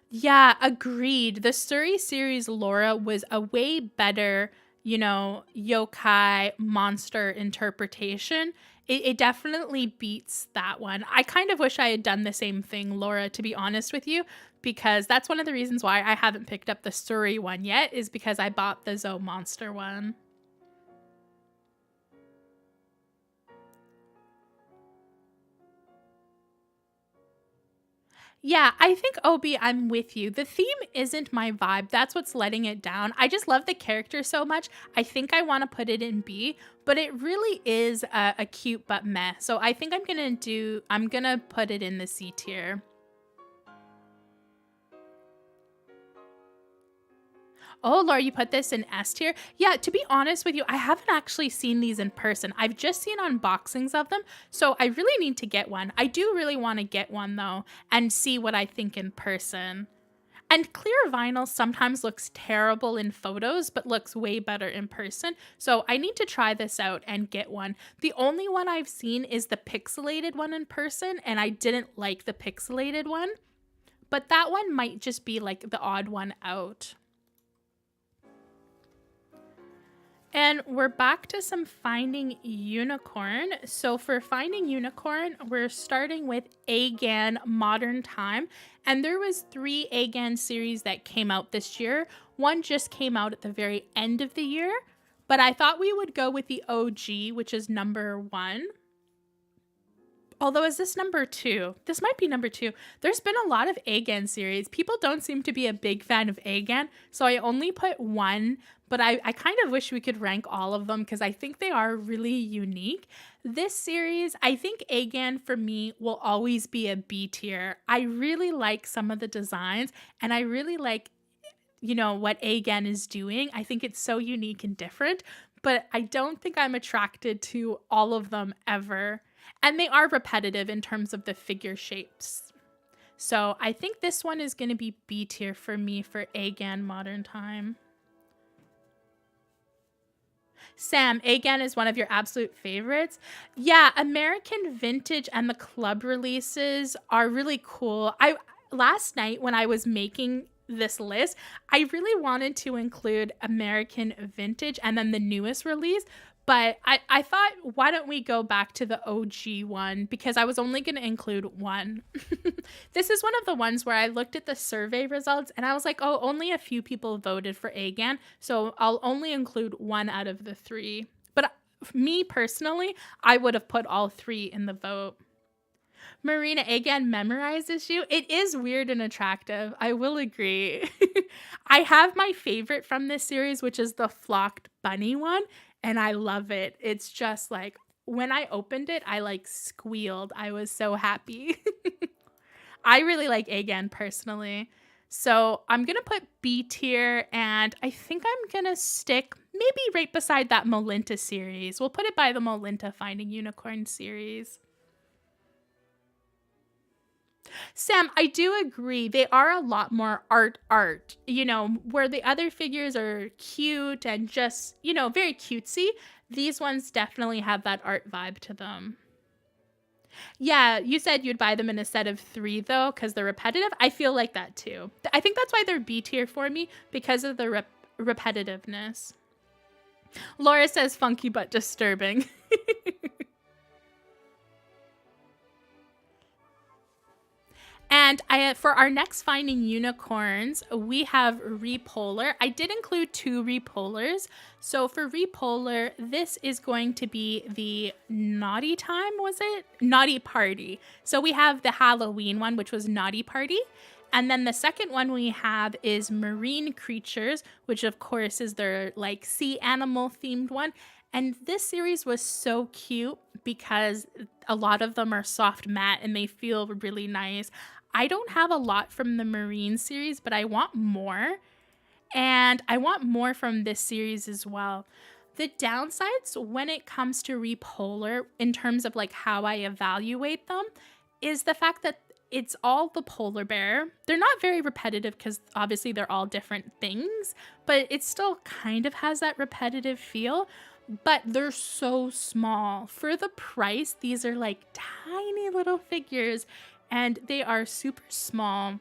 Yeah, agreed. The Surrey series Laura was a way better, yokai monster interpretation. It definitely beats that one. I kind of wish I had done the same thing, Laura, to be honest with you, because that's one of the reasons why I haven't picked up the Surrey one yet, is because I bought the Zoe Monster one. Yeah, I think Obi, I'm with you. The theme isn't my vibe. That's what's letting it down. I just love the character so much. I think I want to put it in B, but it really is a cute but meh. So I think I'm gonna put it in the C tier. Oh, Laura, you put this in S tier? Yeah, to be honest with you, I haven't actually seen these in person. I've just seen unboxings of them, so I really need to get one. I do really want to get one, though, and see what I think in person. And clear vinyl sometimes looks terrible in photos, but looks way better in person. So I need to try this out and get one. The only one I've seen is the pixelated one in person, and I didn't like the pixelated one. But that one might just be like the odd one out. And we're back to some Finding Unicorn. So for Finding Unicorn, we're starting with a.gan Modern Time. And there was 3 a.gan series that came out this year. One just came out at the very end of the year. But I thought we would go with the OG, which is number 1. Although, is this number 2? This might be number 2. There's been a lot of a.gan series. People don't seem to be a big fan of a.gan, so I only put 1, but I kind of wish we could rank all of them because I think they are really unique. This series, I think a.gan for me will always be a B tier. I really like some of the designs, and I really like, you know, what a.gan is doing. I think it's so unique and different, but I don't think I'm attracted to all of them ever. And they are repetitive in terms of the figure shapes. So I think this one is going to be B tier for me for a.gan Modern Time. Sam, a.gan is one of your absolute favorites. Yeah, American Vintage and the club releases are really cool. Last night when I was making this list, I really wanted to include American Vintage and then the newest release. But I thought, why don't we go back to the OG one? Because I was only going to include 1. This is one of the ones where I looked at the survey results and I was like, oh, only a few people voted for a.gan. So I'll only include 1 out of the 3. But me personally, I would have put all 3 in the vote. Marina, a.gan memorizes you. It is weird and attractive. I will agree. I have my favorite from this series, which is the flocked bunny one. And I love it. It's just like, when I opened it, I like squealed. I was so happy. I really like a.gan personally. So I'm going to put B tier, and I think I'm going to stick maybe right beside that Molinta series. We'll put it by the Molinta Finding Unicorn series. Sam, I do agree. They are a lot more art, you know, where the other figures are cute and just, you know, very cutesy. These ones definitely have that art vibe to them. Yeah, you said you'd buy them in a set of 3 though, because they're repetitive. I feel like that too. I think that's why they're B tier for me, because of the repetitiveness. Laura says funky but disturbing. And for our next Finding Unicorns, we have Repolar. I did include 2 Repolars. So for Repolar, this is going to be the Naughty Time, was it? Naughty Party. So we have the Halloween one, which was Naughty Party. And then the second one we have is Marine Creatures, which of course is their like sea animal themed one. And this series was so cute because a lot of them are soft matte and they feel really nice. I don't have a lot from the Marine series, but I want more. And I want more from this series as well. The downsides when it comes to Repolar, in terms of like how I evaluate them, is the fact that it's all the polar bear. They're not very repetitive because obviously they're all different things, but it still kind of has that repetitive feel. But they're so small. For the price, these are like tiny little figures and they are super small.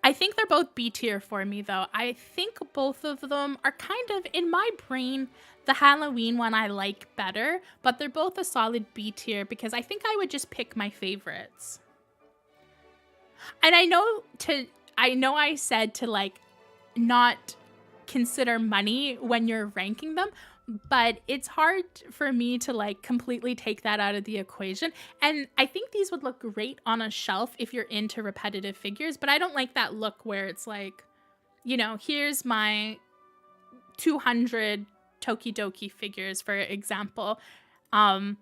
I think they're both B tier for me though. I think both of them are kind of, in my brain, the Halloween one I like better, but they're both a solid B tier because I think I would just pick my favorites. And I know I said to like not consider money when you're ranking them, but it's hard for me to like completely take that out of the equation. And I think these would look great on a shelf if you're into repetitive figures, but I don't like that look where it's like, you know, here's my 200 Tokidoki figures, for example. I'm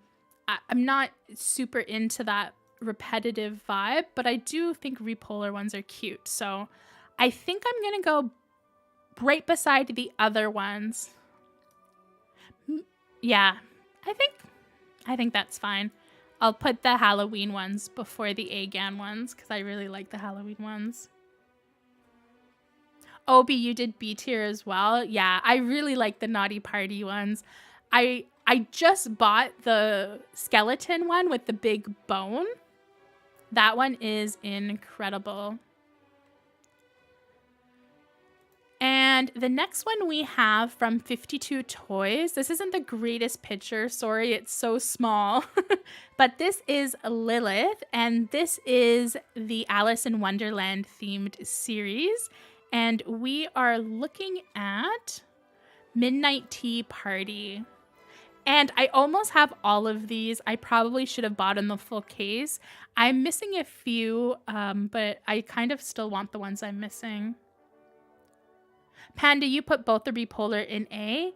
not super into that repetitive vibe, but I do think Repolar ones are cute. So I think I'm going to go right beside the other ones. Yeah, I think that's fine. I'll put the Halloween ones before the a.gan ones because I really like the Halloween ones. Obi, you did B tier as well. Yeah, I really like the Naughty Party ones. I just bought the skeleton one with the big bone. That one is incredible. And the next one we have from 52 Toys. This isn't the greatest picture. Sorry, it's so small. But this is Lilith, and this is the Alice in Wonderland themed series. And we are looking at Midnight Tea Party. And I almost have all of these. I probably should have bought in the full case. I'm missing a few, but I kind of still want the ones I'm missing. Panda, you put both the Repolar in A?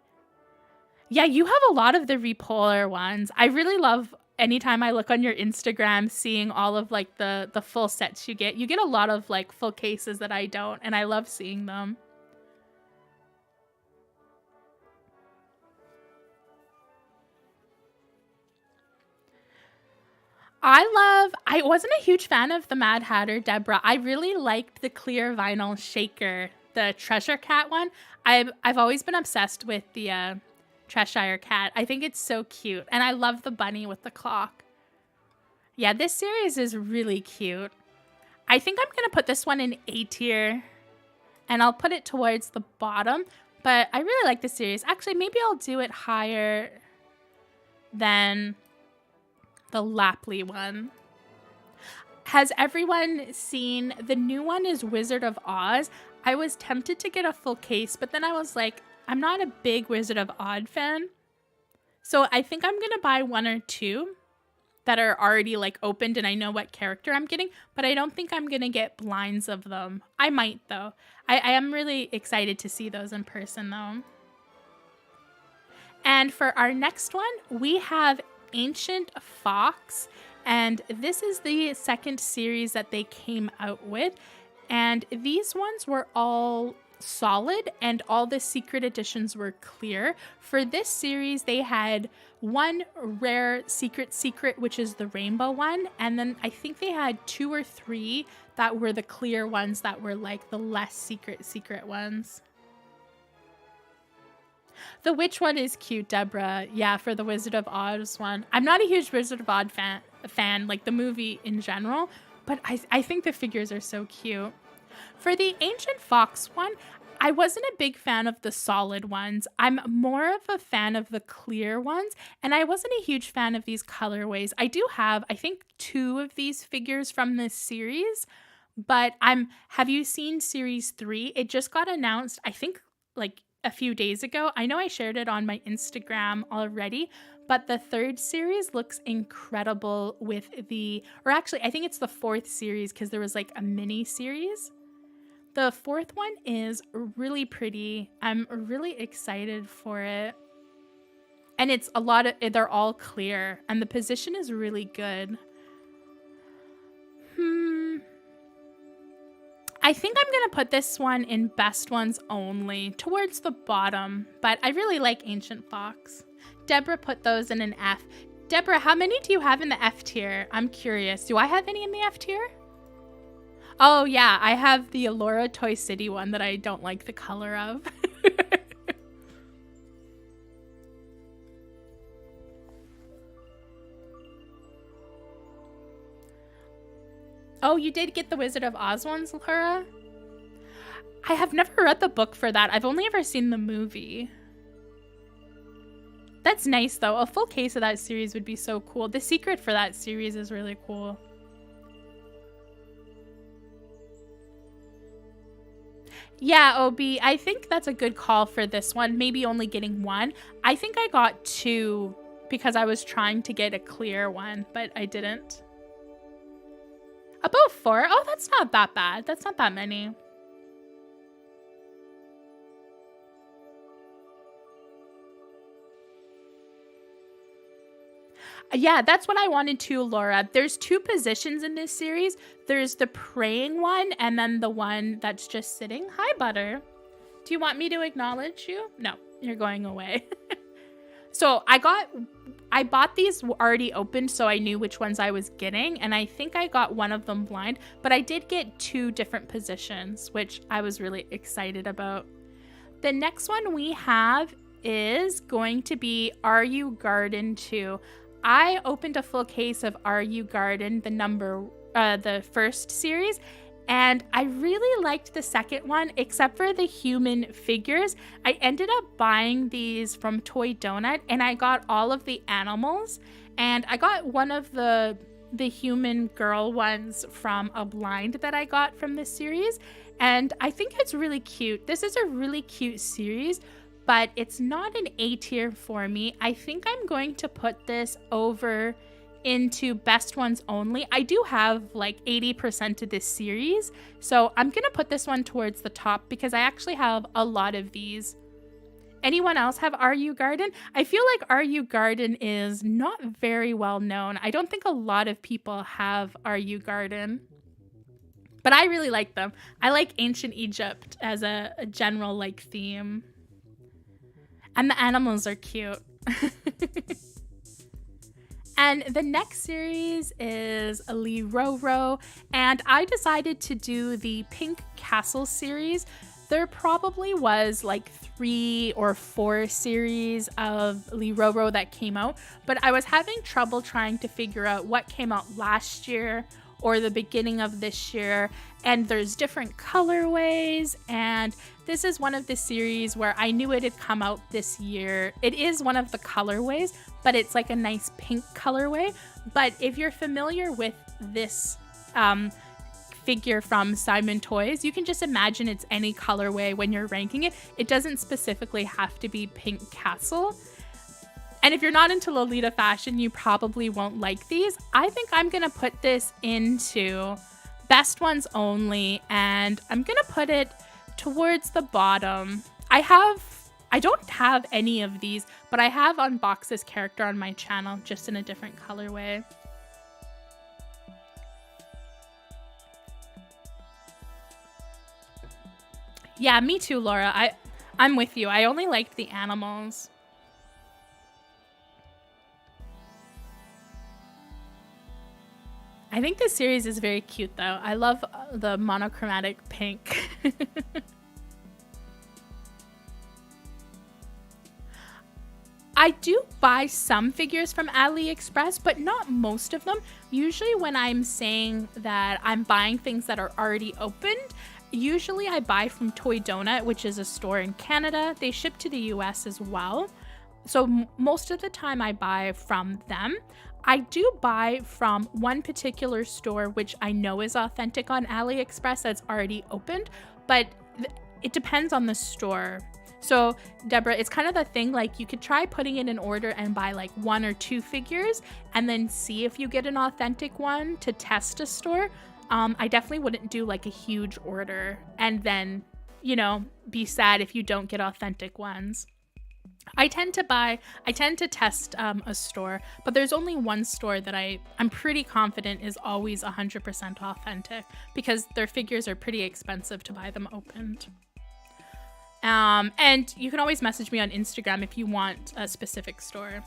Yeah, you have a lot of the Repolar ones. I really love anytime I look on your Instagram seeing all of like the full sets you get. You get a lot of like full cases that I don't, and I love seeing them. I wasn't a huge fan of the Mad Hatter, Deborah. I really liked the clear vinyl shaker, the Treasure Cat one. I've always been obsessed with the Cheshire Cat. I think it's so cute. And I love the bunny with the clock. Yeah, this series is really cute. I think I'm going to put this one in A tier. And I'll put it towards the bottom. But I really like this series. Actually, maybe I'll do it higher than the Lapley one. Has everyone seen the new one? Is Wizard of Oz. I was tempted to get a full case, but then I was like, I'm not a big Wizard of Oz fan. So I think I'm going to buy one or two that are already like opened and I know what character I'm getting, but I don't think I'm going to get blinds of them. I might though. I am really excited to see those in person though. And for our next one, we have Ancient Fox, and this is the second series that they came out with, and these ones were all solid and all the secret editions were clear. For this series they had one rare secret which is the rainbow one, and then I think they had 2 or 3 that were the clear ones that were like the less secret ones. The witch one is cute, Deborah. Yeah, for the Wizard of Oz one. I'm not a huge Wizard of Oz fan, like the movie in general, but I think the figures are so cute. For the Ancient Fox one, I wasn't a big fan of the solid ones. I'm more of a fan of the clear ones, and I wasn't a huge fan of these colorways. I do have, I think, 2 of these figures from this series, but have you seen Series 3? It just got announced, I think, like a few days ago. I know I shared it on my Instagram already, but the 3rd series looks incredible with or actually, I think it's the 4th series because there was like a mini series. The 4th one is really pretty. I'm really excited for it. And it's they're all clear and the position is really good. I think I'm going to put this one in best ones only, towards the bottom, but I really like Ancient Fox. Deborah put those in an F. Deborah, how many do you have in the F tier? I'm curious. Do I have any in the F tier? Oh yeah, I have the Allura Toy City one that I don't like the color of. Oh, you did get the Wizard of Oz ones, Laura? I have never read the book for that. I've only ever seen the movie. That's nice, though. A full case of that series would be so cool. The secret for that series is really cool. Yeah, OB, I think that's a good call for this one. Maybe only getting 1. I think I got 2 because I was trying to get a clear one, but I didn't. About 4? Oh, that's not that bad. That's not that many. Yeah, that's what I wanted too, Laura. There's 2 positions in this series. There's the praying one and then the one that's just sitting. Hi, Butter. Do you want me to acknowledge you? No, you're going away. So I bought these already opened, so I knew which ones I was getting, and I think I got one of them blind, but I did get 2 different positions, which I was really excited about. The next one we have is going to be Are You Garden 2. I opened a full case of Are You Garden, the first series, and I really liked the second one, except for the human figures. I ended up buying these from Toy Donut, and I got all of the animals, and I got one of the human girl ones from a blind that I got from this series, and I think it's really cute. This is a really cute series, but it's not an A tier for me. I think I'm going to put this over into best ones only. I do have like 80% of this series, so I'm gonna put this one towards the top because I actually have a lot of these. Anyone else have Are You Garden? I feel like Are You Garden is not very well known. I don't think a lot of people have Are You Garden, but I really like them. I like ancient Egypt as a general like theme, and the animals are cute. And the next series is Liroro, and I decided to do the Pink Castle series. There probably was like 3 or 4 series of Liroro that came out, but I was having trouble trying to figure out what came out last year or the beginning of this year, and there's different colorways, and this is one of the series where I knew it had come out this year. It is one of the colorways, but it's like a nice pink colorway. But if you're familiar with this figure from Simon Toys, you can just imagine it's any colorway when you're ranking it. It doesn't specifically have to be Pink Castle. And if you're not into Lolita fashion, you probably won't like these. I think I'm gonna put this into best ones only, and I'm gonna put it towards the bottom. I don't have any of these, but I have unboxed this character on my channel, just in a different colorway. Yeah, me too, Laura. I'm with you. I only liked the animals. I think this series is very cute, though. I love the monochromatic pink. I do buy some figures from AliExpress, but not most of them. Usually when I'm saying that I'm buying things that are already opened, usually I buy from Toy Donut, which is a store in Canada. They ship to the US as well. So most of the time I buy from them. I do buy from one particular store, which I know is authentic on AliExpress that's already opened, but it depends on the store. So Deborah, it's kind of the thing, like you could try putting in an order and buy like 1 or 2 figures and then see if you get an authentic one to test a store. I definitely wouldn't do like a huge order and then, you know, be sad if you don't get authentic ones. I tend to test a store, but there's only one store that I'm pretty confident is always 100% authentic because their figures are pretty expensive to buy them opened. And you can always message me on Instagram if you want a specific store.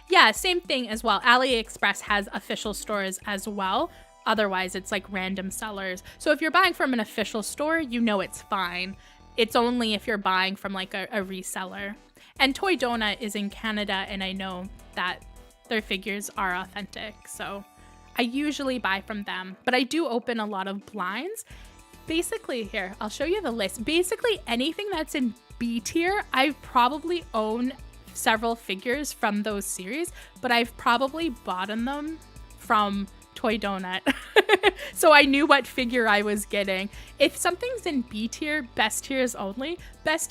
Yeah, same thing as well. AliExpress has official stores as well. Otherwise, it's like random sellers. So if you're buying from an official store, you know it's fine. It's only if you're buying from like a reseller. And Toy Donut is in Canada, and I know that their figures are authentic. So I usually buy from them, but I do open a lot of blinds. Basically, here, I'll show you the list. Basically, anything that's in B tier, I probably own several figures from those series, but I've probably bought them from Toy Donut. So I knew what figure I was getting. If something's in B tier, best tiers only, that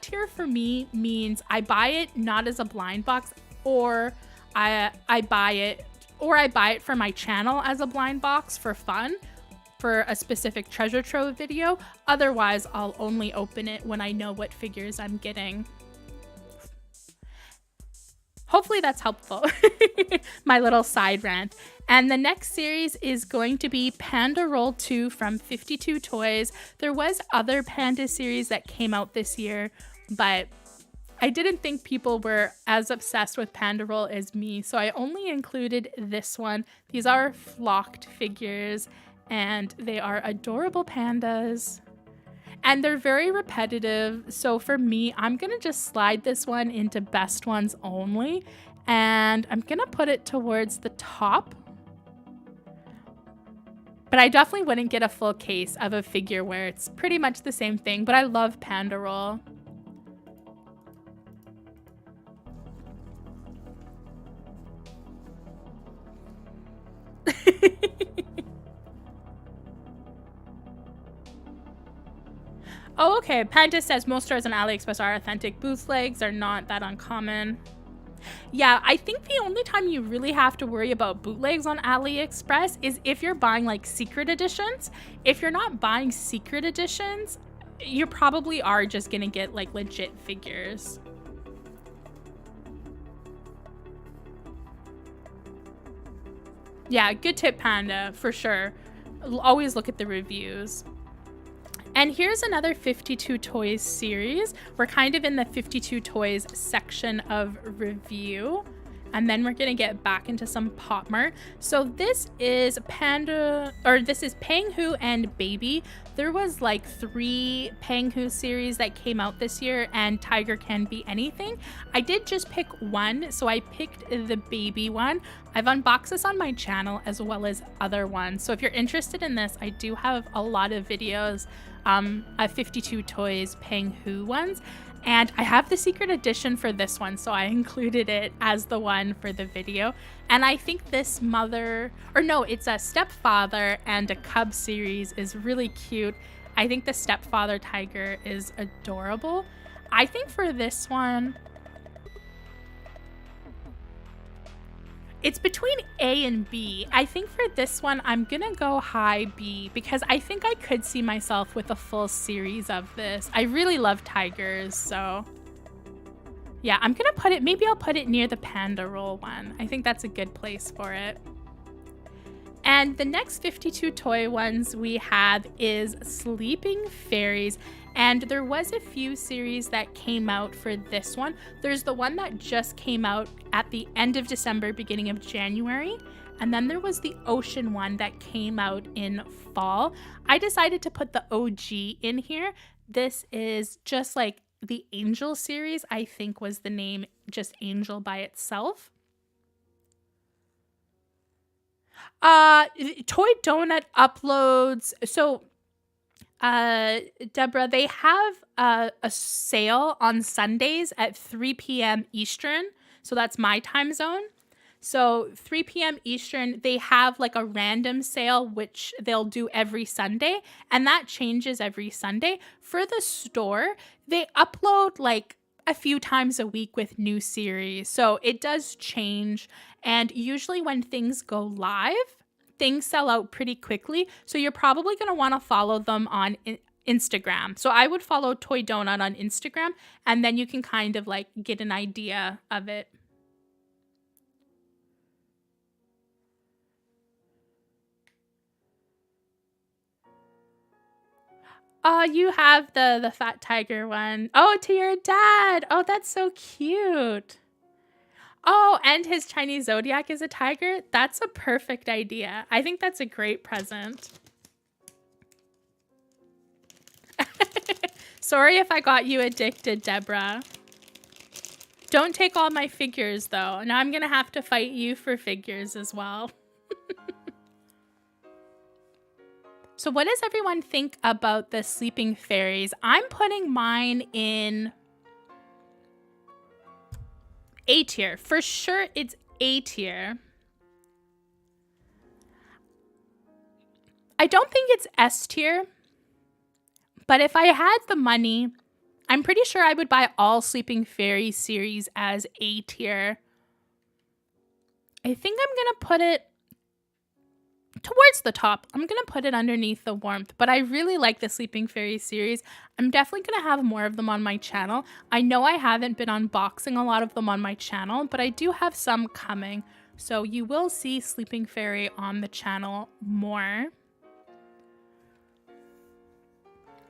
tier for me means I buy it not as a blind box, or I buy it for my channel as a blind box for fun, for a specific treasure trove video. Otherwise, I'll only open it when I know what figures I'm getting. Hopefully that's helpful. My little side rant. And the next series is going to be Panda Roll 2 from 52 Toys. There was other Panda series that came out this year, but I didn't think people were as obsessed with Panda Roll as me, so I only included this one. These are flocked figures, and they are adorable pandas. And they're very repetitive, so for me, I'm gonna just slide this one into best ones only, and I'm gonna put it towards the top. But I definitely wouldn't get a full case of a figure where it's pretty much the same thing, but I love Panda Roll. Oh, okay. Panda says most stores on AliExpress are authentic. Bootlegs are not that uncommon. Yeah, I think the only time you really have to worry about bootlegs on AliExpress is if you're buying like secret editions. If you're not buying secret editions, you probably are just gonna get like legit figures. Yeah, good tip, Panda, for sure. Always look at the reviews. And here's another 52 Toys series. We're kind of in the 52 Toys section of review. And then we're gonna get back into some Popmart. So this is this is Peng-Hu and Baby. There was like 3 Peng-Hu series that came out this year, and Tiger Can Be Anything. I did just pick one, so I picked the Baby one. I've unboxed this on my channel as well as other ones. So if you're interested in this, I do have a lot of videos of 52 Toys Peng-Hu ones. And I have the secret edition for this one, so I included it as the one for the video. And I think this it's a stepfather and a cub series is really cute. I think the stepfather tiger is adorable. I think for this one, it's between A and B. I think for this one, I'm gonna go high B because I think I could see myself with a full series of this. I really love tigers, so yeah, I'm gonna put it, maybe I'll put it near the Panda Roll one. I think that's a good place for it. And the next 52 toy ones we have is Sleeping Fairies. And there was a few series that came out for this one. There's the one that just came out at the end of December, beginning of January. And then there was the Ocean one that came out in fall. I decided to put the OG in here. This is just like the Angel series, I think was the name, just Angel by itself. Toy Donut uploads. So Deborah, they have a sale on Sundays at 3 p.m. Eastern. So that's my time zone. So 3 p.m. Eastern, they have like a random sale, which they'll do every Sunday. And that changes every Sunday. For the store, they upload like a few times a week with new series. So it does change. And usually when things go live, things sell out pretty quickly. So you're probably going to want to follow them on Instagram. So I would follow Toy Donut on Instagram, and then you can kind of like get an idea of it. Oh, you have the fat tiger one. Oh, to your dad. Oh, that's so cute. Oh, and his Chinese zodiac is a tiger. That's a perfect idea. I think that's a great present. Sorry if I got you addicted, Deborah. Don't take all my figures, though. Now I'm going to have to fight you for figures as well. So what does everyone think about the Sleeping Fairies? I'm putting mine in A tier. For sure, it's A tier. I don't think it's S tier. But if I had the money, I'm pretty sure I would buy all Sleeping Fairy series as A tier. I think I'm going to put it towards the top. I'm going to put it underneath the Warmth, but I really like the Sleeping Fairy series. I'm definitely going to have more of them on my channel. I know I haven't been unboxing a lot of them on my channel, but I do have some coming. So you will see Sleeping Fairy on the channel more.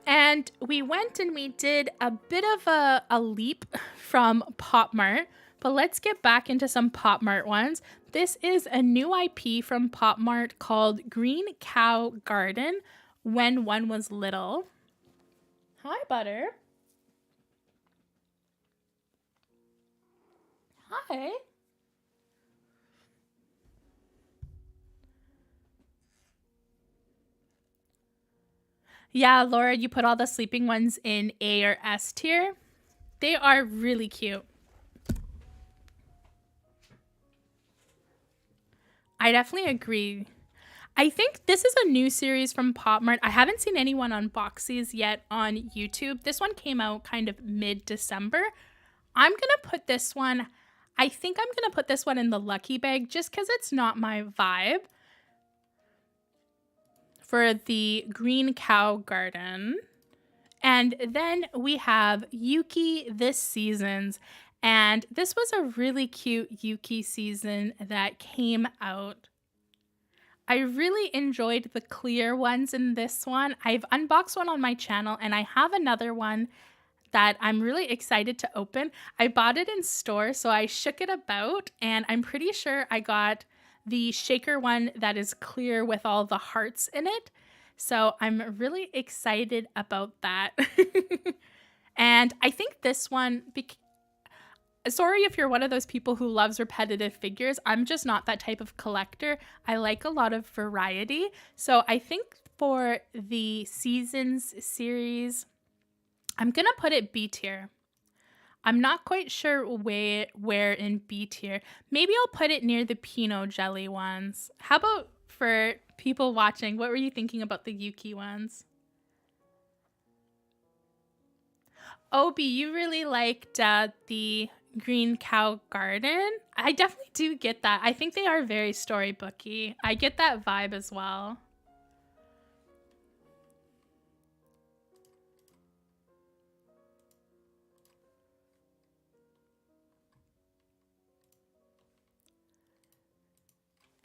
And we went and we did a bit of a leap from Popmart, but let's get back into some Popmart ones. This is a new IP from Popmart called Green Cow Garden, When One Was Little. Hi, Butter. Hi. Yeah, Laura, you put all the sleeping ones in A or S tier. They are really cute. I definitely agree. I think this is a new series from Popmart. I haven't seen anyone unbox these yet on YouTube. This one came out kind of mid-December. I'm going to put this one, I think I'm going to put this one in the lucky bag just because it's not my vibe for the Green Cow Garden. And then we have Yuki This Seasons. And this was a really cute Yuki season that came out. I really enjoyed the clear ones in this one. I've unboxed one on my channel and I have another one that I'm really excited to open. I bought it in store, so I shook it about and I'm pretty sure I got the shaker one that is clear with all the hearts in it. So I'm really excited about that. And I think this one, sorry if you're one of those people who loves repetitive figures. I'm just not that type of collector. I like a lot of variety. So I think for the Seasons series, I'm going to put it B tier. I'm not quite sure where in B tier. Maybe I'll put it near the Pinot Jelly ones. How about for people watching, what were you thinking about the Yuki ones? Obi, you really liked the Green Cow Garden. I definitely do get that. I think they are very storybooky. I get that vibe as well.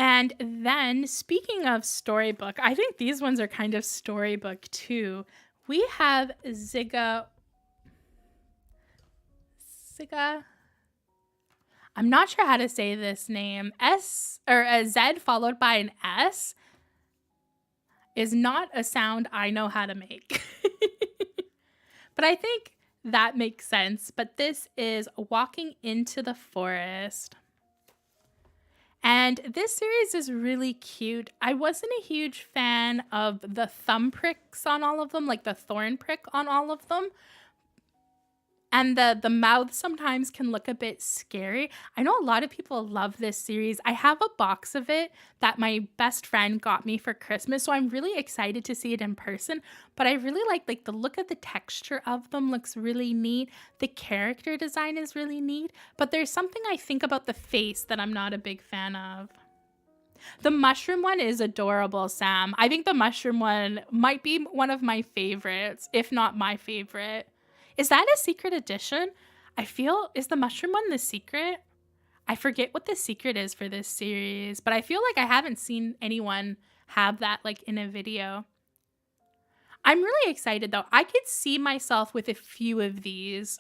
And then, speaking of storybook, I think these ones are kind of storybook too. We have Ziga. I'm not sure how to say this name. S or a Z followed by an S is not a sound I know how to make. But I think that makes sense. But this is Walking into the Forest. And this series is really cute. I wasn't a huge fan of the thumb pricks on all of them, like the thorn prick on all of them. And the mouth sometimes can look a bit scary. I know a lot of people love this series. I have a box of it that my best friend got me for Christmas, so I'm really excited to see it in person. But I really like the look of the texture of them looks really neat. The character design is really neat. But there's something I think about the face that I'm not a big fan of. The mushroom one is adorable, Sam. I think the mushroom one might be one of my favorites, if not my favorite. Is that a secret edition? Is the mushroom one the secret? I forget what the secret is for this series, but I feel like I haven't seen anyone have that like in a video. I'm really excited though. I could see myself with a few of these.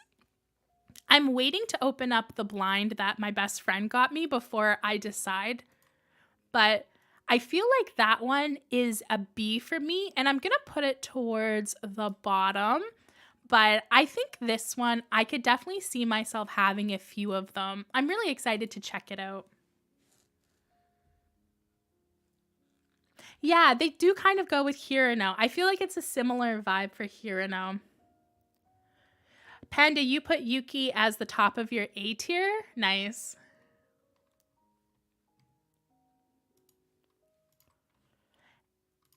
I'm waiting to open up the blind that my best friend got me before I decide. But I feel like that one is a B for me, and I'm going to put it towards the bottom. But I think this one, I could definitely see myself having a few of them. I'm really excited to check it out. Yeah, they do kind of go with Hirano. I feel like it's a similar vibe for Hirano. Panda, you put Yuki as the top of your A tier? Nice.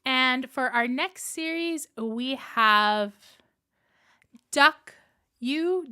And for our next series, we have Duck Yo,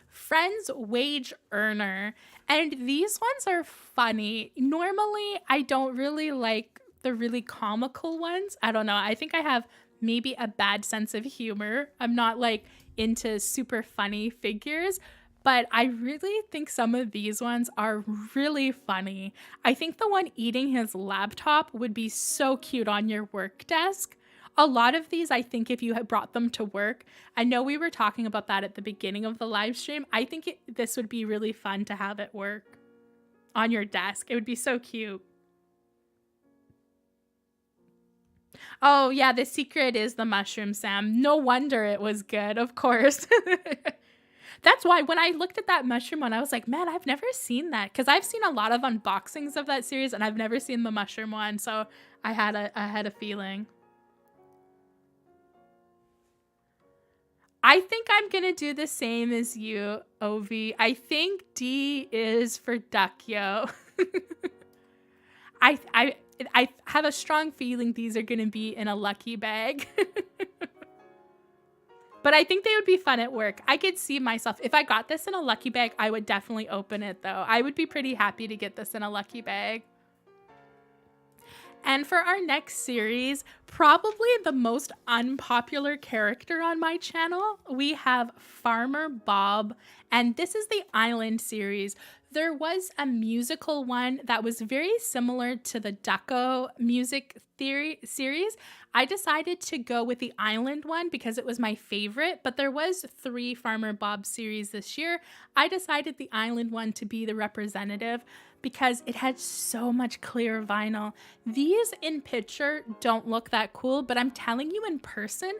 Friends Wage Earner. And these ones are funny. Normally, I don't really like the really comical ones. I don't know. I think I have maybe a bad sense of humor. I'm not like into super funny figures, but I really think some of these ones are really funny. I think the one eating his laptop would be so cute on your work desk. A lot of these, I think if you had brought them to work, I know we were talking about that at the beginning of the live stream. I think this would be really fun to have at work on your desk. It would be so cute. Oh, yeah, the secret is the mushroom, Sam. No wonder it was good, of course. That's why when I looked at that mushroom one, I was like, man, I've never seen that. Because I've seen a lot of unboxings of that series, and I've never seen the mushroom one. So I had a feeling. I think I'm going to do the same as you, Ovi. I think D is for Duckyo. I have a strong feeling these are going to be in a lucky bag. But I think they would be fun at work. I could see myself. If I got this in a lucky bag, I would definitely open it, though. I would be pretty happy to get this in a lucky bag. And for our next series, probably the most unpopular character on my channel, we have Farmer Bob, and this is the Island series. There was a musical one that was very similar to the Ducko music theory series. I decided to go with the Island one because it was my favorite, but there was 3 Farmer Bob series this year. I decided the Island one to be the representative because it had so much clear vinyl. These in picture don't look that cool, but I'm telling you in person,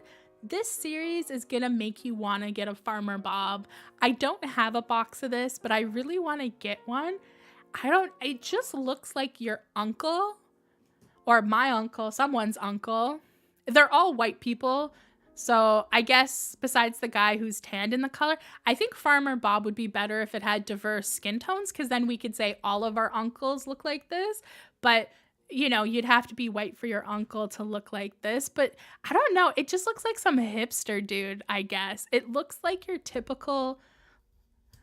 this series is gonna make you want to get a Farmer Bob. I don't have a box of this, but I really want to get one. It just looks like your uncle or my uncle, someone's uncle. They're all white people. So I guess besides the guy who's tanned in the color, I think Farmer Bob would be better if it had diverse skin tones, because then we could say all of our uncles look like this. But, you know, you'd have to be white for your uncle to look like this. But I don't know. It just looks like some hipster dude, I guess. It looks like your typical,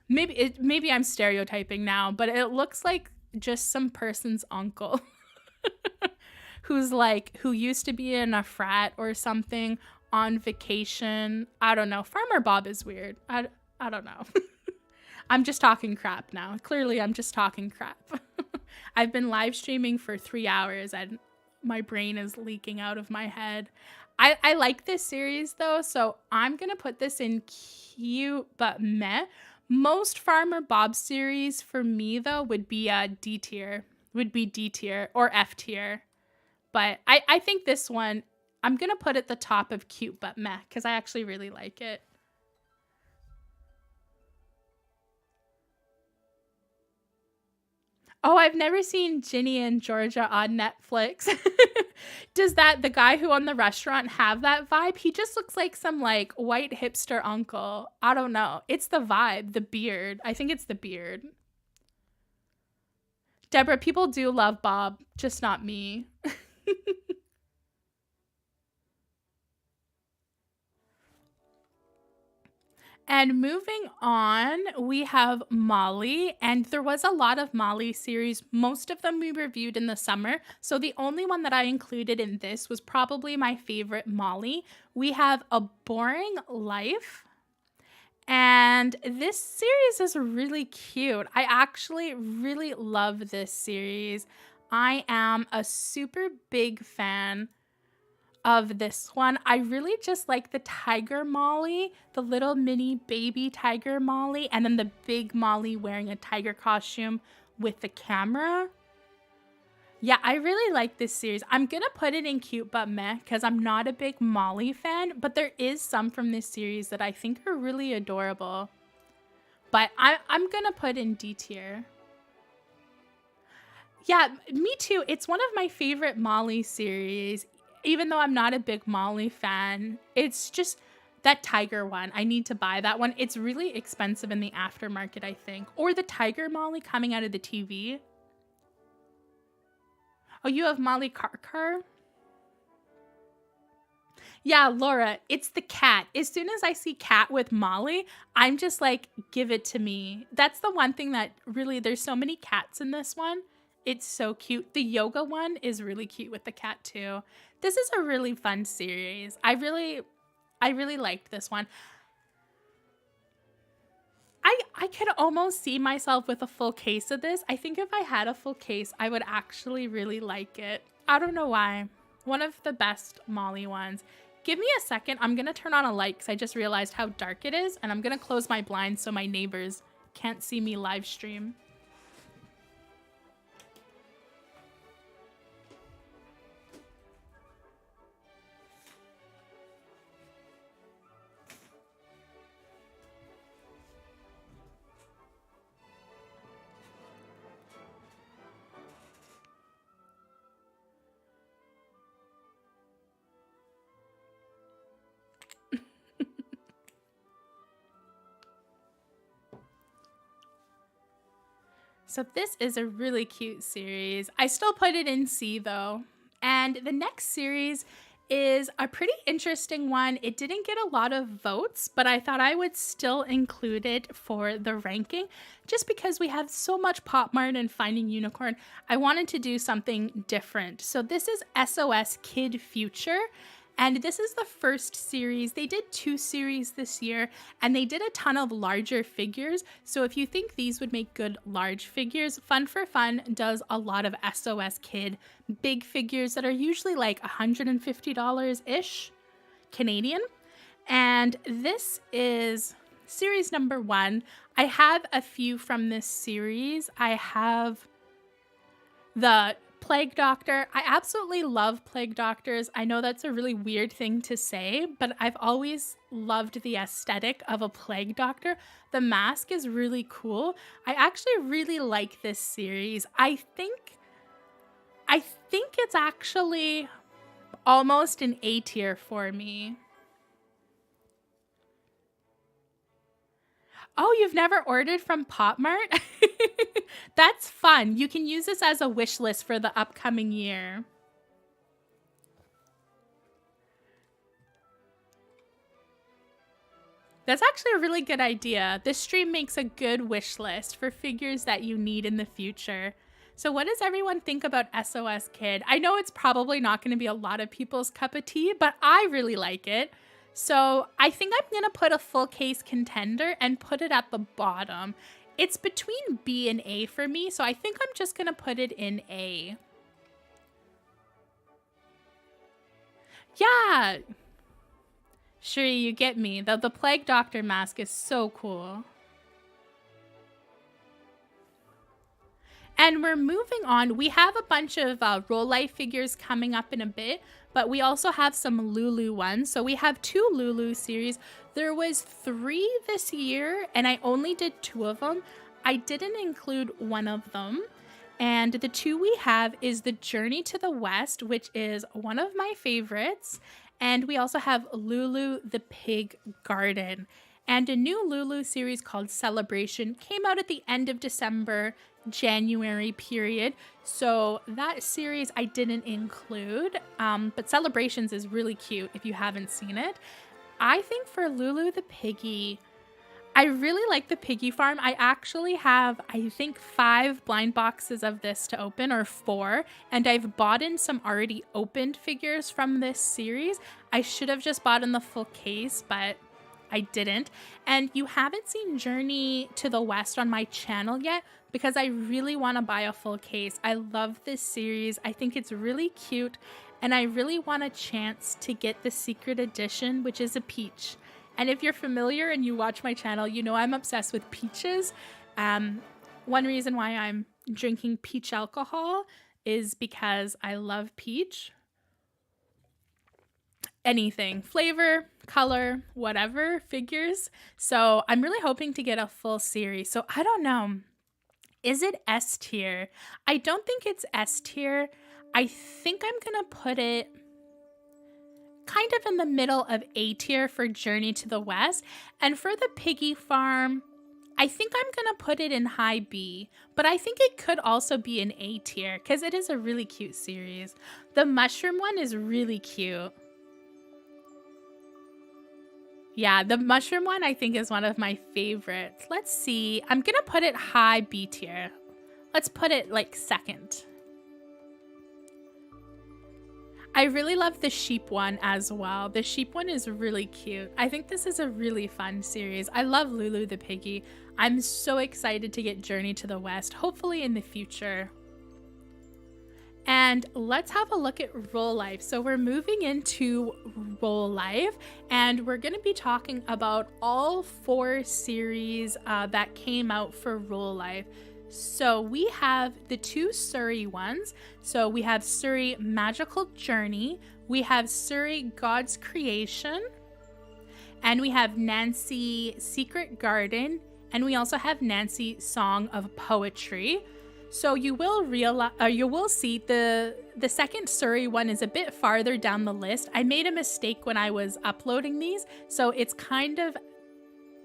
maybe I'm stereotyping now, but it looks like just some person's uncle who used to be in a frat or something, on vacation. I don't know. Farmer Bob is weird. I don't know. I'm just talking crap now. Clearly, I'm just talking crap. I've been live streaming for 3 hours and my brain is leaking out of my head. I like this series though, so I'm going to put this in cute but meh. Most Farmer Bob series for me though would be D tier or F tier. But I think this one, I'm going to put at the top of cute but meh because I actually really like it. Oh, I've never seen Ginny and Georgia on Netflix. Does the guy who owned the restaurant have that vibe? He just looks like some like white hipster uncle. I don't know. It's the vibe, the beard. I think it's the beard. Deborah, people do love Bob, just not me. And moving on, we have Molly, and there was a lot of Molly series. Most of them we reviewed in the summer, so the only one that I included in this was probably my favorite Molly. We have A Boring Life, and this series is really cute. I actually really love this series. I am a super big fan of this one. I really just like the tiger Molly, the little mini baby tiger Molly, and then the big Molly wearing a tiger costume with the camera. Yeah, I really like this series. I'm gonna put it in cute but meh because I'm not a big Molly fan, but there is some from this series that I think are really adorable. But I'm gonna put in D tier. Yeah, me too. It's one of my favorite Molly series. Even though I'm not a big Molly fan, it's just that tiger one. I need to buy that one. It's really expensive in the aftermarket, I think. Or the tiger Molly coming out of the TV. Oh, you have Molly Car? Yeah, Laura, it's the cat. As soon as I see cat with Molly, I'm just like, give it to me. That's the one thing that really, there's so many cats in this one. It's so cute. The yoga one is really cute with the cat too. This is a really fun series. I really liked this one. I could almost see myself with a full case of this. I think if I had a full case, I would actually really like it. I don't know why. One of the best Molly ones. Give me a second. I'm going to turn on a light because I just realized how dark it is. And I'm going to close my blinds so my neighbors can't see me live stream. So this is a really cute series. I still put it in C though. And the next series is a pretty interesting one. It didn't get a lot of votes, but I thought I would still include it for the ranking just because we have so much Popmart and Finding Unicorn. I wanted to do something different. So this is SOS Kid Future. And this is the first series. They did 2 series this year, and they did a ton of larger figures. So if you think these would make good large figures, Fun for Fun does a lot of SOS Kid big figures that are usually like $150-ish Canadian. And this is series number 1. I have a few from this series. I have the Plague Doctor. I absolutely love Plague Doctors. I know that's a really weird thing to say, but I've always loved the aesthetic of a Plague Doctor. The mask is really cool. I actually really like this series. I think it's actually almost an A tier for me. Oh, you've never ordered from Popmart? That's fun. You can use this as a wish list for the upcoming year. That's actually a really good idea. This stream makes a good wish list for figures that you need in the future. So what does everyone think about SOS Kid? I know it's probably not going to be a lot of people's cup of tea, but I really like it. So I think I'm going to put a full case contender and put it at the bottom. It's between B and A for me, so I think I'm just going to put it in A. Yeah. Sure, you get me. The Plague Doctor mask is so cool. And we're moving on. We have a bunch of Roll Life figures coming up in a bit, but we also have some Lulu ones. So we have 2 Lulu series. There was 3 this year, and I only did 2 of them. I didn't include one of them. And the 2 we have is the Journey to the West, which is one of my favorites. And we also have Lulu the Pig Garden. And a new Lulu series called Celebration came out at the end of December, January period. So that series I didn't include, but Celebrations is really cute if you haven't seen it. I think for Lulu the Piggy, I really like the Piggy Farm. I actually have, I think, 5 blind boxes of this to open, or 4, and I've bought in some already opened figures from this series. I should have just bought in the full case, but I didn't. And you haven't seen Journey to the West on my channel yet because I really want to buy a full case. I love this series. I think it's really cute, and I really want a chance to get the secret edition, which is a peach. And if you're familiar and you watch my channel, you know I'm obsessed with peaches. One reason why I'm drinking peach alcohol is because I love peach. Anything, flavor, color, whatever, figures. So I'm really hoping to get a full series. So I don't know. Is it S tier? I don't think it's S tier. I think I'm going to put it kind of in the middle of A tier for Journey to the West. And for the Piggy Farm, I think I'm going to put it in high B. But I think it could also be an A tier because it is a really cute series. The mushroom one is really cute. Yeah, the mushroom one I think is one of my favorites. Let's see. I'm going to put it high B tier. Let's put it like second. I really love the sheep one as well. The sheep one is really cute. I think this is a really fun series. I love Lulu the Piggy. I'm so excited to get Journey to the West, hopefully in the future. And let's have a look at Roll Life. So we're moving into Roll Life, and we're going to be talking about all 4 series that came out for Roll Life. So we have the 2 Surrey ones. So we have Surrey Magical Journey, we have Surrey God's Creation, and we have Nancy Secret Garden, and we also have Nancy Song of Poetry. So you will see the second Surrey one is a bit farther down the list. I made a mistake when I was uploading these, so it's kind of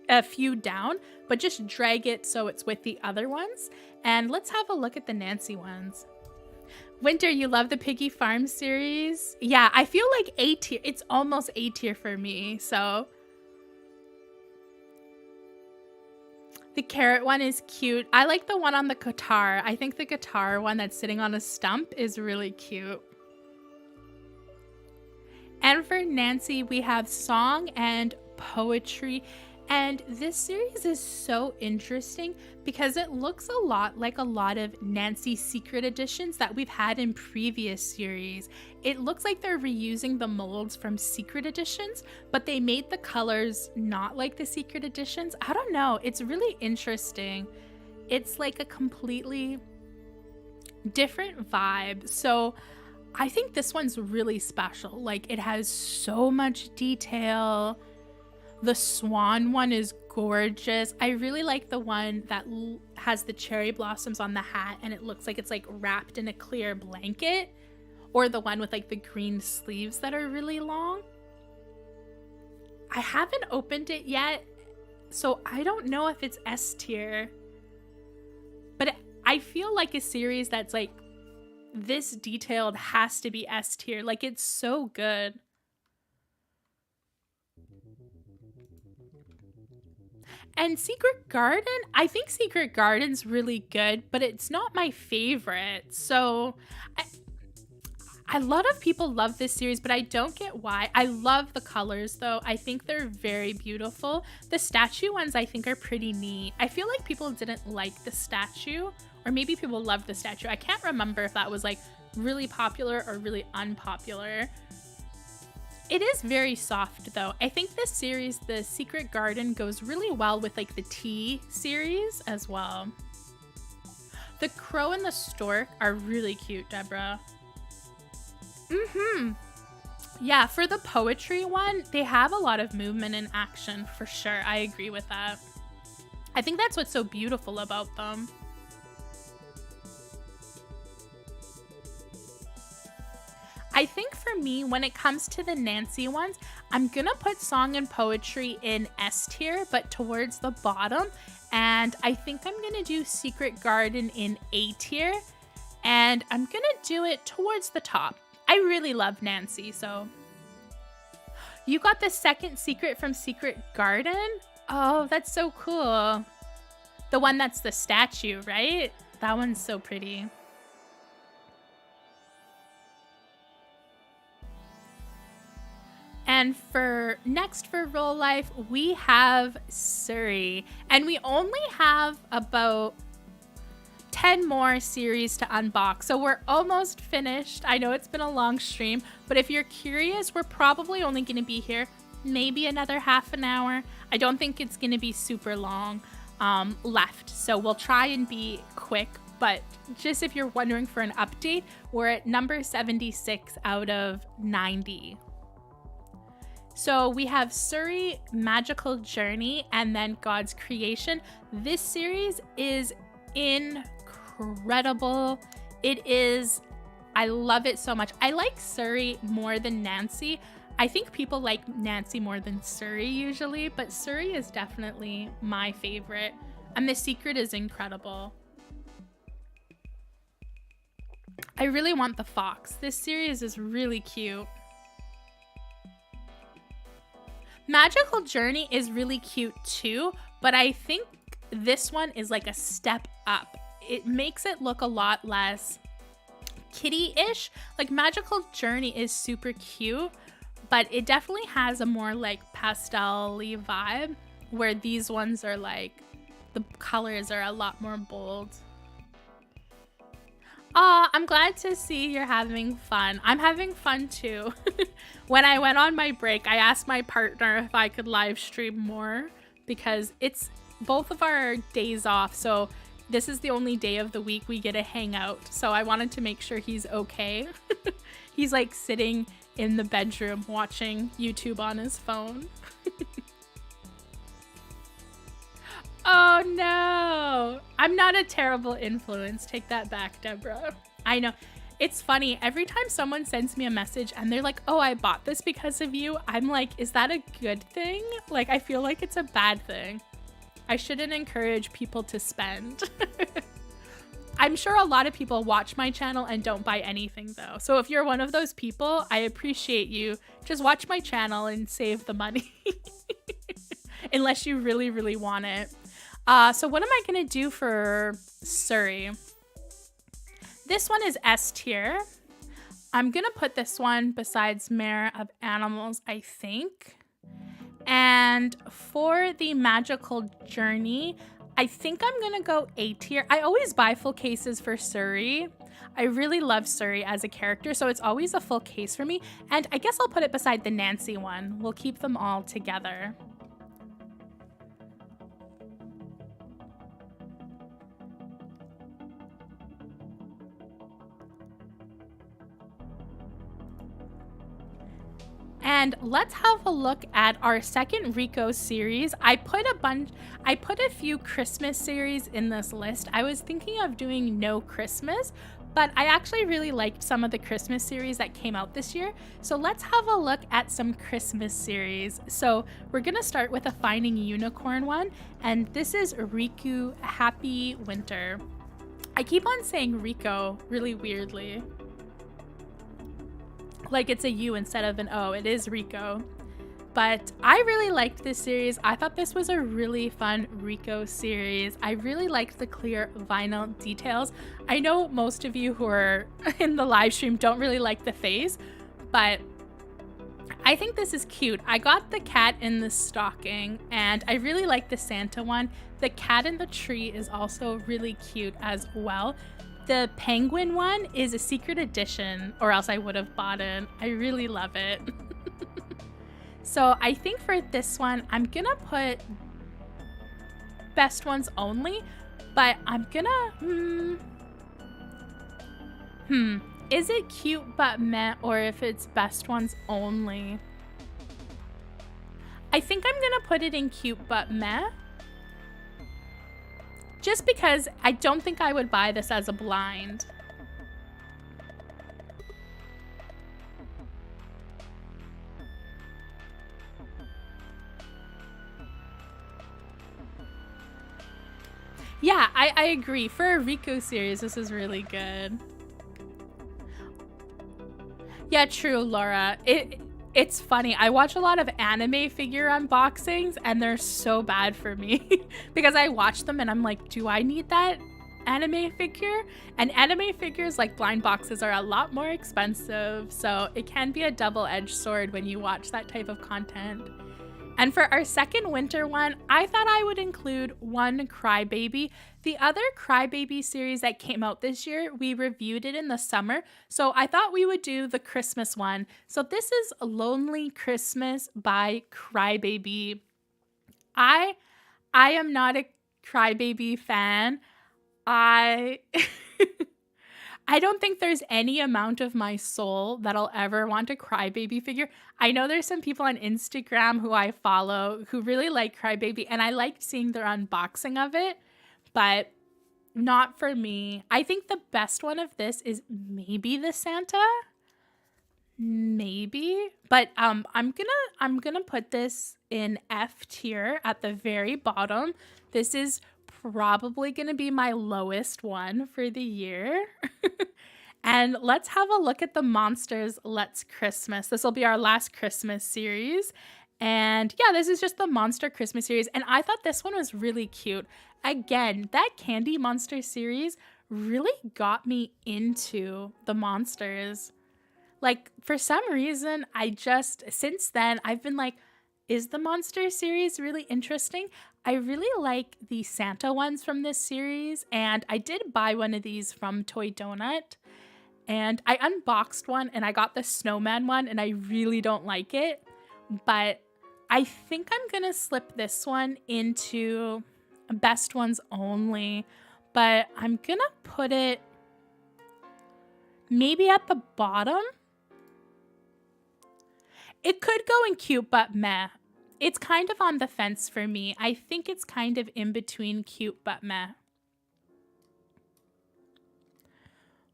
a few down, but just drag it so it's with the other ones. And let's have a look at the Nancy ones. Winter, you love the Piggy Farm series? Yeah, I feel like A tier. It's almost A tier for me, so. The carrot one is cute. I like the one on the guitar. I think the guitar one that's sitting on a stump is really cute. And for Nancy, we have Song and Poetry. And this series is so interesting because it looks a lot like a lot of Nancy Secret editions that we've had in previous series. It looks like they're reusing the molds from Secret editions, but they made the colors not like the Secret editions. I don't know. It's really interesting. It's like a completely different vibe. So I think this one's really special. Like, it has so much detail. The swan one is gorgeous. I really like the one that has the cherry blossoms on the hat and it looks like it's like wrapped in a clear blanket, or the one with like the green sleeves that are really long. I haven't opened it yet, so I don't know if it's S tier, but I feel like a series that's like this detailed has to be S tier. Like, it's so good. And Secret Garden, I think Secret Garden's really good, but it's not my favorite. So a lot of people love this series, but I don't get why. I love the colors though. I think they're very beautiful. The statue ones I think are pretty neat. I feel like people didn't like the statue, or maybe people loved the statue. I can't remember if that was like really popular or really unpopular. It is very soft though. I think this series, the Secret Garden, goes really well with like the Tea series as well. The crow and the stork are really cute, Deborah. Yeah, for the poetry one, they have a lot of movement and action for sure. I agree with that. I think that's what's so beautiful about them. I think for me, when it comes to the Nancy ones, I'm gonna put Song and Poetry in S tier, but towards the bottom. And I think I'm gonna do Secret Garden in A tier. And I'm gonna do it towards the top. I really love Nancy, so. You got the second secret from Secret Garden? Oh, that's so cool. The one that's the statue, right? That one's so pretty. And for next for Roll Life, we have Surrey. And we only have about 10 more series to unbox. So we're almost finished. I know it's been a long stream, but if you're curious, we're probably only going to be here maybe another half an hour. I don't think it's going to be super long left. So we'll try and be quick. But just if you're wondering for an update, we're at number 76 out of 90. So we have Surrey Magical Journey and then God's Creation. This series is incredible. I love it so much. I like Surrey more than Nancy. I think people like Nancy more than Surrey usually, but Surrey is definitely my favorite. And the secret is incredible. I really want the fox. This series is really cute. Magical Journey is really cute too, but I think this one is like a step up. It makes it look a lot less kitty-ish. Like, Magical Journey is super cute, but it definitely has a more like pastel-y vibe, where these ones are like, the colors are a lot more bold. I'm glad to see you're having fun. I'm having fun too. When I went on my break, I asked my partner if I could live stream more because it's both of our days off. So this is the only day of the week we get to hang out. So I wanted to make sure he's okay. He's like sitting in the bedroom watching YouTube on his phone. Oh no, I'm not a terrible influence. Take that back, Deborah. I know. It's funny. Every time someone sends me a message and they're like, oh, I bought this because of you. I'm like, is that a good thing? Like, I feel like it's a bad thing. I shouldn't encourage people to spend. I'm sure a lot of people watch my channel and don't buy anything though. So if you're one of those people, I appreciate you. Just watch my channel and save the money. Unless you really, really want it. So what am I going to do for Surrey? This one is S tier. I'm going to put this one besides Mare of Animals, I think. And for the Magical Journey, I think I'm going to go A tier. I always buy full cases for Surrey. I really love Surrey as a character, so it's always a full case for me. And I guess I'll put it beside the Nancy one. We'll keep them all together. And let's have a look at our second Rico series. I put a few Christmas series in this list. I was thinking of doing no Christmas, but I actually really liked some of the Christmas series that came out this year. So let's have a look at some Christmas series. So we're gonna start with a Finding Unicorn one, and this is Riku Happy Winter. I keep on saying Rico really weirdly. Like it's a U instead of an O. It is Rico. But I really liked this series. I thought this was a really fun Rico series. I really liked the clear vinyl details. I know most of you who are in the live stream don't really like the face, but I think this is cute. I got the cat in the stocking and I really like the Santa one. The cat in the tree is also really cute as well. The penguin one is a secret edition, or else I would have bought it. I really love it. So I think for this one, I'm gonna put best ones only, but I'm gonna, is it cute but meh, or if it's best ones only? I think I'm gonna put it in cute but meh. Just because I don't think I would buy this as a blind. Yeah, I agree. For a Rico series, this is really good. Yeah, true, Laura. It's funny. I watch a lot of anime figure unboxings and they're so bad for me because I watch them and I'm like, do I need that anime figure? And anime figures like blind boxes are a lot more expensive. So it can be a double-edged sword when you watch that type of content. And for our second winter one, I thought I would include one Crybaby. The other Crybaby series that came out this year, we reviewed it in the summer. So I thought we would do the Christmas one. So this is Lonely Christmas by Crybaby. I am not a Crybaby fan. I don't think there's any amount of my soul that I'll ever want a Crybaby figure. I know there's some people on Instagram who I follow who really like Crybaby, and I liked seeing their unboxing of it, but not for me. I think the best one of this is maybe the Santa. Maybe, but I'm gonna put this in F tier at the very bottom. This is probably going to be my lowest one for the year. And let's have a look at the Monsters Let's Christmas. This will be our last Christmas series. And yeah, this is just the Monster Christmas series. And I thought this one was really cute. Again, that Candy Monster series really got me into the monsters. Like, for some reason, since then, I've been like, Is the Monster series really interesting? I really like the Santa ones from this series, and I did buy one of these from Toy Donut, and I unboxed one and I got the snowman one, and I really don't like it, but I think I'm gonna slip this one into best ones only, but I'm gonna put it maybe at the bottom. It could go in cute but meh. It's kind of on the fence for me. I think it's kind of in between cute but meh.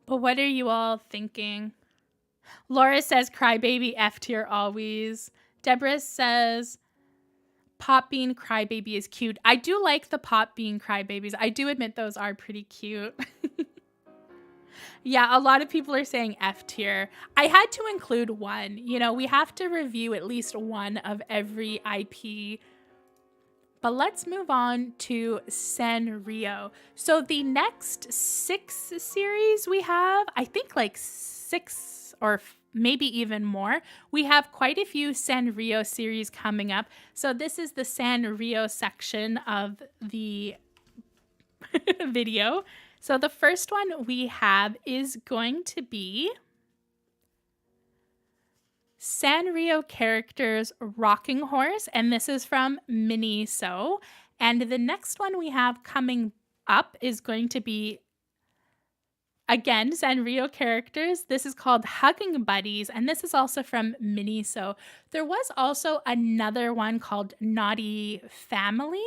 But what are you all thinking? Laura says crybaby F tier always. Deborah says Pop Bean crybaby is cute. I do like the Pop Bean crybabies. I do admit those are pretty cute. Yeah, a lot of people are saying F tier. I had to include one. You know, we have to review at least one of every IP. But let's move on to Sanrio. So the next 6 series we have, I think like 6 or maybe even more. We have quite a few Sanrio series coming up. So this is the Sanrio section of the video. So the first one we have is going to be Sanrio Characters Rocking Horse, and this is from Miniso. And the next one we have coming up is going to be, again, Sanrio Characters. This is called Hugging Buddies, and this is also from Miniso. There was also another one called Naughty Family.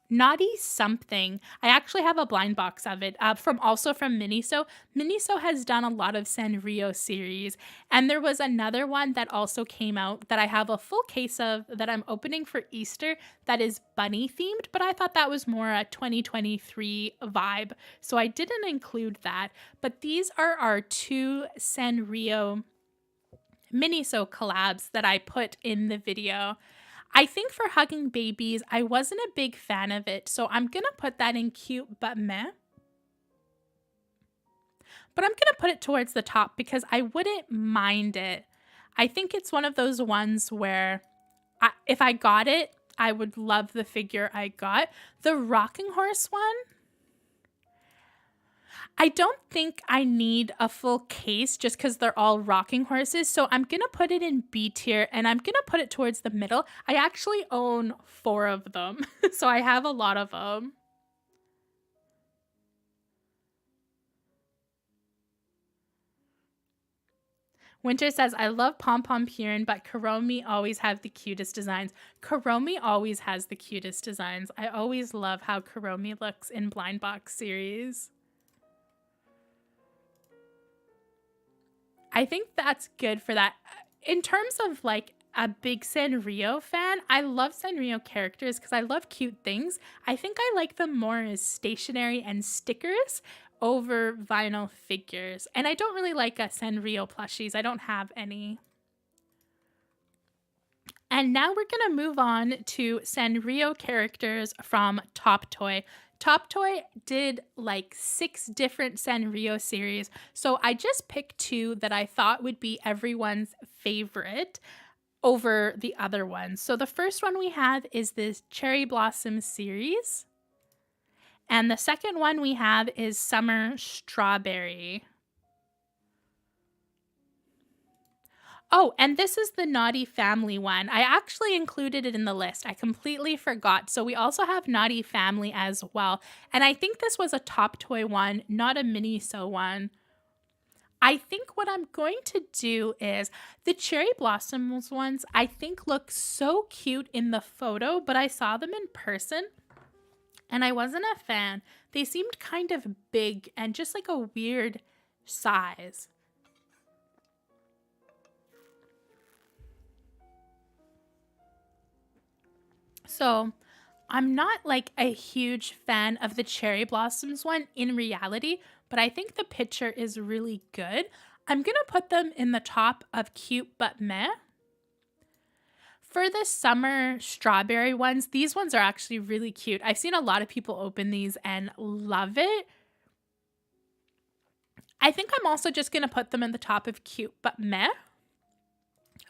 Naughty something. I actually have a blind box of it from Miniso. Miniso has done a lot of Sanrio series, and there was another one that also came out that I have a full case of that I'm opening for Easter that is bunny themed, but I thought that was more a 2023 vibe, so I didn't include that. But these are our 2 Sanrio Miniso collabs that I put in the video. I think for Hugging Babies, I wasn't a big fan of it, so I'm going to put that in cute but meh. But I'm going to put it towards the top because I wouldn't mind it. I think it's one of those ones where if I got it, I would love the figure I got. The Rocking Horse one, I don't think I need a full case just because they're all rocking horses. So I'm going to put it in B tier and I'm going to put it towards the middle. I actually own 4 of them. So I have a lot of them. Winter says, I love Pom Pom Purin, but Kuromi always have the cutest designs. Kuromi always has the cutest designs. I always love how Kuromi looks in Blind Box series. I think that's good for that. In terms of like a big Sanrio fan, I love Sanrio characters because I love cute things. I think I like them more as stationery and stickers over vinyl figures. And I don't really like Sanrio plushies. I don't have any. And now we're going to move on to Sanrio characters from Top Toy. Top Toy did like 6 different Sanrio series, so I just picked 2 that I thought would be everyone's favorite over the other ones. So the first one we have is this Cherry Blossom series, and the second one we have is Summer Strawberry. Oh, and this is the Naughty Family one. I actually included it in the list. I completely forgot. So we also have Naughty Family as well. And I think this was a Top Toy one, not a Miniso one. I think what I'm going to do is the Cherry Blossoms ones, I think look so cute in the photo, but I saw them in person and I wasn't a fan. They seemed kind of big and just like a weird size. So I'm not like a huge fan of the Cherry Blossoms one in reality, but I think the picture is really good. I'm going to put them in the top of cute but meh. For the Summer Strawberry ones, these ones are actually really cute. I've seen a lot of people open these and love it. I think I'm also just going to put them in the top of cute but meh.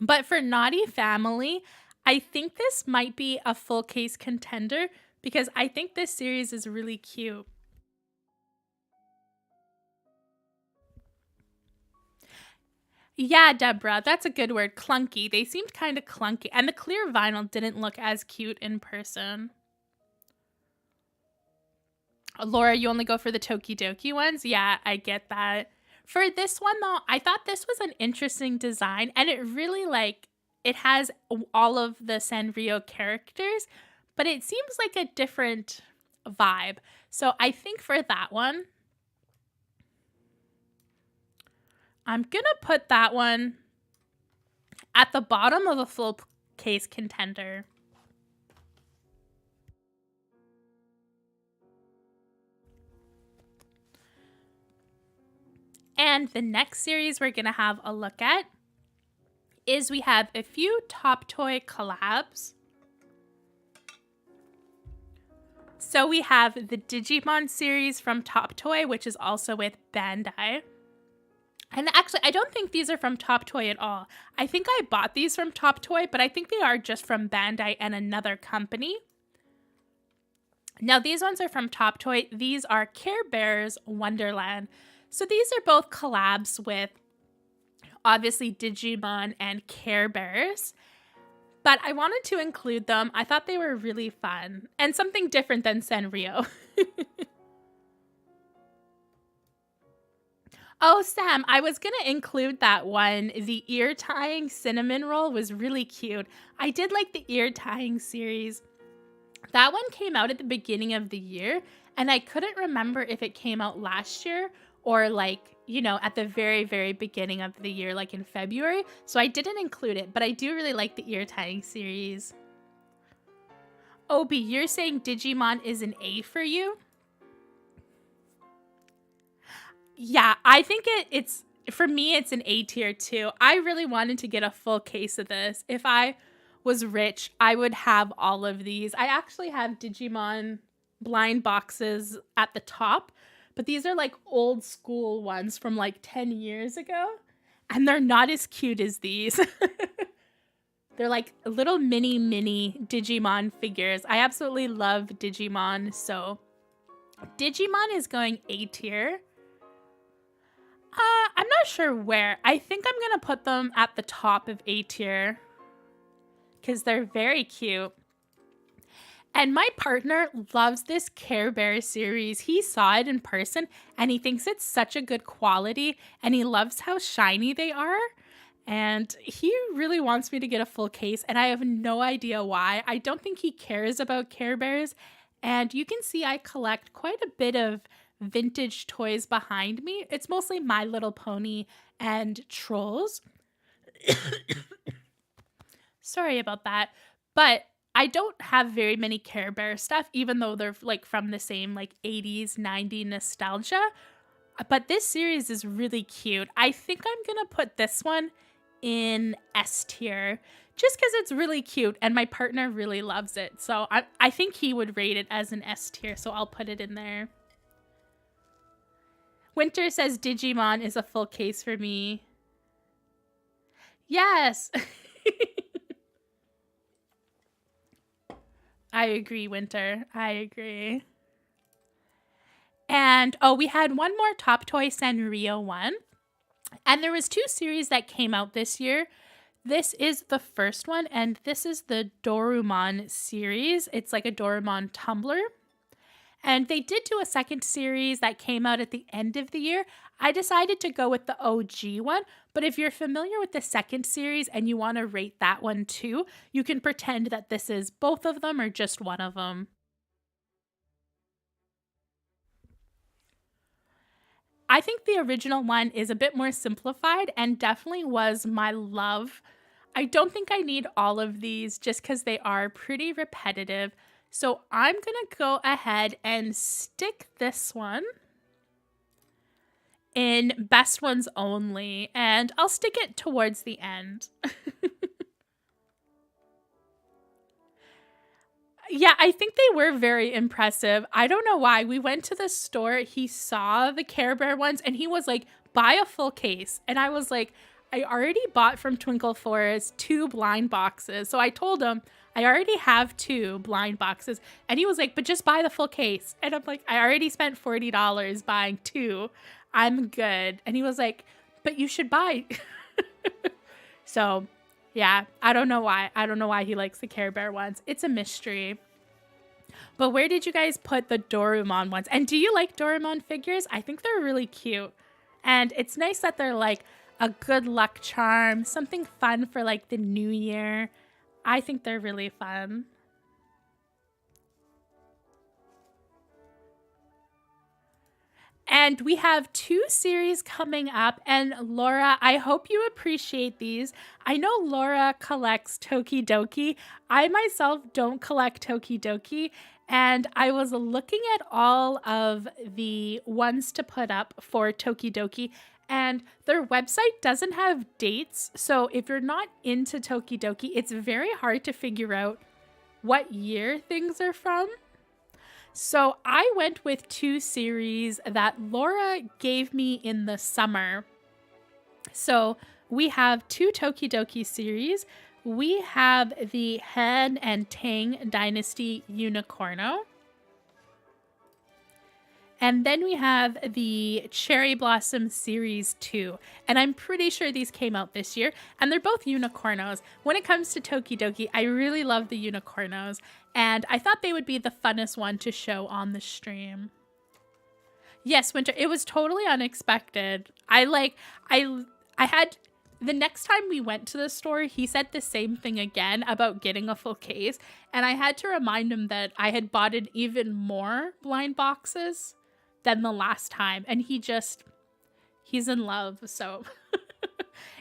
But for Naughty Family, I think this might be a full case contender because I think this series is really cute. Yeah, Deborah, that's a good word. Clunky. They seemed kind of clunky. And the clear vinyl didn't look as cute in person. Laura, you only go for the Tokidoki ones? Yeah, I get that. For this one, though, I thought this was an interesting design. And it really, it has all of the Sanrio characters. But it seems like a different vibe. So I think for that one, I'm going to put that one at the bottom of a full case contender. And the next series we're going to have a look at is we have a few Top Toy collabs. So we have the Digimon series from Top Toy, which is also with Bandai. And actually, I don't think these are from Top Toy at all. I think I bought these from Top Toy, but I think they are just from Bandai and another company. Now, these ones are from Top Toy. These are Care Bears Wonderland. So these are both collabs with, obviously, Digimon and Care Bears. But I wanted to include them. I thought they were really fun and something different than Sanrio. Oh, Sam, I was going to include that one. The ear tying cinnamon roll was really cute. I did like the ear tying series. That one came out at the beginning of the year, and I couldn't remember if it came out last year or at the very, very beginning of the year, like in February. So I didn't include it, but I do really like the ear tying series. Obi, you're saying Digimon is an A for you? Yeah, I think it's for me, it's an A tier too. I really wanted to get a full case of this. If I was rich, I would have all of these. I actually have Digimon blind boxes at the top, but these are like old school ones from like 10 years ago, and they're not as cute as these. They're like little mini Digimon figures. I absolutely love Digimon, so Digimon is going A tier. I'm not sure where. I think I'm going to put them at the top of A tier because they're very cute. And my partner loves this Care Bear series. He saw it in person and he thinks it's such a good quality and he loves how shiny they are. And he really wants me to get a full case and I have no idea why. I don't think he cares about Care Bears. And you can see I collect quite a bit of vintage toys behind me. It's mostly My Little Pony and Trolls. Sorry about that. But I don't have very many Care Bear stuff, even though they're like from the same like 80s, 90s nostalgia. But this series is really cute. I think I'm going to put this one in S tier just because it's really cute and my partner really loves it. So I think he would rate it as an S tier, so I'll put it in there. Winter says Digimon is a full case for me. Yes. I agree, Winter. I agree. And we had one more Top Toy Sanrio one. And there was 2 series that came out this year. This is the first one, and this is the Dorumon series. It's like a Dorumon tumbler. And they did do a second series that came out at the end of the year. I decided to go with the OG one, but if you're familiar with the second series and you want to rate that one too, you can pretend that this is both of them or just one of them. I think the original one is a bit more simplified and definitely was my love. I don't think I need all of these just because they are pretty repetitive. So I'm going to go ahead and stick this one in best ones only, and I'll stick it towards the end. Yeah, I think they were very impressive. I don't know why. We went to the store, he saw the Care Bear ones, and he was like, buy a full case. And I was like, I already bought from Twinkle Forest 2 blind boxes. So I told him I already have 2 blind boxes. And he was like, but just buy the full case. And I'm like, I already spent $40 buying 2. I'm good. And he was like, but you should buy. So yeah, I don't know why. I don't know why he likes the Care Bear ones. It's a mystery. But where did you guys put the Doraemon ones? And do you like Doraemon figures? I think they're really cute. And it's nice that they're like a good luck charm, something fun for like the new year. I think they're really fun. And we have 2 series coming up. And Laura, I hope you appreciate these. I know Laura collects Tokidoki. I myself don't collect Tokidoki. And I was looking at all of the ones to put up for Tokidoki. And their website doesn't have dates. So if you're not into Tokidoki, it's very hard to figure out what year things are from. So I went with 2 series that Laura gave me in the summer. So we have 2 Tokidoki series. We have the Han and Tang Dynasty Unicorno. And then we have the Cherry Blossom Series 2. And I'm pretty sure these came out this year. And they're both unicornos. When it comes to Tokidoki, I really love the unicornos. And I thought they would be the funnest one to show on the stream. Yes, Winter. It was totally unexpected. I had... The next time we went to the store, he said the same thing again about getting a full case. And I had to remind him that I had bought in even more blind boxes than the last time. And he's in love. So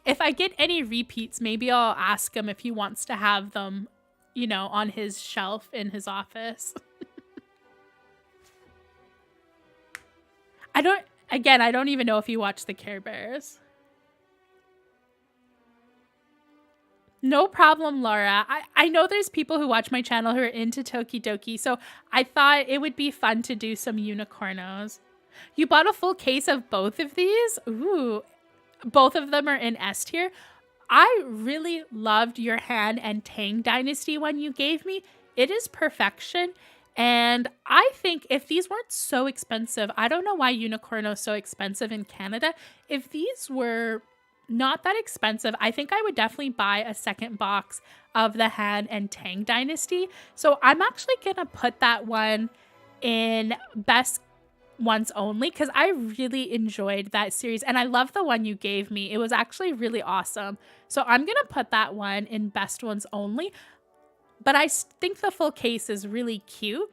if I get any repeats, maybe I'll ask him if he wants to have them, you know, on his shelf in his office. I don't even know if he watched the Care Bears. No problem, Laura. I know there's people who watch my channel who are into Tokidoki, so I thought it would be fun to do some unicornos. You bought a full case of both of these? Ooh, both of them are in S tier. I really loved your Han and Tang Dynasty one you gave me. It is perfection. And I think if these weren't so expensive, I don't know why Unicorno is so expensive in Canada. If these were not that expensive, I think I would definitely buy a second box of the Han and Tang Dynasty. So I'm actually going to put that one in best ones only because I really enjoyed that series and I love the one you gave me. It was actually really awesome. So I'm going to put that one in best ones only. But I think the full case is really cute.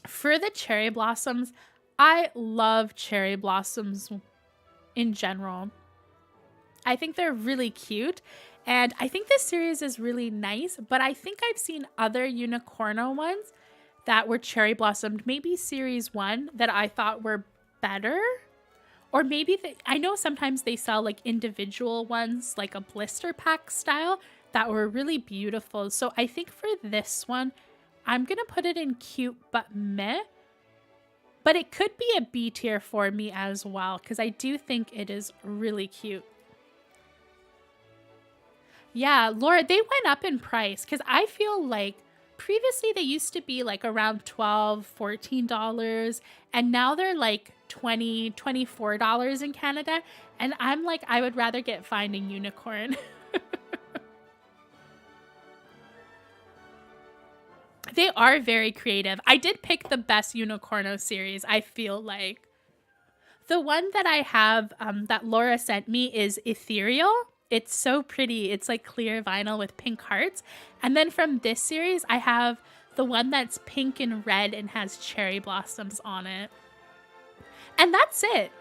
For the cherry blossoms, I love cherry blossoms in general. I think they're really cute, and I think this series is really nice, but I think I've seen other Unicorno ones that were cherry blossomed, maybe series 1 that I thought were better, or maybe I know sometimes they sell like individual ones, like a blister pack style, that were really beautiful. So I think for this one, I'm going to put it in cute but meh, but it could be a B tier for me as well, because I do think it is really cute. Yeah, Laura, they went up in price because I feel like previously they used to be like around $12, $14, and now they're like $20, $24 in Canada. And I'm like, I would rather get Finding Unicorn. They are very creative. I did pick the best Unicorno series, I feel like. The one that I have that Laura sent me is Ethereal. It's so pretty. It's like clear vinyl with pink hearts. And then from this series, I have the one that's pink and red and has cherry blossoms on it. And that's it.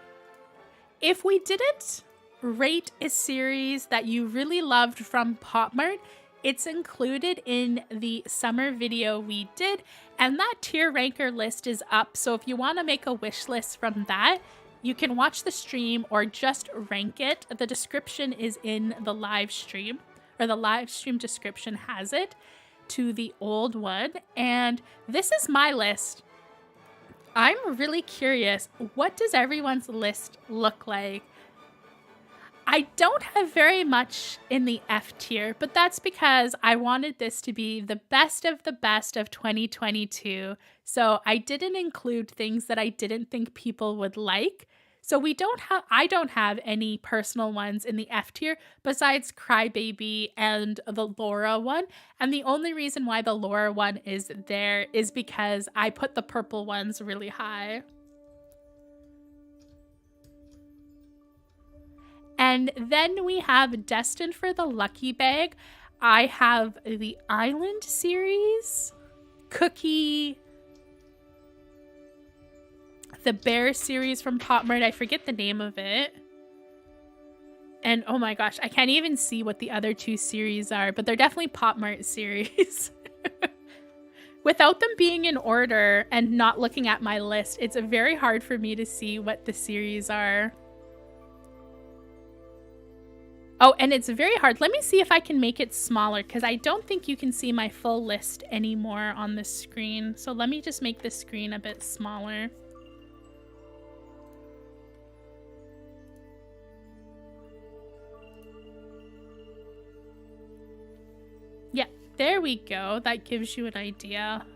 If we didn't rate a series that you really loved from Popmart, it's included in the summer video we did. And that tier ranker list is up. So if you want to make a wish list from that, you can watch the stream or just rank it. The description is in the live stream, or the live stream description has it to the old one. And this is my list. I'm really curious. What does everyone's list look like? I don't have very much in the F tier, but that's because I wanted this to be the best of 2022. So I didn't include things that I didn't think people would like. So I don't have any personal ones in the F tier besides Crybaby and the Laura one. And the only reason why the Laura one is there is because I put the purple ones really high. And then we have Destined for the Lucky Bag. I have the Island series, Cookie, the Bear series from Popmart. I forget the name of it. And oh my gosh, I can't even see what the other two series are, but they're definitely Popmart series. Without them being in order and not looking at my list, it's very hard for me to see what the series are. Oh, and it's very hard. Let me see if I can make it smaller because I don't think you can see my full list anymore on the screen. So let me just make the screen a bit smaller. Yeah, there we go. That gives you an idea.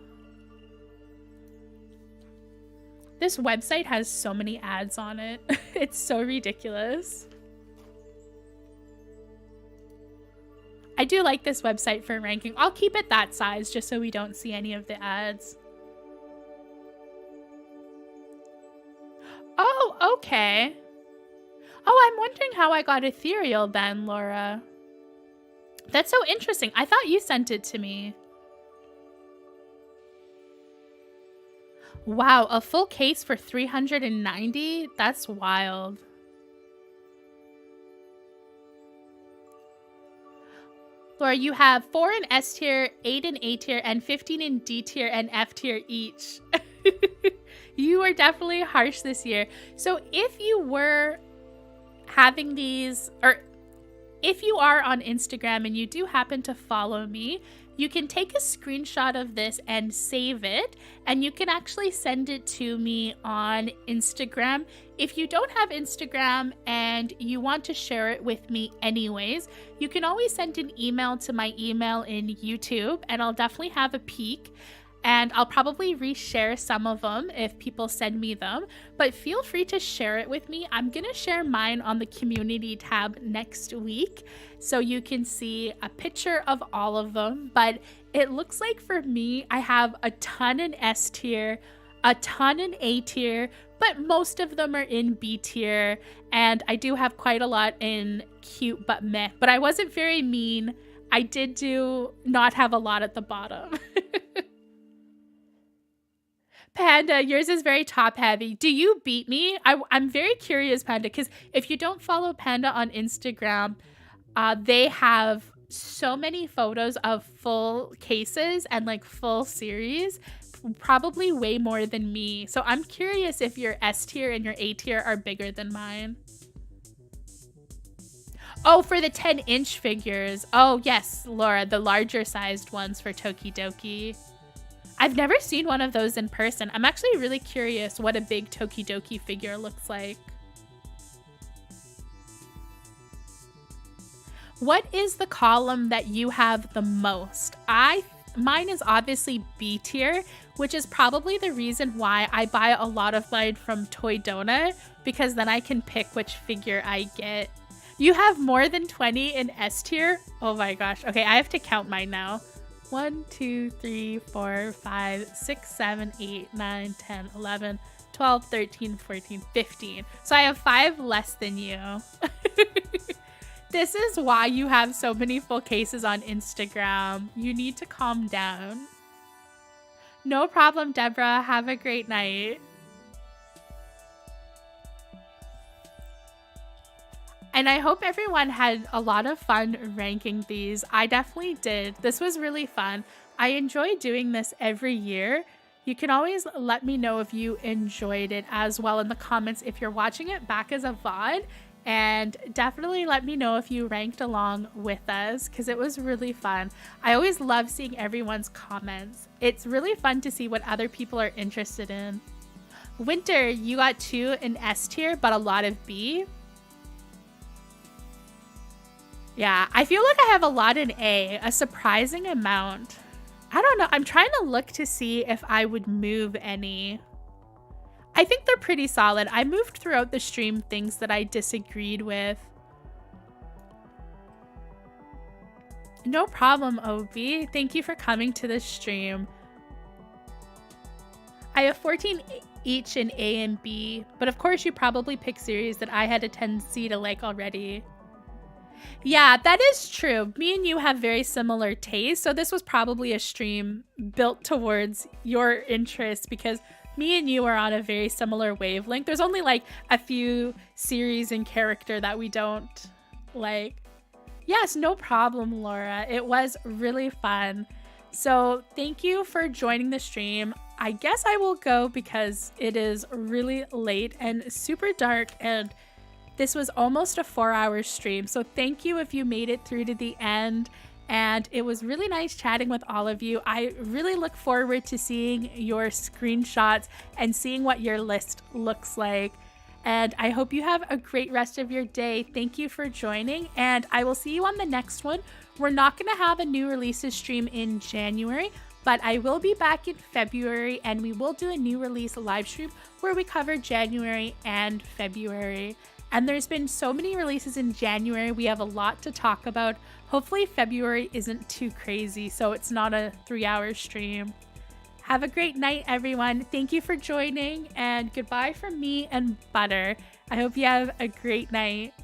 This website has so many ads on it. It's so ridiculous. I do like this website for ranking. I'll keep it that size just so we don't see any of the ads. Oh, okay. Oh, I'm wondering how I got Ethereal then, Laura. That's so interesting. I thought you sent it to me. Wow, a full case for 390? That's wild. Laura, you have 4 in S tier, 8 in A tier, and 15 in D tier and F tier each. You are definitely harsh this year. So if you were having these, or if you are on Instagram and you do happen to follow me, you can take a screenshot of this and save it, and you can actually send it to me on Instagram. If you don't have Instagram and you want to share it with me anyways, you can always send an email to my email in YouTube, and I'll definitely have a peek. And I'll probably reshare some of them if people send me them, but feel free to share it with me. I'm gonna share mine on the community tab next week, so you can see a picture of all of them. But it looks like for me, I have a ton in S tier, a ton in A tier, but most of them are in B tier, and I do have quite a lot in cute but meh. But I wasn't very mean. I did do not have a lot at the bottom. Panda, yours is very top heavy. Do you beat me? I'm very curious, Panda, because if you don't follow Panda on Instagram, they have so many photos of full cases and like full series, probably way more than me. So I'm curious if your S tier and your A tier are bigger than mine. Oh, for the 10-inch figures. Oh, yes, Laura, the larger sized ones for Tokidoki. I've never seen one of those in person. I'm actually really curious what a big Tokidoki figure looks like. What is the column that you have the most? Mine is obviously B tier, which is probably the reason why I buy a lot of mine from Toy Donut, because then I can pick which figure I get. You have more than 20 in S tier? Oh my gosh. Okay, I have to count mine now. 1, 2, 3, 4, 5, 6, 7, 8, 9, 10, 11, 12, 13, 14, 15. So I have 5 less than you. This is why you have so many full cases on Instagram. You need to calm down. No problem, Deborah. Have a great night. And I hope everyone had a lot of fun ranking these. I definitely did. This was really fun. I enjoy doing this every year. You can always let me know if you enjoyed it as well in the comments if you're watching it back as a VOD. And definitely let me know if you ranked along with us, because it was really fun. I always love seeing everyone's comments. It's really fun to see what other people are interested in. Winter, you got 2 in S tier, but a lot of B. Yeah, I feel like I have a lot in A surprising amount. I don't know. I'm trying to look to see if I would move any. I think they're pretty solid. I moved throughout the stream things that I disagreed with. No problem, Obi. Thank you for coming to the stream. I have 14 each in A and B, but of course you probably pick series that I had a tendency to like already. Yeah, that is true. Me and you have very similar tastes, so this was probably a stream built towards your interests because me and you are on a very similar wavelength. There's only like a few series and character that we don't like. Yes, no problem, Laura. It was really fun. So thank you for joining the stream. I guess I will go because it is really late and super dark, and this was almost a 4-hour stream. So thank you if you made it through to the end. And it was really nice chatting with all of you. I really look forward to seeing your screenshots and seeing what your list looks like. And I hope you have a great rest of your day. Thank you for joining, and I will see you on the next one. We're not going to have a new releases stream in January, but I will be back in February, and we will do a new release live stream where we cover January and February. And there's been so many releases in January. We have a lot to talk about. Hopefully February isn't too crazy, so it's not a 3-hour stream. Have a great night, everyone. Thank you for joining, and goodbye from me and Butter. I hope you have a great night.